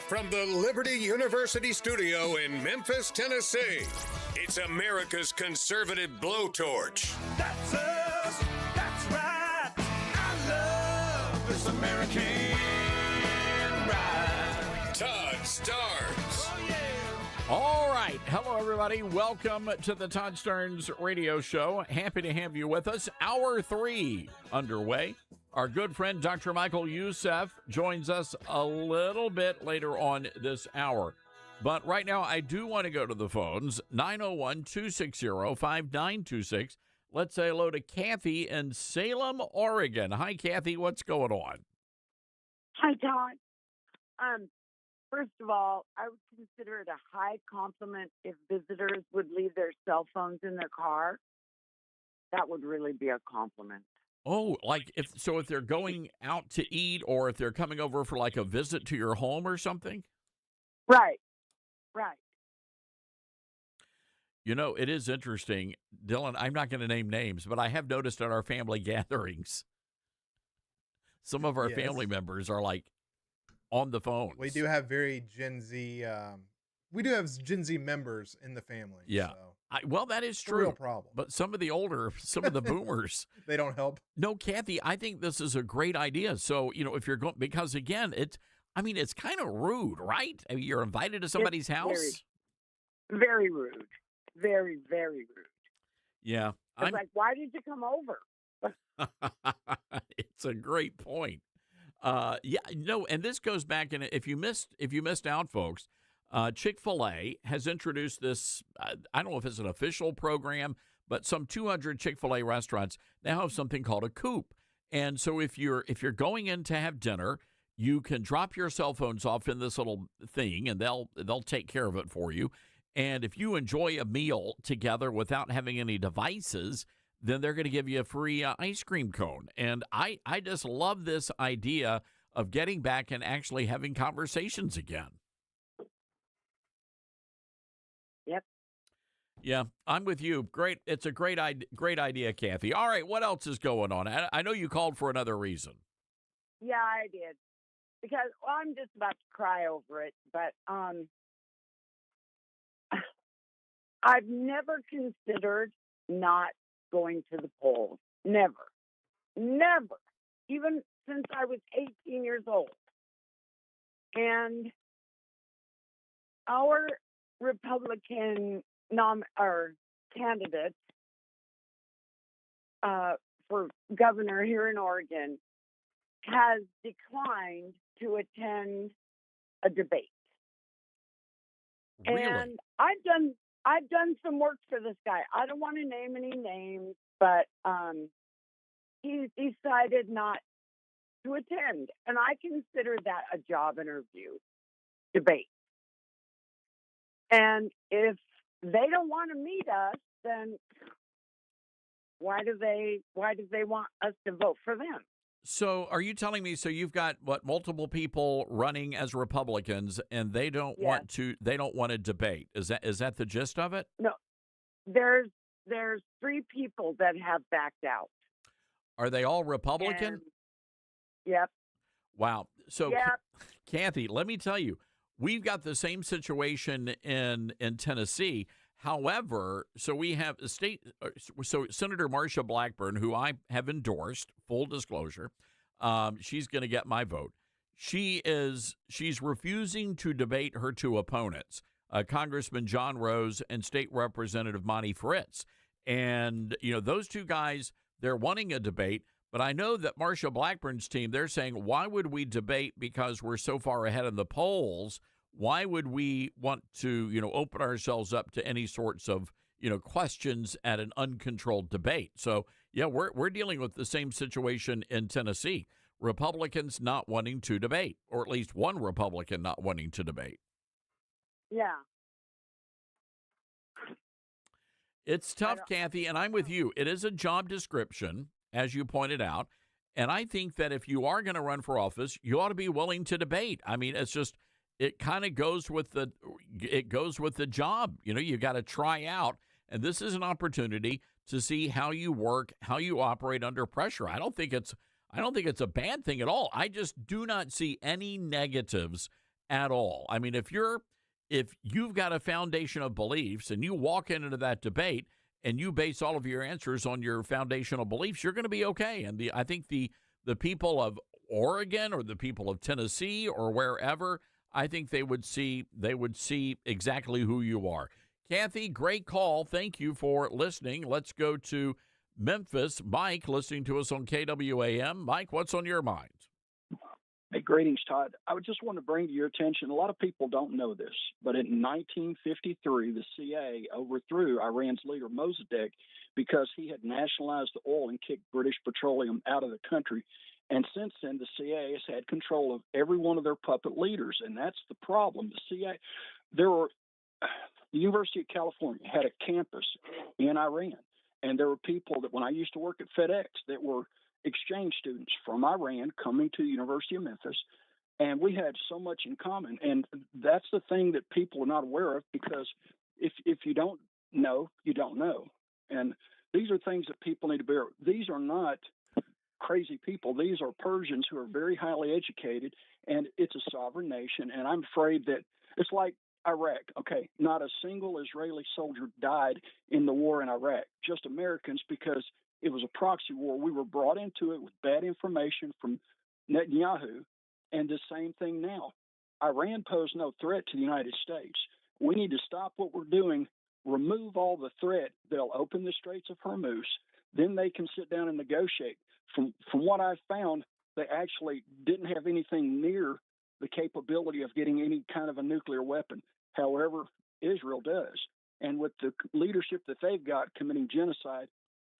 S12: from the Liberty University studio in Memphis, Tennessee, it's America's conservative blowtorch.
S4: That's us. That's right. I love this American ride.
S12: Todd Starnes.
S1: All right. Hello, everybody. Welcome to the Todd Starnes radio show. Happy to have you with us. Hour 3 underway. Our good friend, Dr. Michael Youssef, joins us a little bit later on this hour. But right now, I do want to go to the phones, 901-260-5926. Let's say hello to Kathy in Salem, Oregon. Hi, Kathy. What's going on?
S13: Hi, Todd. First of all, I would consider it a high compliment if visitors would leave their cell phones in their car. That would really be a compliment.
S1: Oh, like if they're going out to eat or if they're coming over for like a visit to your home or something?
S13: Right.
S1: You know, it is interesting, Dylan, I'm not going to name names, but I have noticed at our family gatherings, some of our family members are like on the phone.
S17: We do have very Gen Z, we do have Gen Z members in the family.
S1: Yeah.
S17: So.
S1: Well, that is
S17: It's a
S1: true.
S17: real problem.
S1: But some of the boomers.
S17: They don't help.
S1: No, Kathy, I think this is a great idea. So, you know, if you're going, because again, it's kind of rude, right? I mean, you're invited to somebody's house.
S13: Very rude. Very, very rude.
S1: Yeah.
S13: It's like, why did you come over?
S1: It's a great point. And this goes back, and if you missed out, folks, Chick-fil-A has introduced this, I don't know if it's an official program, but some 200 Chick-fil-A restaurants now have something called a coop. And so if you're going in to have dinner, you can drop your cell phones off in this little thing, and they'll take care of it for you. And if you enjoy a meal together without having any devices, then they're going to give you a free ice cream cone. And I just love this idea of getting back and actually having conversations again.
S13: Yep.
S1: Yeah, I'm with you. Great. It's a great idea, Kathy. All right, what else is going on? I know you called for another reason.
S13: Yeah, I did. Because I'm just about to cry over it, but I've never considered not going to the polls. Never. Even since I was 18 years old. And our Republican candidate for governor here in Oregon has declined to attend a debate.
S1: Really?
S13: And I've done some work for this guy. I don't want to name any names, but he's decided not to attend. And I consider that a job interview debate. And if they don't want to meet us, then why do they want us to vote for them?
S1: So are you telling me, so you've got multiple people running as Republicans and they don't want to debate. Is that the gist of it?
S13: No. There's 3 people that have backed out.
S1: Are they all Republican?
S13: Yep.
S1: Wow. So
S13: yep.
S1: Kathy, let me tell you, we've got the same situation in Tennessee. However, so we have Senator Marsha Blackburn, who I have endorsed, full disclosure, she's going to get my vote. She's refusing to debate her 2 opponents, Congressman John Rose and State Representative Monty Fritz. And, you know, those 2 guys, they're wanting a debate. But I know that Marsha Blackburn's team, they're saying, why would we debate because we're so far ahead in the polls? Why would we want to, open ourselves up to any sorts of, questions at an uncontrolled debate? So, yeah, we're dealing with the same situation in Tennessee. Republicans not wanting to debate, or at least one Republican not wanting to debate.
S13: Yeah.
S1: It's tough, Kathy, and I'm with you. It is a job description, as you pointed out. And I think that if you are going to run for office, you ought to be willing to debate. I mean, it's just, it kind of goes with the job. You got to try out. And this is an opportunity to see how you work, how you operate under pressure. I don't think it's a bad thing at all. I just do not see any negatives at all. I mean, if you've got a foundation of beliefs and you walk into that debate and you base all of your answers on your foundational beliefs, you're going to be okay. And I think the people of Oregon or the people of Tennessee or wherever, I think they would see exactly who you are. Kathy, great call. Thank you for listening. Let's go to Memphis. Mike, listening to us on KWAM. Mike, what's on your mind?
S14: Hey, greetings, Todd. I would just want to bring to your attention, a lot of people don't know this, but in 1953, the CIA overthrew Iran's leader Mossadegh because he had nationalized the oil and kicked British petroleum out of the country. And since then, the CIA has had control of every one of their puppet leaders, and that's the problem. The CIA, the University of California had a campus in Iran, and there were people that, when I used to work at FedEx, that were exchange students from Iran coming to the University of Memphis, and we had so much in common. And that's the thing that people are not aware of, because if you don't know, you don't know. And these are things that people need to bear. These are not crazy people. These are Persians who are very highly educated, and it's a sovereign nation. And I'm afraid that it's like Iraq. Okay, not a single Israeli soldier died in the war in Iraq, just Americans, because it was a proxy war. We were brought into it with bad information from Netanyahu, and the same thing now. Iran posed no threat to the United States. We need to stop what we're doing, remove all the threat. They'll open the Straits of Hormuz. Then they can sit down and negotiate. From what I've found, they actually didn't have anything near the capability of getting any kind of a nuclear weapon. However, Israel does. And with the leadership that they've got committing genocide,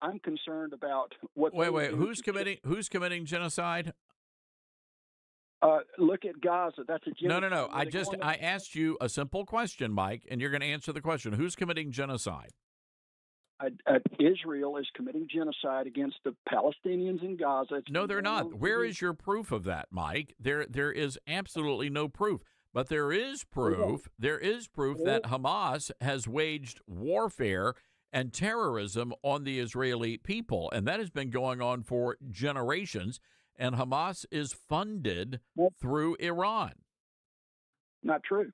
S14: I'm concerned about what.
S1: Wait, who's committing genocide?
S14: Look at Gaza. That's a genocide.
S1: No. I asked you a simple question, Mike, and you're going to answer the question. Who's committing genocide?
S14: Israel is committing genocide against the Palestinians in Gaza.
S1: No, they're not. Where is your proof of that, Mike? There is absolutely no proof. But there is proof. There is proof that Hamas has waged warfare and terrorism on the Israeli people, and that has been going on for generations. And Hamas is funded through Iran.
S14: Not true.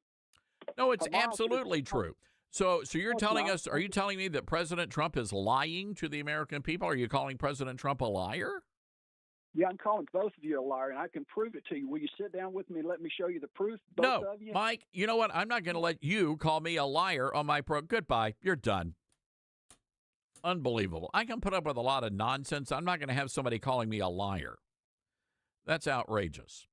S1: No, it's absolutely true. So you're telling us? Are you telling me that President Trump is lying to the American people? Are you calling President Trump a liar?
S14: Yeah, I'm calling both of you a liar, and I can prove it to you. Will you sit down with me and let me show you the proof? Both of you?
S1: Mike, you know what? I'm not going to let you call me a liar on my program. Goodbye. You're done. Unbelievable. I can put up with a lot of nonsense. I'm not going to have somebody calling me a liar. That's outrageous.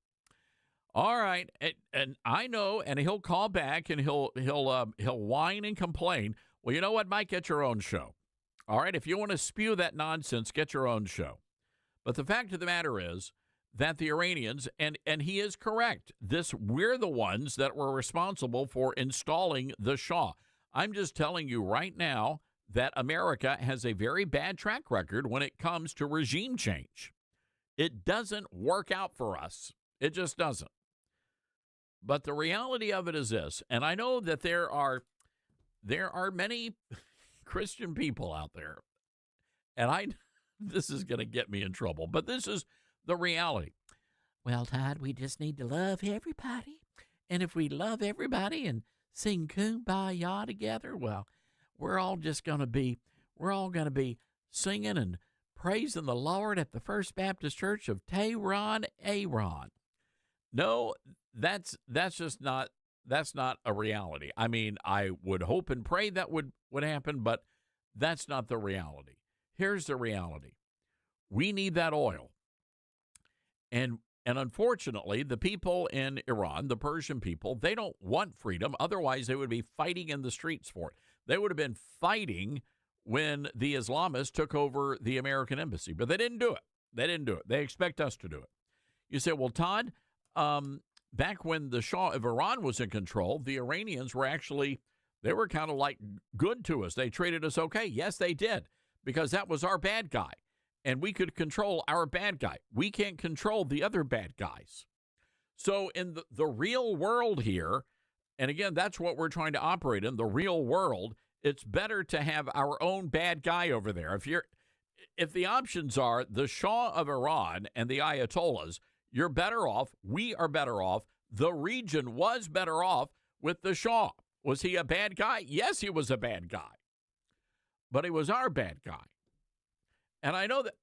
S1: All right, and I know, and he'll call back and he'll whine and complain. Well, you know what, Mike? Get your own show. All right, if you want to spew that nonsense, get your own show. But the fact of the matter is that the Iranians, and he is correct, we're the ones that were responsible for installing the Shah. I'm just telling you right now that America has a very bad track record when it comes to regime change. It doesn't work out for us. It just doesn't. But the reality of it is this, and I know that there are many Christian people out there, and this is going to get me in trouble, but this is the reality. Well, Todd, we just need to love everybody, and if we love everybody and sing Kumbaya together, well, we're all going to be singing and praising the Lord at the First Baptist Church of Tehran, Iran. No, that's not a reality. I mean, I would hope and pray that would happen, but that's not the reality. Here's the reality. We need that oil. And unfortunately, the people in Iran, the Persian people, they don't want freedom. Otherwise, they would be fighting in the streets for it. They would have been fighting when the Islamists took over the American embassy, but they didn't do it. They expect us to do it. You say, well, Todd, back when the Shah of Iran was in control, the Iranians were they were kind of like good to us. They treated us okay. Yes, they did, because that was our bad guy, and we could control our bad guy. We can't control the other bad guys. So in the real world here, and again, that's what we're trying to operate in, the real world, it's better to have our own bad guy over there. If the options are the Shah of Iran and the Ayatollahs, you're better off, we are better off the region was better off with the Shaw. Was he a bad guy? Yes, he was a bad guy. But he was our bad guy. And I know that,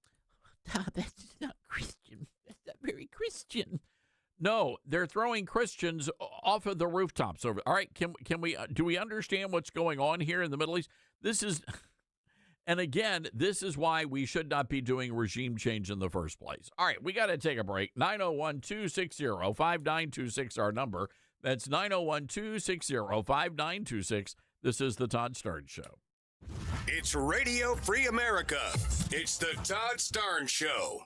S1: that's not Christian. That's not very Christian. No, they're throwing Christians off of the rooftops over. All right, can we do we understand what's going on here in the Middle East? This is, and again, this is why we should not be doing regime change in the first place. All right, we got to take a break. 901-260-5926, our number. That's 901-260-5926. This is the Todd Starnes Show.
S12: It's Radio Free America. It's the Todd Starnes Show.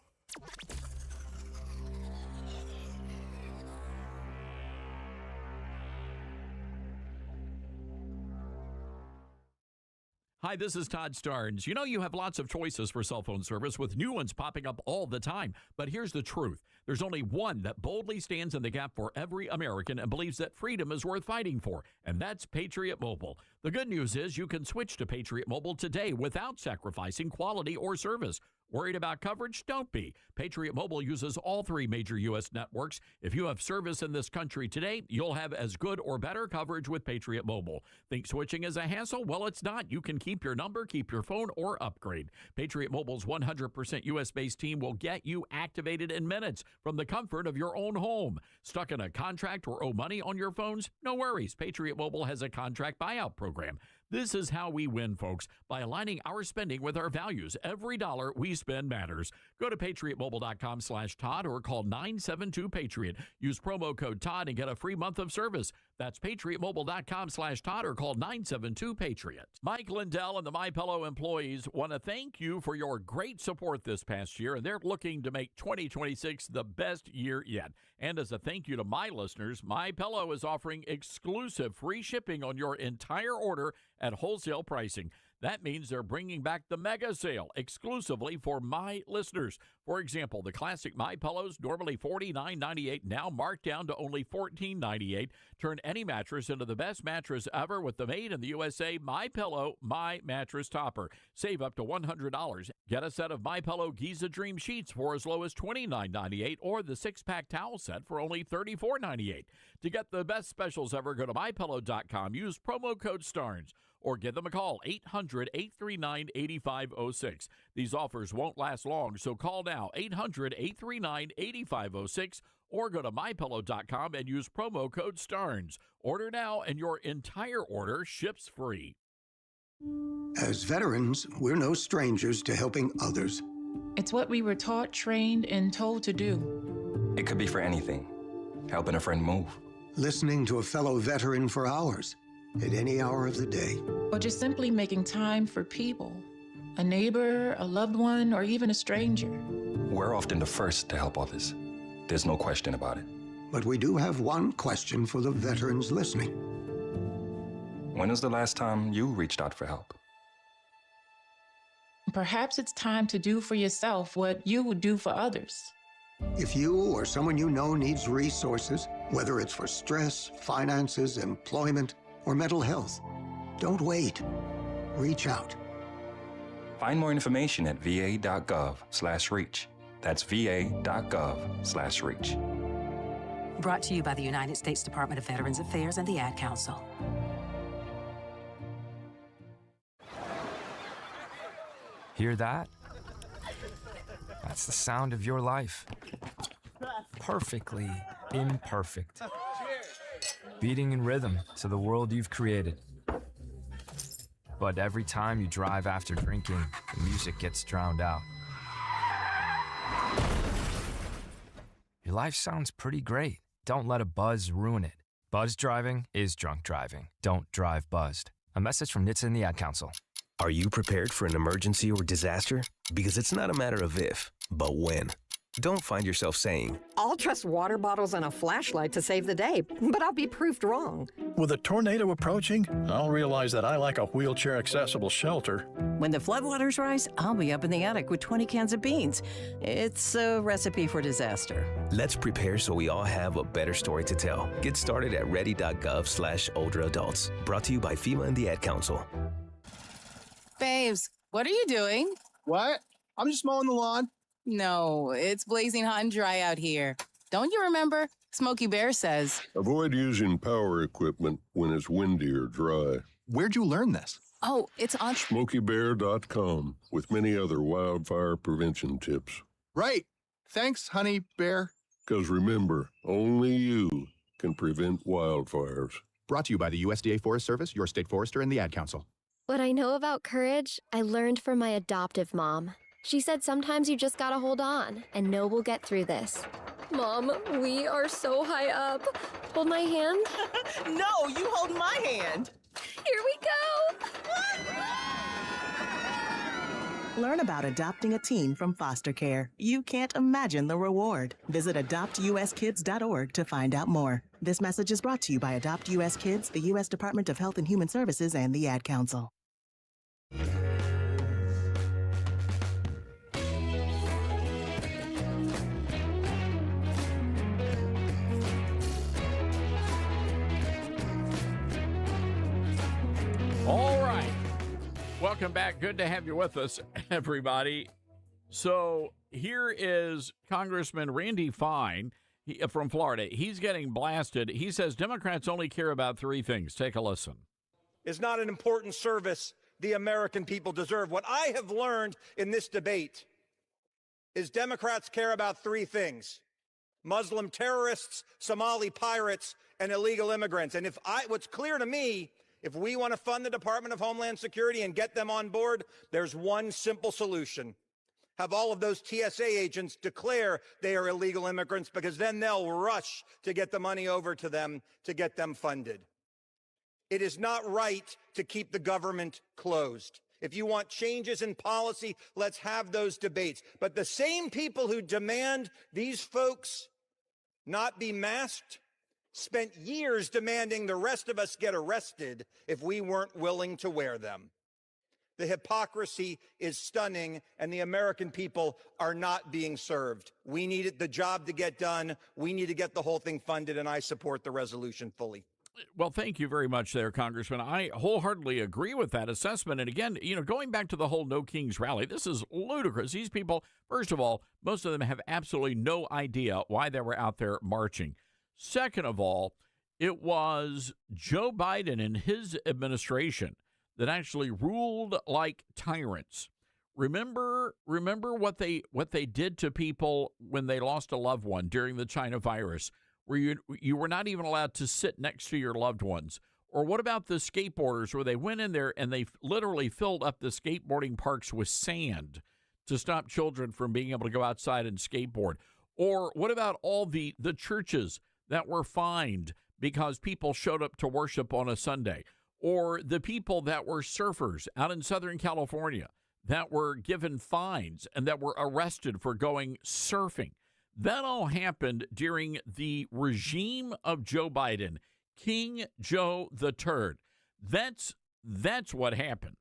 S1: Hi, this is Todd Starnes. You know, you have lots of choices for cell phone service with new ones popping up all the time. But here's the truth. There's only one that boldly stands in the gap for every American and believes that freedom is worth fighting for, and that's Patriot Mobile. The good news is you can switch to Patriot Mobile today without sacrificing quality or service. Worried about coverage? Don't be. Patriot Mobile uses all three major U.S. networks. If you have service in this country today, you'll have as good or better coverage with Patriot Mobile. Think switching is a hassle? Well, it's not. You can keep your number, keep your phone, or upgrade. Patriot Mobile's 100% U.S.-based team will get you activated in minutes from the comfort of your own home. Stuck in a contract or owe money on your phones? No worries. Patriot Mobile has a contract buyout program. This is how we win, folks, by aligning our spending with our values. Every dollar we spend matters. Go to patriotmobile.com/Todd or call 972-PATRIOT. Use promo code Todd and get a free month of service. That's patriotmobile.com/Todd or call 972-PATRIOT. Mike Lindell and the MyPillow employees want to thank you for your great support this past year, and they're looking to make 2026 the best year yet. And as a thank you to my listeners, MyPillow is offering exclusive free shipping on your entire order at wholesale pricing. That means they're bringing back the mega sale exclusively for my listeners. For example, the classic My Pillows, normally $49.98, now marked down to only $14.98. Turn any mattress into the best mattress ever with the made in the USA My Pillow My Mattress Topper. Save up to $100. Get a set of My Pillow Giza Dream Sheets for as low as $29.98 or the 6-pack towel set for only $34.98. To get the best specials ever, go to MyPillow.com. Use promo code STARNS or give them a call, 800-839-8506. These offers won't last long, so call now, 800-839-8506, or go to MyPillow.com and use promo code STARNS. Order now, and your entire order ships free.
S15: As veterans, we're no strangers to helping others.
S16: It's what we were taught, trained, and told to do.
S18: It could be for anything. Helping a friend move.
S15: Listening to a fellow veteran for hours. At any hour of the day.
S16: Or just simply making time for people. A neighbor, a loved one, or even a stranger.
S18: We're often the first to help others. There's no question about it.
S15: But we do have one question for the veterans listening.
S18: When was the last time you reached out for help?
S16: Perhaps it's time to do for yourself what you would do for others.
S15: If you or someone you know needs resources, whether it's for stress, finances, employment, or mental health, don't wait. Reach out.
S18: Find more information at va.gov/reach. That's va.gov/reach.
S21: Brought to you by the United States Department of Veterans Affairs and the Ad Council.
S22: Hear that? That's the sound of your life. Perfectly imperfect. Beating in rhythm to the world you've created. But every time you drive after drinking, the music gets drowned out. Your life sounds pretty great. Don't let a buzz ruin it. Buzz driving is drunk driving. Don't drive buzzed. A message from NHTSA and the Ad Council.
S23: Are you prepared for an emergency or disaster? Because it's not a matter of if, but when. Don't find yourself saying,
S25: I'll trust water bottles and a flashlight to save the day, but I'll be proved wrong.
S26: With a tornado approaching, I'll realize that I lack a wheelchair-accessible shelter.
S25: When the floodwaters rise, I'll be up in the attic with 20 cans of beans. It's a recipe for disaster.
S23: Let's prepare so we all have a better story to tell. Get started at ready.gov/older adults. Brought to you by FEMA and the Ad Council.
S27: Babes, what are you doing?
S28: What? I'm just mowing the lawn.
S27: No, it's blazing hot and dry out here. Don't you remember? Smokey Bear says,
S2: Avoid using power equipment when it's windy or dry.
S5: Where'd you learn this?
S27: oh, it's on.
S2: SmokeyBear.com with many other wildfire prevention tips.
S5: Right. Thanks, Honey Bear.
S2: Because remember, only you can prevent wildfires.
S5: Brought to you by the USDA Forest Service, your state forester, and the Ad Council.
S6: What I know about courage, I learned from my adoptive mom. She said sometimes you just gotta hold on and know we'll get through this. Mom, we are so high up. Hold my hand.
S8: No, you hold my hand.
S6: Here we go.
S8: Learn about adopting a teen from foster care. You can't imagine the reward. Visit adoptuskids.org to find out more. This message is brought to you by Adopt US Kids, the U.S. Department of Health and Human Services, and the Ad Council.
S1: All right. Welcome back. Good to have you with us, everybody. So here is Congressman Randy Fine from Florida. He's getting blasted. He says Democrats only care about three things. Take a listen.
S10: Is not an important service the American people deserve. What I have learned in this debate is Democrats care about three things: Muslim terrorists, Somali pirates, and illegal immigrants. And what's clear to me, if we want to fund the Department of Homeland Security and get them on board, there's one simple solution. Have all of those TSA agents declare they are illegal immigrants, because then they'll rush to get the money over to them to get them funded. It is not right to keep the government closed. If you want changes in policy, let's have those debates. But the same people who demand these folks not be masked spent years demanding the rest of us get arrested if we weren't willing to wear them. The hypocrisy is stunning, and the American people are not being served. We need the job to get done. We need to get the whole thing funded, and I support the resolution fully.
S1: Well, thank you very much there, Congressman. I wholeheartedly agree with that assessment. And again, going back to the whole No Kings rally, this is ludicrous. These people, first of all, most of them have absolutely no idea why they were out there marching. Second of all, it was Joe Biden and his administration that actually ruled like tyrants. Remember what they did to people when they lost a loved one during the China virus, where you were not even allowed to sit next to your loved ones. Or what about the skateboarders, where they went in there and they literally filled up the skateboarding parks with sand to stop children from being able to go outside and skateboard? Or what about all the churches that were fined because people showed up to worship on a Sunday? Or the people that were surfers out in Southern California that were given fines and that were arrested for going surfing? That all happened during the regime of Joe Biden, King Joe III. That's what happened.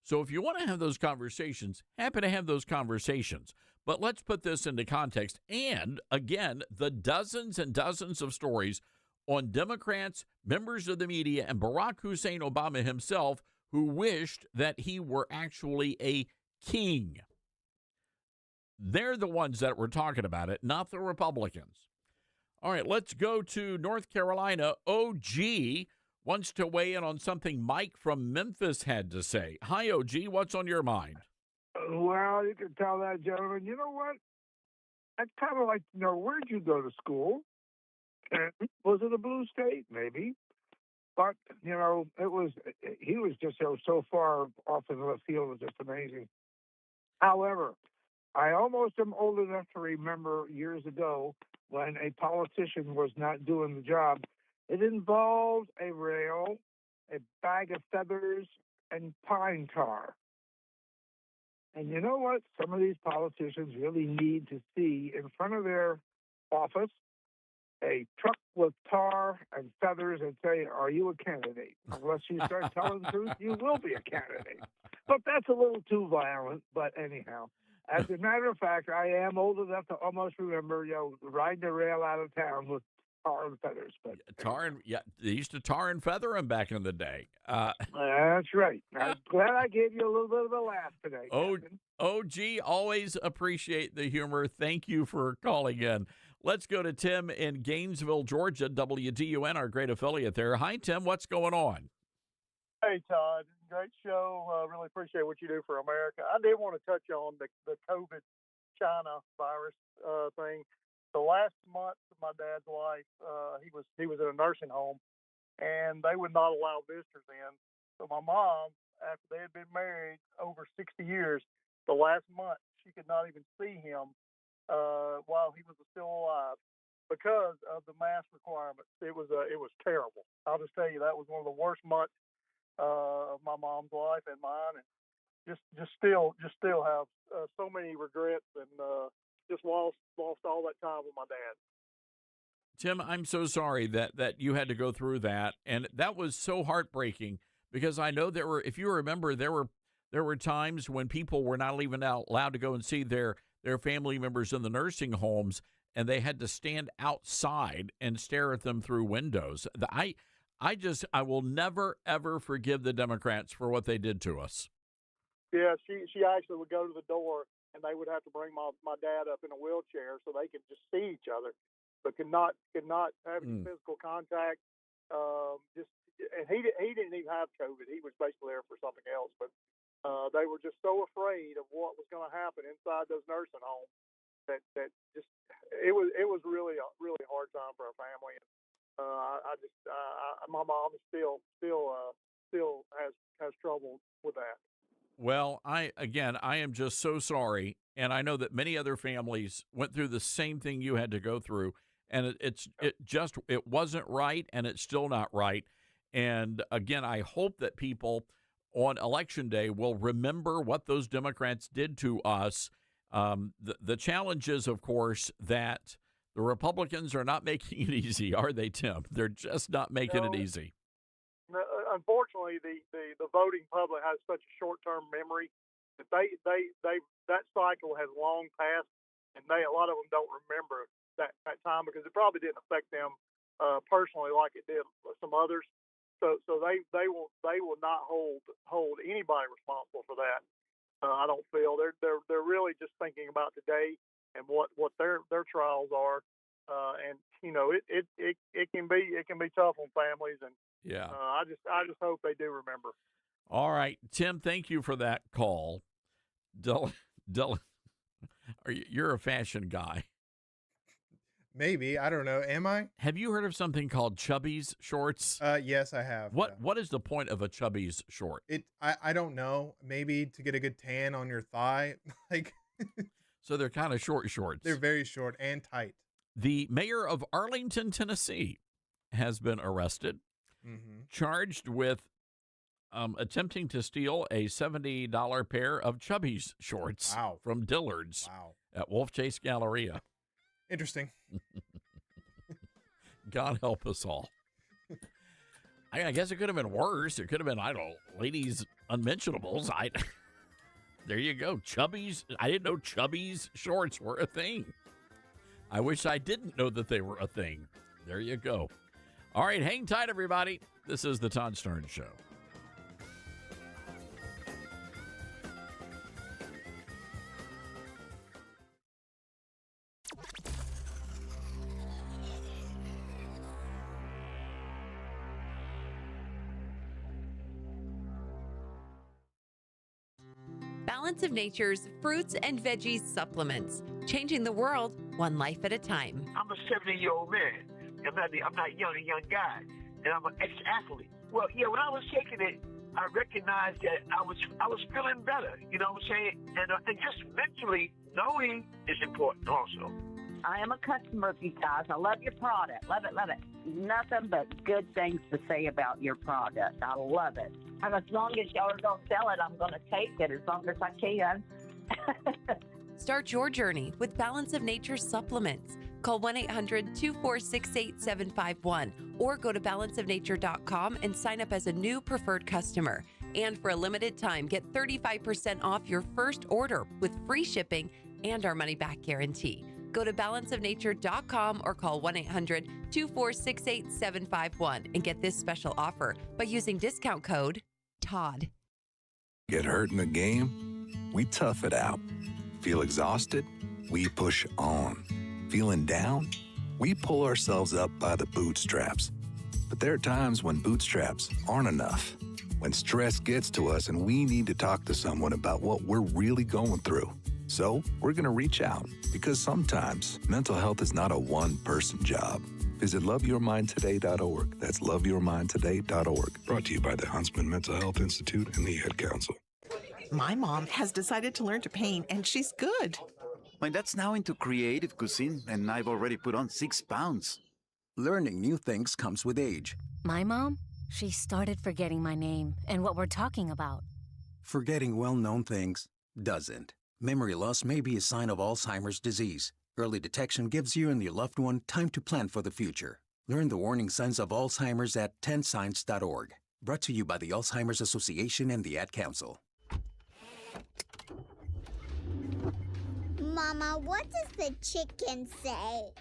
S1: So if you want to have those conversations, happy to have those conversations. But let's put this into context. And again, the dozens and dozens of stories on Democrats, members of the media, and Barack Hussein Obama himself, who wished that he were actually a king. They're the ones that were talking about it, not the Republicans. All right, let's go to North Carolina. OG wants to weigh in on something Mike from Memphis had to say. Hi, OG. What's on your mind?
S20: Well, you can tell that gentleman, you know what? I'd kind of like to know, where'd you go to school? And was it a blue state? Maybe. But, he was just so far off in the left field, it was just amazing. However, I almost am old enough to remember years ago when a politician was not doing the job. It involved a rail, a bag of feathers, and pine tar. And you know what? Some of these politicians really need to see in front of their office a truck with tar and feathers and say, are you a candidate? Unless you start telling the truth, you will be a candidate. But that's a little too violent. But anyhow, as a matter of fact, I am old enough to almost remember, riding the rail out of town with tar and feathers. But
S1: they used to tar and feather them back in the day.
S20: That's right. I'm glad I gave you a little bit of a laugh today.
S1: OG, always appreciate the humor. Thank you for calling in. Let's go to Tim in Gainesville, Georgia, WDUN, our great affiliate there. Hi, Tim. What's going on?
S3: Hey, Todd. Great show. Really appreciate what you do for America. I did want to touch on the COVID China virus thing. The last month of my dad's life, he was in a nursing home, and they would not allow visitors in. So my mom, after they had been married over 60 years, the last month she could not even see him while he was still alive because of the mask requirements. It was terrible. I'll just tell you, that was one of the worst months of my mom's life and mine, and just still have so many regrets, and just lost all that time with my dad.
S1: Tim, I'm so sorry that you had to go through that, and that was so heartbreaking because I know if you remember, there were times when people were not even allowed to go and see their family members in the nursing homes, and they had to stand outside and stare at them through windows. I will never ever forgive the Democrats for what they did to us.
S3: Yeah, she actually would go to the door, and they would have to bring my dad up in a wheelchair so they could just see each other, but could not have any physical contact. And he didn't even have COVID. He was basically there for something else. But they were just so afraid of what was going to happen inside those nursing homes that just it was really a really hard time for our family. And my mom still has trouble with that.
S1: Well, I am just so sorry, and I know that many other families went through the same thing you had to go through, and it wasn't right, and it's still not right. And again, I hope that people on Election Day will remember what those Democrats did to us. The challenge is, of course, that the Republicans are not making it easy, are they, Tim? They're just not making it easy.
S3: Unfortunately, the voting public has such a short-term memory that that cycle has long passed, and a lot of them don't remember that time because it probably didn't affect them personally like it did some others. So they will not hold anybody responsible for that. I don't feel they're really just thinking about today and what their trials are, and it can be tough on families, and
S1: yeah,
S3: I just hope they do remember.
S1: All right, Tim, thank you for that call. Dylan, you're a fashion guy.
S17: Maybe, I don't know. Am I?
S1: Have you heard of something called Chubby's shorts?
S17: Yes, I have.
S1: What is the point of a Chubby's short?
S17: I don't know. Maybe to get a good tan on your thigh, like.
S1: So they're kind of short shorts.
S17: They're very short and tight.
S1: The mayor of Arlington, Tennessee, has been arrested, charged with attempting to steal a $70 pair of Chubby's shorts from Dillard's at Wolf Chase Galleria.
S17: Interesting.
S1: God help us all. I guess it could have been worse. It could have been, I don't know, ladies' unmentionables. There you go. Chubby's. I didn't know Chubby's shorts were a thing. I wish I didn't know that they were a thing. There you go. All right, hang tight, everybody. This is the Todd Stern Show.
S4: Balance of Nature's fruits and veggies supplements, changing the world one life at a time.
S7: I'm a 70-year-old man. I'm not a young guy, and I'm an ex-athlete. Well, yeah, when I was taking it, I recognized that I was feeling better. You know what I'm saying? And just mentally knowing is important also.
S9: I am a customer of you guys. I love your product. Love it, love it. Nothing but good things to say about your product. I love it. And as long as y'all are going to sell it, I'm going to take it as long as I can.
S4: Start your journey with Balance of Nature supplements. Call 1-800-246-8751 or go to balanceofnature.com and sign up as a new preferred customer. And for a limited time, get 35% off your first order with free shipping and our money-back guarantee. Go to balanceofnature.com or call 1-800-246-8751 and get this special offer by using discount code TODD.
S11: Get hurt in the game? We tough it out. Feel exhausted? We push on. Feeling down? We pull ourselves up by the bootstraps. But there are times when bootstraps aren't enough. When stress gets to us and we need to talk to someone about what we're really going through. So we're going to reach out, because sometimes mental health is not a one-person job. Visit loveyourmindtoday.org. That's loveyourmindtoday.org. Brought to you by the Huntsman Mental Health Institute and the Ad Council.
S8: My mom has decided to learn to paint, and she's good.
S12: My dad's now into creative cuisine, and I've already put on 6 pounds.
S13: Learning new things comes with age.
S14: My mom, she started forgetting my name and what we're talking about.
S13: Forgetting well-known things doesn't. Memory loss may be a sign of Alzheimer's disease. Early detection gives you and your loved one time to plan for the future. Learn the warning signs of Alzheimer's at 10signs.org. Brought to you by the Alzheimer's Association and the Ad Council.
S15: Mama, what does the chicken say?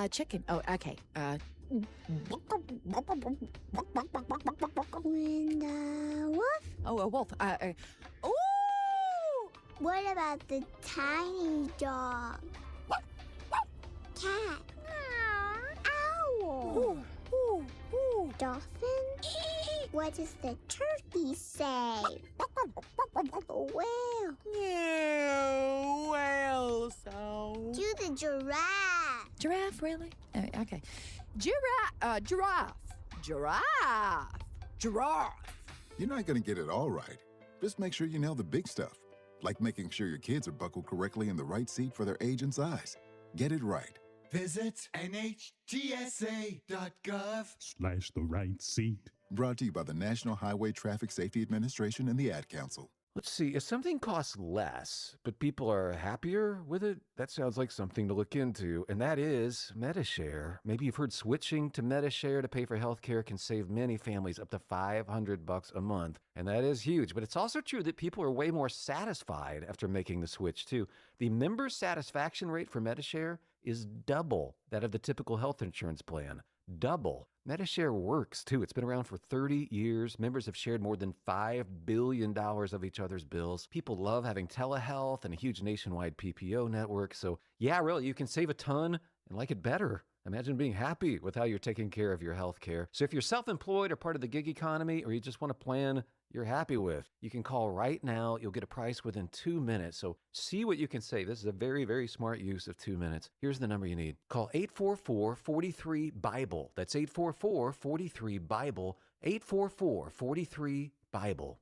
S16: Chicken. Oh, okay.
S15: When the wolf?
S16: Oh, a wolf. Ooh!
S15: What about the tiny dog? Cat? Owl? Dolphin? What does the turkey say? Whale?
S16: Yeah, whale sound.
S15: Do the giraffe.
S16: Giraffe, really? Okay. Giraffe. Giraffe.
S19: You're not going to get it all right. Just make sure you nail the big stuff, like making sure your kids are buckled correctly in the right seat for their age and size. Get it right.
S24: Visit NHTSA.gov/the right seat.
S19: Brought to you by the National Highway Traffic Safety Administration and the Ad Council.
S28: Let's see, if something costs less, but people are happier with it, that sounds like something to look into, and that is MediShare. Maybe you've heard switching to MediShare to pay for healthcare can save many families up to $500 a month, and that is huge. But it's also true that people are way more satisfied after making the switch, too. The member satisfaction rate for MediShare is double that of the typical health insurance plan. Double. MediShare works, too. It's been around for 30 years. Members have shared more than $5 billion of each other's bills. People love having telehealth and a huge nationwide PPO network. So, yeah, really, you can save a ton and like it better. Imagine being happy with how you're taking care of your health care. So if you're self-employed or part of the gig economy, or you just want a plan you're happy with, you can call right now. You'll get a price within 2 minutes. So see what you can save. This is a very, very smart use of 2 minutes. Here's the number you need. Call 844-43-BIBLE. That's 844-43-BIBLE. 844-43-BIBLE.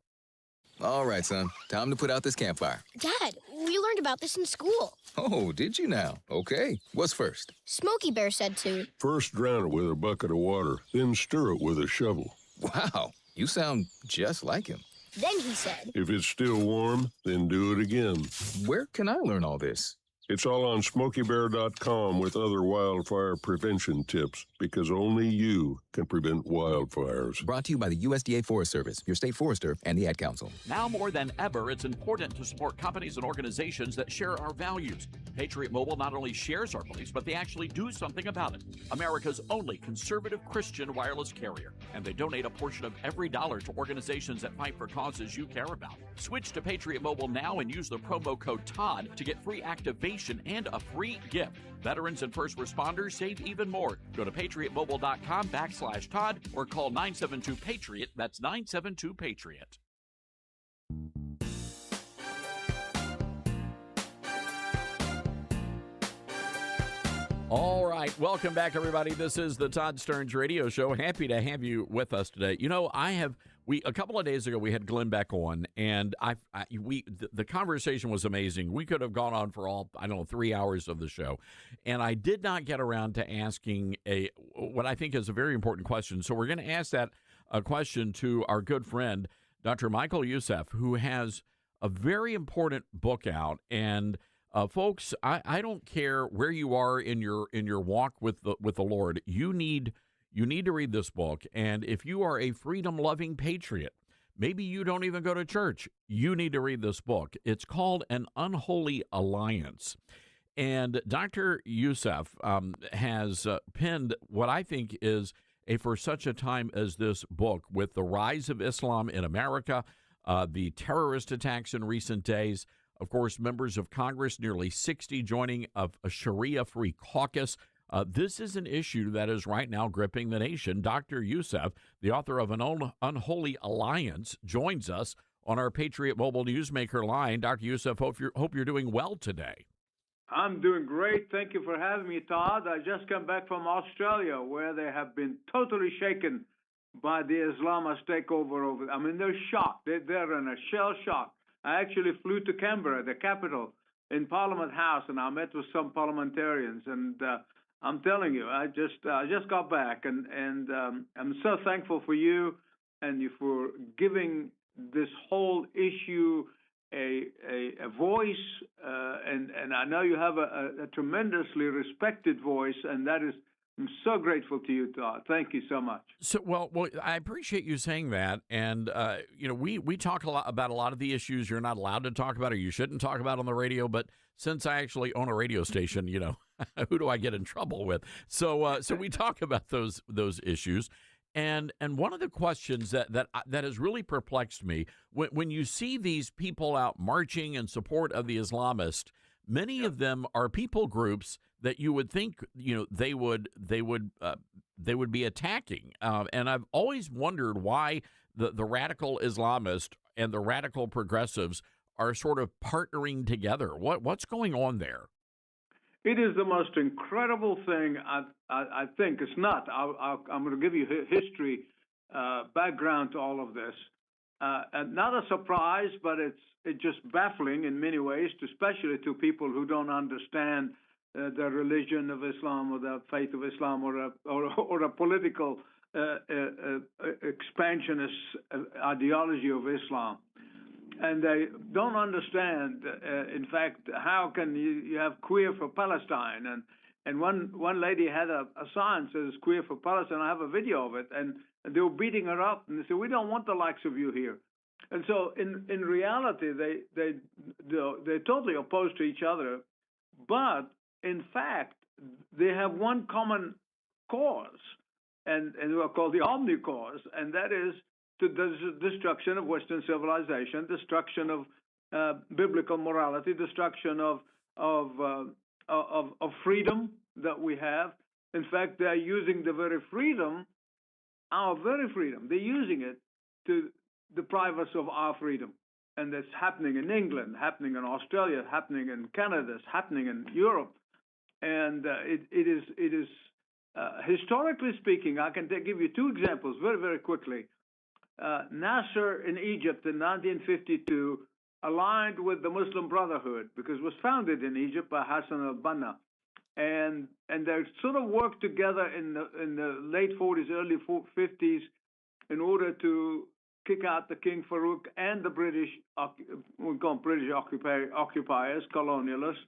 S29: All right, son. Time to put out this campfire.
S15: Dad, we learned about this in school.
S29: Oh, did you now? Okay. What's first?
S15: Smokey Bear said to.
S2: First drown it with a bucket of water, then stir it with a shovel.
S29: Wow. You sound just like him.
S15: Then he said.
S2: If it's still warm, then do it again.
S29: Where can I learn all this?
S2: It's all on SmokeyBear.com with other wildfire prevention tips, because only you can prevent wildfires.
S29: Brought to you by the USDA Forest Service, your state forester, and the Ad Council.
S1: Now more than ever, it's important to support companies and organizations that share our values. Patriot Mobile not only shares our beliefs, but they actually do something about it. America's only conservative Christian wireless carrier. And they donate a portion of every dollar to organizations that fight for causes you care about. Switch to Patriot Mobile now and use the promo code TODD to get free activation and a free gift. Veterans and first responders save even more. Go to patriotmobile.com/Todd or call 972-PATRIOT. That's 972-PATRIOT. All right, welcome back, everybody. This is the Todd Stearns Radio Show. Happy to have you with us today. You know, a couple of days ago we had Glenn back on, and the conversation was amazing. We could have gone on for 3 hours of the show, and I did not get around to asking what I think is a very important question. So we're going to ask that question to our good friend, Dr. Michael Youssef, who has a very important book out. And folks, I don't care where you are in your walk with the Lord. You need to read this book. And if you are a freedom-loving patriot, maybe you don't even go to church, you need to read this book. It's called An Unholy Alliance. And Dr. Youssef has penned what I think is for such a time as this book, with the rise of Islam in America, the terrorist attacks in recent days, Of course, members of Congress, nearly 60 joining of a Sharia-free caucus. This is an issue that is right now gripping the nation. Dr. Youssef, the author of An Unholy Alliance, joins us on our Patriot Mobile Newsmaker line. Dr. Youssef, hope you're doing well today.
S5: I'm doing great. Thank you for having me, Todd. I just come back from Australia, where they have been totally shaken by the Islamist takeover. I mean, they're shocked. They're in a shell shock. I actually flew to Canberra, the capital, in Parliament House, and I met with some parliamentarians. And I'm telling you, I just got back, and I'm so thankful for you and you for giving this whole issue a voice, and I know you have a tremendously respected voice, and that is, I'm so grateful to you, Todd. Thank you so much.
S1: So, well, I appreciate you saying that, and we talk about a lot of the issues you're not allowed to talk about or you shouldn't talk about on the radio. But since I actually own a radio station, who do I get in trouble with? So we talk about those issues. And one of the questions that has really perplexed me, when you see these people out marching in support of the Islamist, many of them are people groups that you would think they would be attacking. And I've always wondered why the radical Islamist and the radical progressives are sort of partnering together. What's going on there?
S5: It is the most incredible thing. I think it's not. I'm going to give you history background to all of this. And not a surprise, but it's just baffling in many ways, especially to people who don't understand the religion of Islam or the faith of Islam or a political expansionist ideology of Islam. And they don't understand, in fact, how can you have queer for Palestine? And one lady had a sign that says queer for Palestine. I have a video of it. And they were beating her up. And they said, we don't want the likes of you here. And so in reality, they're totally opposed to each other. But in fact, they have one common cause. And they are called the Omni cause. And that is the destruction of Western civilization, destruction of biblical morality, destruction of freedom that we have. In fact, they're using the very freedom, our very freedom. They're using it to deprive us of our freedom, and that's happening in England, happening in Australia, happening in Canada, it's happening in Europe, and it is historically speaking. I can give you two examples very, very quickly. Nasser in Egypt in 1952 aligned with the Muslim Brotherhood because it was founded in Egypt by Hassan al-Banna, and they sort of worked together in the late 40s, early 50s, in order to kick out the King Farouk and the British, we call them British occupiers, colonialists.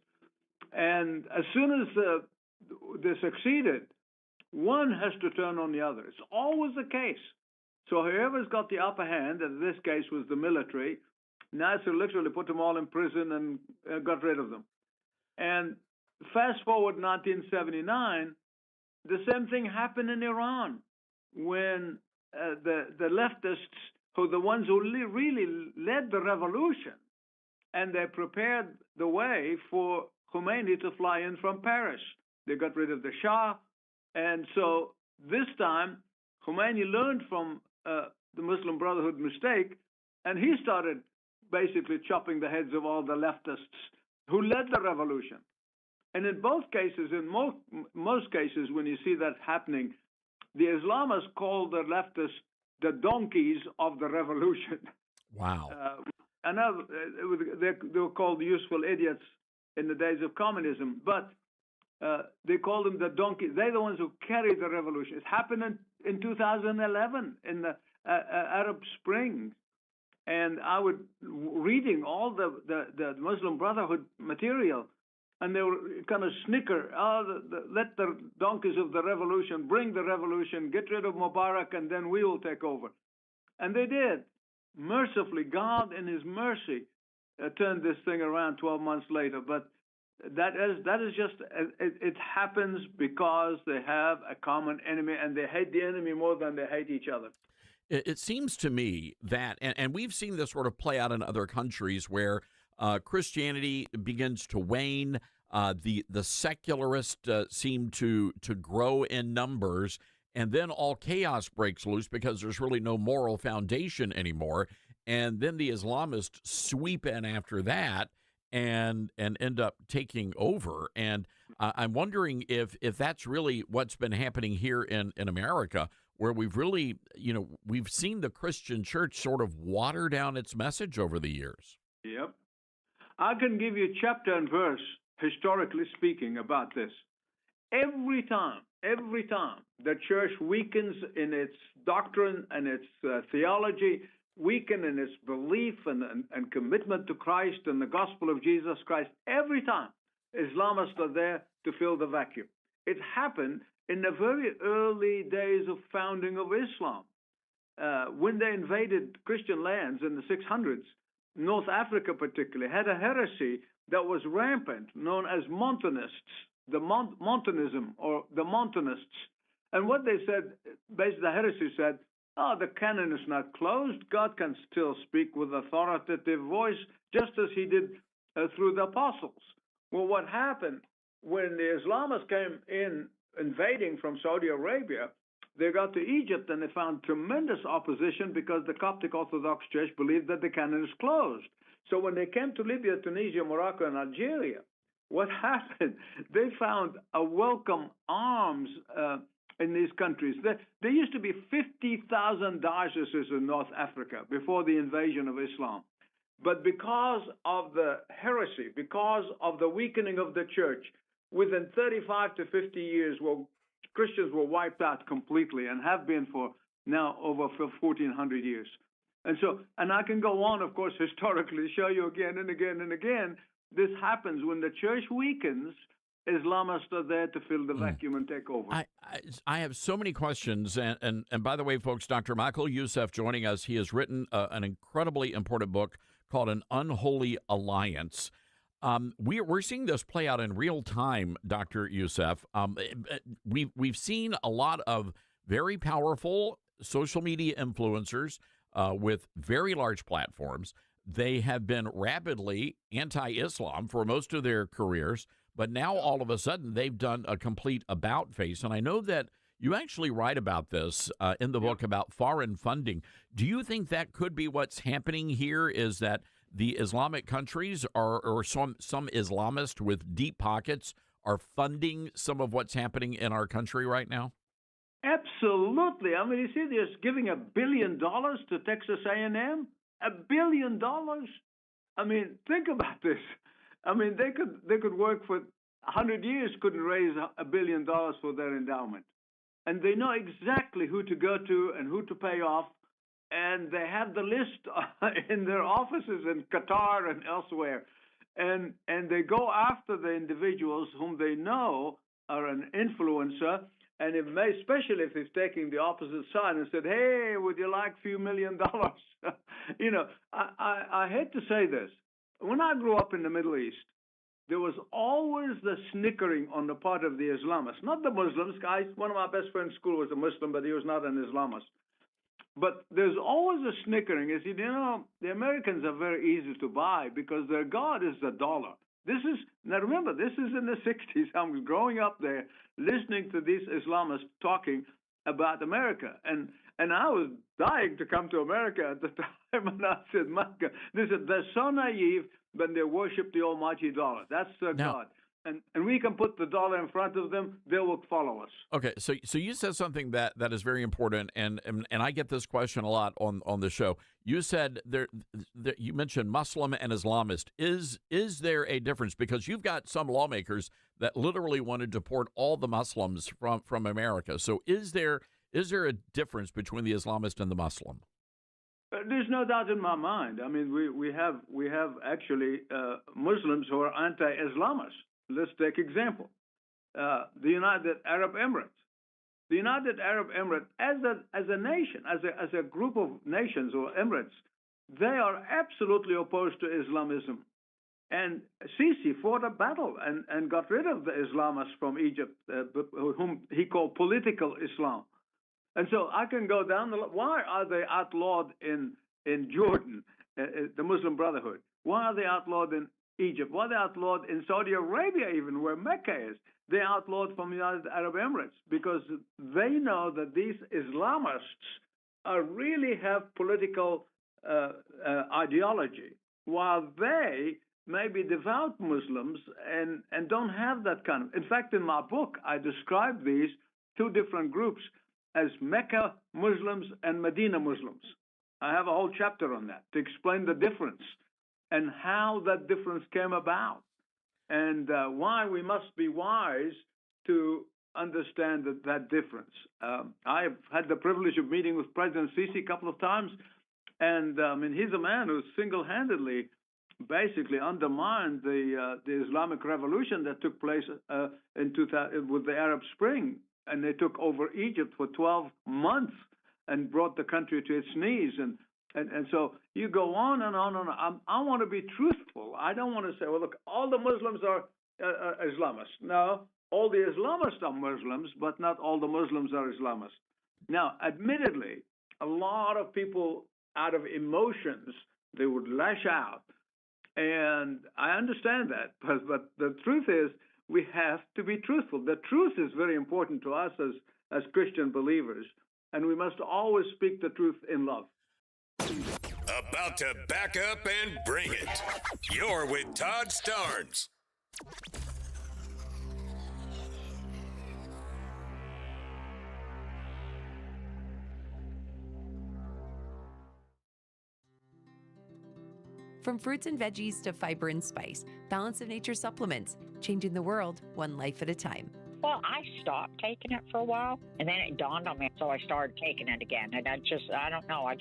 S5: And as soon as they succeeded, one has to turn on the other. It's always the case. So whoever's got the upper hand, and in this case was the military, Nasser literally put them all in prison and got rid of them. And fast forward 1979, the same thing happened in Iran when the leftists, who the ones who really led the revolution, and they prepared the way for Khomeini to fly in from Paris. They got rid of the Shah. And so this time, Khomeini learned from the Muslim Brotherhood mistake, and he started basically chopping the heads of all the leftists who led the revolution. And in both cases, in most cases, when you see that happening, the Islamists call the leftists the donkeys of the revolution.
S1: Wow.
S5: They were called useful idiots in the days of communism, but they called them the donkeys. They're the ones who carried the revolution. It happened in 2011 in the Arab Spring. And I was reading all the Muslim Brotherhood material, and they were kind of snicker. Let the donkeys of the revolution bring the revolution, get rid of Mubarak, and then we will take over. And they did. Mercifully, God in his mercy turned this thing around 12 months later. But that is just, it happens because they have a common enemy, and they hate the enemy more than they hate each other.
S1: It seems to me that, and we've seen this sort of play out in other countries where Christianity begins to wane. The secularists seem to grow in numbers, and then all chaos breaks loose because there's really no moral foundation anymore. And then the Islamists sweep in after that and end up taking over. And I'm wondering if that's really what's been happening here in America, where we've really, we've seen the Christian church sort of water down its message over the years.
S5: Yep. I can give you chapter and verse, historically speaking, about this. Every time the church weakens in its doctrine and its theology, weaken in its belief and commitment to Christ and the gospel of Jesus Christ, every time Islamists are there to fill the vacuum. It happened in the very early days of founding of Islam. When they invaded Christian lands in the 600s, North Africa particularly had a heresy that was rampant, known as Montanists, the Montanism or the Montanists. And what they said, basically the heresy said, the canon is not closed. God can still speak with authoritative voice, just as he did through the apostles. Well, what happened when the Islamists came in invading from Saudi Arabia, they got to Egypt and they found tremendous opposition because the Coptic Orthodox Church believed that the canon is closed. So when they came to Libya, Tunisia, Morocco, and Algeria, what happened? They found a welcome arms in these countries. There used to be 50,000 dioceses in North Africa before the invasion of Islam. But because of the heresy, because of the weakening of the church, within 35 to 50 years, Christians were wiped out completely and have been for now over 1,400 years. And I can go on, of course, historically, show you again and again and again. This happens when the church weakens. Islamists are there to fill the vacuum and take over.
S1: I have so many questions. And by the way, folks, Dr. Michael Youssef joining us. He has written an incredibly important book called An Unholy Alliance. We're seeing this play out in real time, Dr. Youssef. We've seen a lot of very powerful social media influencers with very large platforms. They have been rapidly anti-Islam for most of their careers, but now all of a sudden they've done a complete about face. And I know that you actually write about this in the book about foreign funding. Do you think that could be what's happening here, is that the Islamic countries or some Islamists with deep pockets are funding some of what's happening in our country right now?
S5: Absolutely. I mean, you see, they're giving $1 billion to Texas A&M. $1 billion. I mean, think about this. I mean, they could work for 100 years, couldn't raise $1 billion for their endowment, and they know exactly who to go to and who to pay off, and they have the list in their offices in Qatar and elsewhere, and they go after the individuals whom they know are an influencer. And especially if he's taking the opposite side and said, hey, would you like a few $1 million? I hate to say this. When I grew up in the Middle East, there was always the snickering on the part of the Islamists, not the Muslims. One of my best friends in school was a Muslim, but he was not an Islamist. But there's always a snickering. He said, the Americans are very easy to buy because their God is the dollar. Now remember, this is in the 60s. I'm growing up there listening to these Islamists talking about America. And I was dying to come to America at the time. And I said, my God, they're so naive, but they worship the almighty dollar. That's their God. And we can put the dollar in front of them, they will follow us.
S1: Okay, so you said something that is very important, and I get this question a lot on the show. You said you mentioned Muslim and Islamist. Is there a difference? Because you've got some lawmakers that literally want to deport all the Muslims from America. So is there a difference between the Islamist and the Muslim?
S5: There's no doubt in my mind. I mean, we have actually Muslims who are anti-Islamists. Let's take example, the United Arab Emirates. The United Arab Emirates, as a nation, as a group of nations or emirates, they are absolutely opposed to Islamism. And Sisi fought a battle and got rid of the Islamists from Egypt, whom he called political Islam. And so I can go down the line. Why are they outlawed in Jordan, the Muslim Brotherhood? Why are they outlawed in Egypt? Why are they outlawed in Saudi Arabia, even where Mecca is? They outlawed from the United Arab Emirates because they know that these Islamists really have political ideology, while they may be devout Muslims and don't have that kind of. In fact, in my book, I describe these two different groups as Mecca Muslims and Medina Muslims. I have a whole chapter on that to explain the difference and how that difference came about, and why we must be wise to understand that difference. I've had the privilege of meeting with President Sisi a couple of times, and he's a man who single-handedly basically undermined the Islamic Revolution that took place in 2000 with the Arab Spring, and they took over Egypt for 12 months and brought the country to its knees. And so you go on and on and on. I want to be truthful. I don't want to say, well, look, all the Muslims are Islamists. No, all the Islamists are Muslims, but not all the Muslims are Islamists. Now, admittedly, a lot of people, out of emotions, they would lash out. And I understand that. But the truth is, we have to be truthful. The truth is very important to us as Christian believers. And we must always speak the truth in love.
S6: About to back up and bring it. You're with Todd Starnes.
S4: From fruits and veggies to fiber and spice, Balance of Nature supplements, changing the world one life at a time.
S9: Well, I stopped taking it for a while, and then it dawned on me, so I started taking it again. And I don't know, I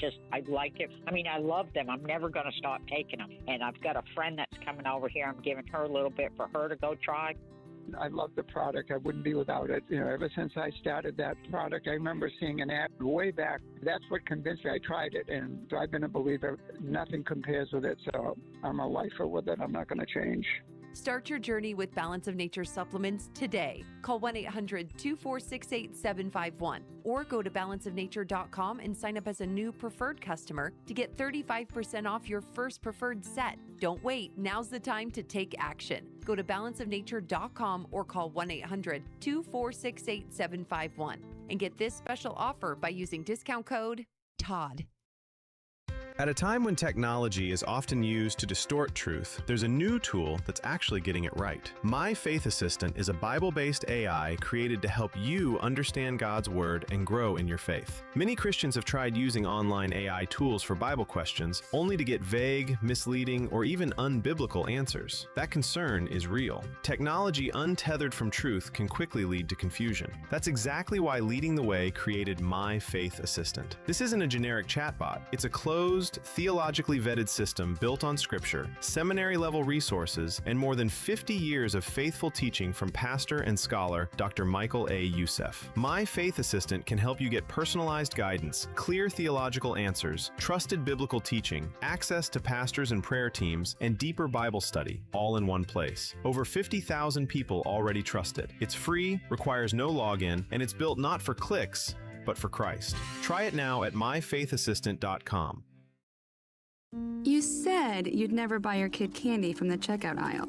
S9: like it. I mean, I love them. I'm never going to stop taking them. And I've got a friend that's coming over here. I'm giving her a little bit for her to go try.
S10: I love the product. I wouldn't be without it. You know, ever since I started that product, I remember seeing an ad way back. That's what convinced me. I tried it, and I've been a believer. Nothing compares with it, so I'm a lifer with it. I'm not going to change.
S4: Start your journey with Balance of Nature supplements today. Call 1-800-246-8751 or go to balanceofnature.com and sign up as a new preferred customer to get 35% off your first preferred set. Don't wait. Now's the time to take action. Go to balanceofnature.com or call 1-800-246-8751 and get this special offer by using discount code TODD.
S18: At a time when technology is often used to distort truth, there's a new tool that's actually getting it right. My Faith Assistant is a Bible-based AI created to help you understand God's Word and grow in your faith. Many Christians have tried using online AI tools for Bible questions, only to get vague, misleading, or even unbiblical answers. That concern is real. Technology untethered from truth can quickly lead to confusion. That's exactly why Leading the Way created My Faith Assistant. This isn't a generic chatbot. It's a closed, theologically vetted system built on scripture, seminary-level resources, and more than 50 years of faithful teaching from pastor and scholar Dr. Michael A. Youssef. My Faith Assistant can help you get personalized guidance, clear theological answers, trusted biblical teaching, access to pastors and prayer teams, and deeper Bible study, all in one place. Over 50,000 people already trust it. It's free, requires no login, and it's built not for clicks, but for Christ. Try it now at myfaithassistant.com.
S21: You said you'd never buy your kid candy from the checkout aisle.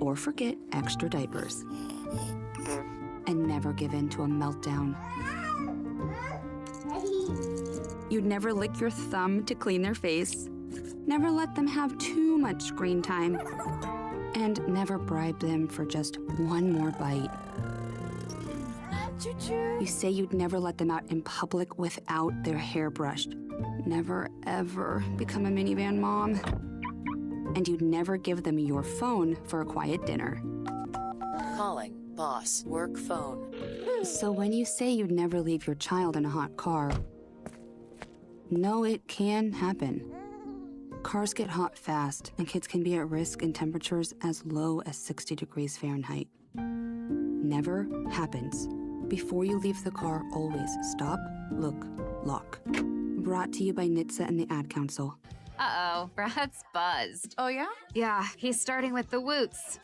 S21: Or forget extra diapers. And never give in to a meltdown. You'd never lick your thumb to clean their face. Never let them have too much screen time. And never bribe them for just one more bite. You say you'd never let them out in public without their hair brushed. Never, ever become a minivan mom. And you'd never give them your phone for a quiet dinner.
S22: Calling boss work phone.
S21: So when you say you'd never leave your child in a hot car, no, it can happen. Cars get hot fast, and kids can be at risk in temperatures as low as 60 degrees Fahrenheit. Never happens. Before you leave the car, always stop, look, lock. Brought to you by NHTSA and the Ad Council.
S23: Uh-oh, Brad's buzzed.
S16: Oh, yeah?
S23: Yeah, he's starting with the woots.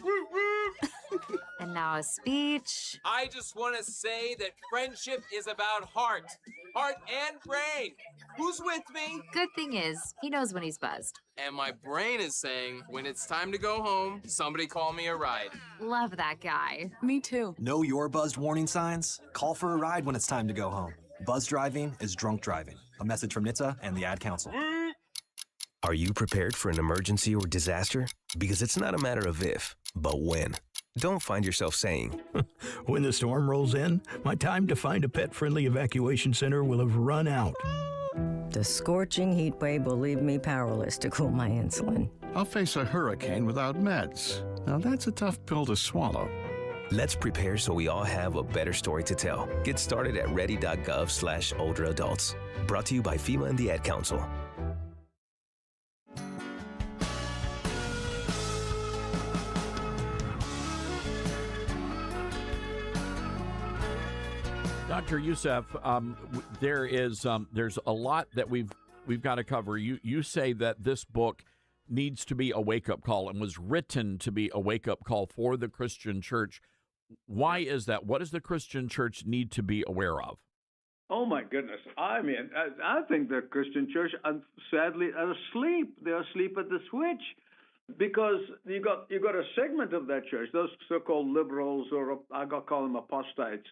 S23: And now a speech.
S25: I just want to say that friendship is about heart.
S3: heart, and brain. Who's with me?
S23: Good thing is, he knows when he's buzzed.
S3: And my brain is saying, when it's time to go home, somebody call me a ride.
S23: Love that guy.
S16: Me too.
S7: Know your buzzed warning signs? Call for a ride when it's time to go home. Buzz driving is drunk driving. A message from NHTSA and the Ad Council.
S8: Are you prepared for an emergency or disaster? Because it's not a matter of if, but when. Don't find yourself saying,
S11: when the storm rolls in, my time to find a pet-friendly evacuation center will have run out.
S17: The scorching heat wave will leave me powerless to cool my insulin.
S20: I'll face a hurricane without meds. Now that's a tough pill to swallow.
S8: Let's prepare so we all have a better story to tell. Get started at ready.gov/older adults. Brought to you by FEMA and the Ad Council.
S1: Dr. Youssef, there's a lot that we've got to cover. You say that this book needs to be a wake-up call and was written to be a wake-up call for the Christian church. Why is that? What does the Christian church need to be aware of?
S5: Oh my goodness! I mean, I think the Christian church, sadly, are asleep. They're asleep at the switch, because you got a segment of that church, those so-called liberals, or I call them apostates,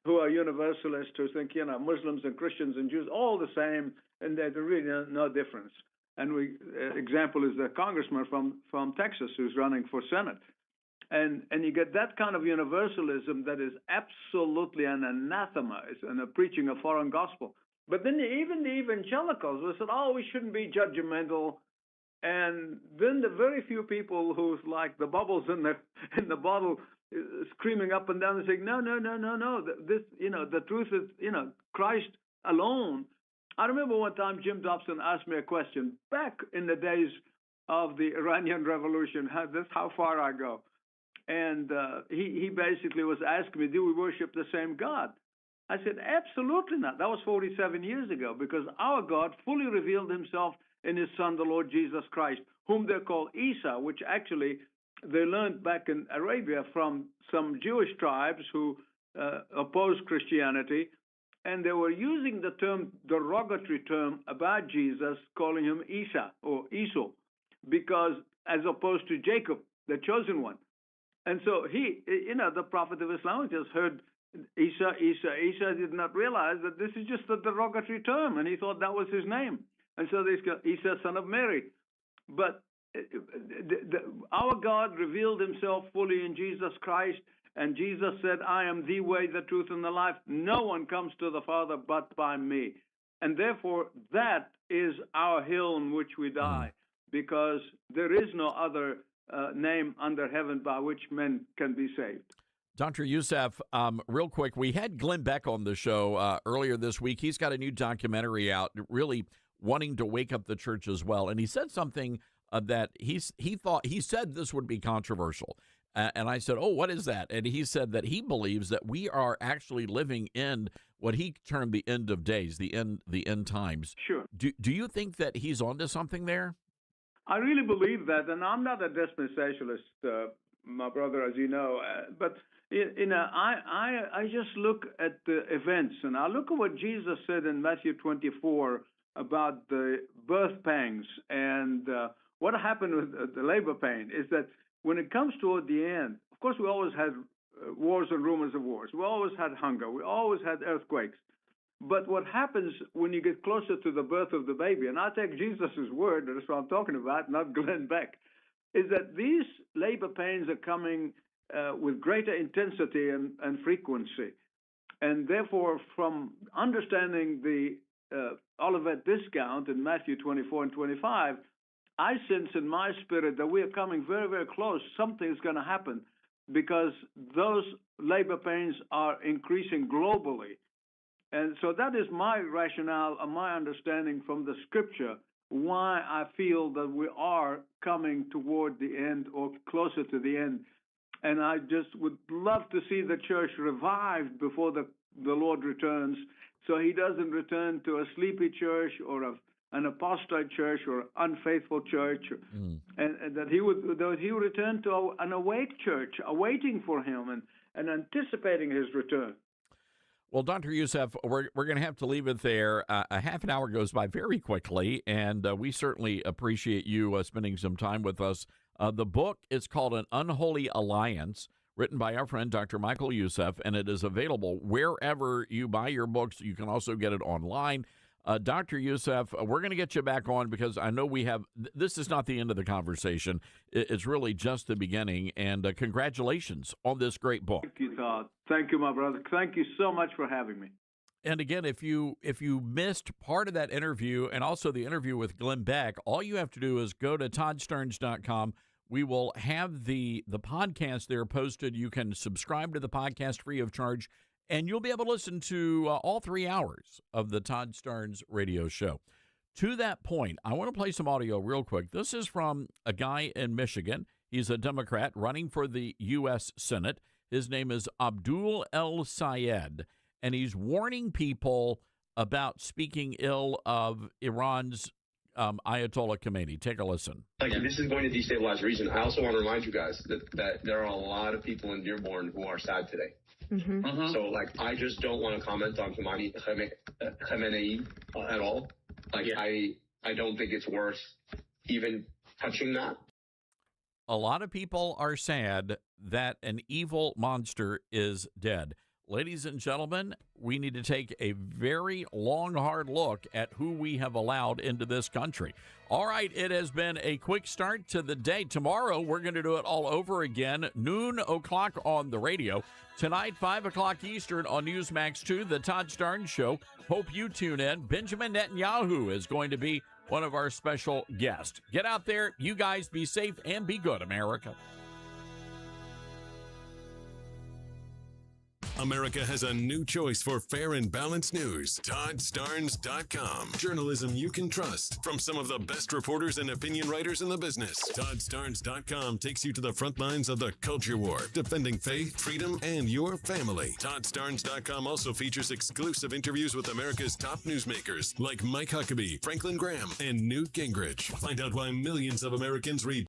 S5: who are universalists, who think, Muslims and Christians and Jews all the same, and there's really no difference. And example is the congressman from Texas who's running for Senate. And you get that kind of universalism that is absolutely an anathema, and a preaching a foreign gospel. But then even the evangelicals who said, we shouldn't be judgmental. And then the very few people who's like the bubbles in the bottle, screaming up and down and saying, no. This, the truth is, Christ alone. I remember one time Jim Dobson asked me a question back in the days of the Iranian Revolution. That's how far I go. And he basically was asking me, do we worship the same God? I said, absolutely not. That was 47 years ago, because our God fully revealed himself in his son, the Lord Jesus Christ, whom they call Isa, which actually they learned back in Arabia from some Jewish tribes who opposed Christianity, and they were using the derogatory term about Jesus, calling him Isa or Esau, because as opposed to Jacob, the chosen one. And so the prophet of Islam just heard Isa. Isa did not realize that this is just a derogatory term, and he thought that was his name. And so they said, Isa, son of Mary. But our God revealed himself fully in Jesus Christ, and Jesus said, I am the way, the truth, and the life. No one comes to the Father but by me. And therefore, that is our hill on which we die, because there is no other name under heaven by which men can be saved.
S1: Dr. Youssef, real quick, we had Glenn Beck on the show earlier this week. He's got a new documentary out, really wanting to wake up the church as well. And he said something that he said this would be controversial. And I said, what is that? And he said that he believes that we are actually living in what he termed the end of days, the end times.
S5: Sure.
S1: Do you think that he's onto something there?
S5: I really believe that, and I'm not a dispensationalist, my brother, as you know, but I just look at the events, and I look at what Jesus said in Matthew 24 about the birth pangs, and what happened with the labor pain is that when it comes toward the end, of course, we always had wars and rumors of wars. We always had hunger. We always had earthquakes. But what happens when you get closer to the birth of the baby, and I take Jesus' word, that's what I'm talking about, not Glenn Beck, is that these labor pains are coming with greater intensity and frequency. And therefore, from understanding the Olivet discount in Matthew 24 and 25, I sense in my spirit that we are coming very, very close. Something is going to happen, because those labor pains are increasing globally. And so that is my rationale and my understanding from the scripture, why I feel that we are coming toward the end or closer to the end. And I just would love to see the church revived before the Lord returns, so he doesn't return to a sleepy church or an apostate church or unfaithful church, and that he would return to an awake church, awaiting for him and anticipating his return.
S1: Well, Dr. Youssef, we're going to have to leave it there. A half an hour goes by very quickly, and we certainly appreciate you spending some time with us. The book is called An Unholy Alliance, written by our friend Dr. Michael Youssef, and it is available wherever you buy your books. You can also get it online. Dr. Youssef, we're going to get you back on because I know we have – this is not the end of the conversation. It's really just the beginning, and congratulations on this great book.
S5: Thank you, Todd. Thank you, my brother. Thank you so much for having me.
S1: And again, if you missed part of that interview and also the interview with Glenn Beck, all you have to do is go to toddsterns.com. We will have the podcast there posted. You can subscribe to the podcast free of charge, and you'll be able to listen to all 3 hours of the Todd Stearns radio show. To that point, I want to play some audio real quick. This is from a guy in Michigan. He's a Democrat running for the U.S. Senate. His name is Abdul El Sayed, and he's warning people about speaking ill of Iran's Ayatollah Khomeini. Take a listen.
S12: This is going to destabilize the region. I also want to remind you guys that there are a lot of people in Dearborn who are sad today. So, I just don't want to comment on Khamenei at all. I don't think it's worth even touching that.
S1: A lot of people are sad that an evil monster is dead. Ladies and gentlemen, we need to take a very long, hard look at who we have allowed into this country. All right, it has been a quick start to the day. Tomorrow, we're going to do it all over again, noon o'clock on the radio. Tonight, 5 o'clock Eastern on Newsmax 2, The Todd Starnes Show. Hope you tune in. Benjamin Netanyahu is going to be one of our special guests. Get out there. You guys be safe and be good, America.
S6: America has a new choice for fair and balanced news. ToddStarnes.com. Journalism you can trust from some of the best reporters and opinion writers in the business. ToddStarnes.com takes you to the front lines of the culture war, defending faith, freedom, and your family. ToddStarnes.com also features exclusive interviews with America's top newsmakers like Mike Huckabee, Franklin Graham, and Newt Gingrich. Find out why millions of Americans read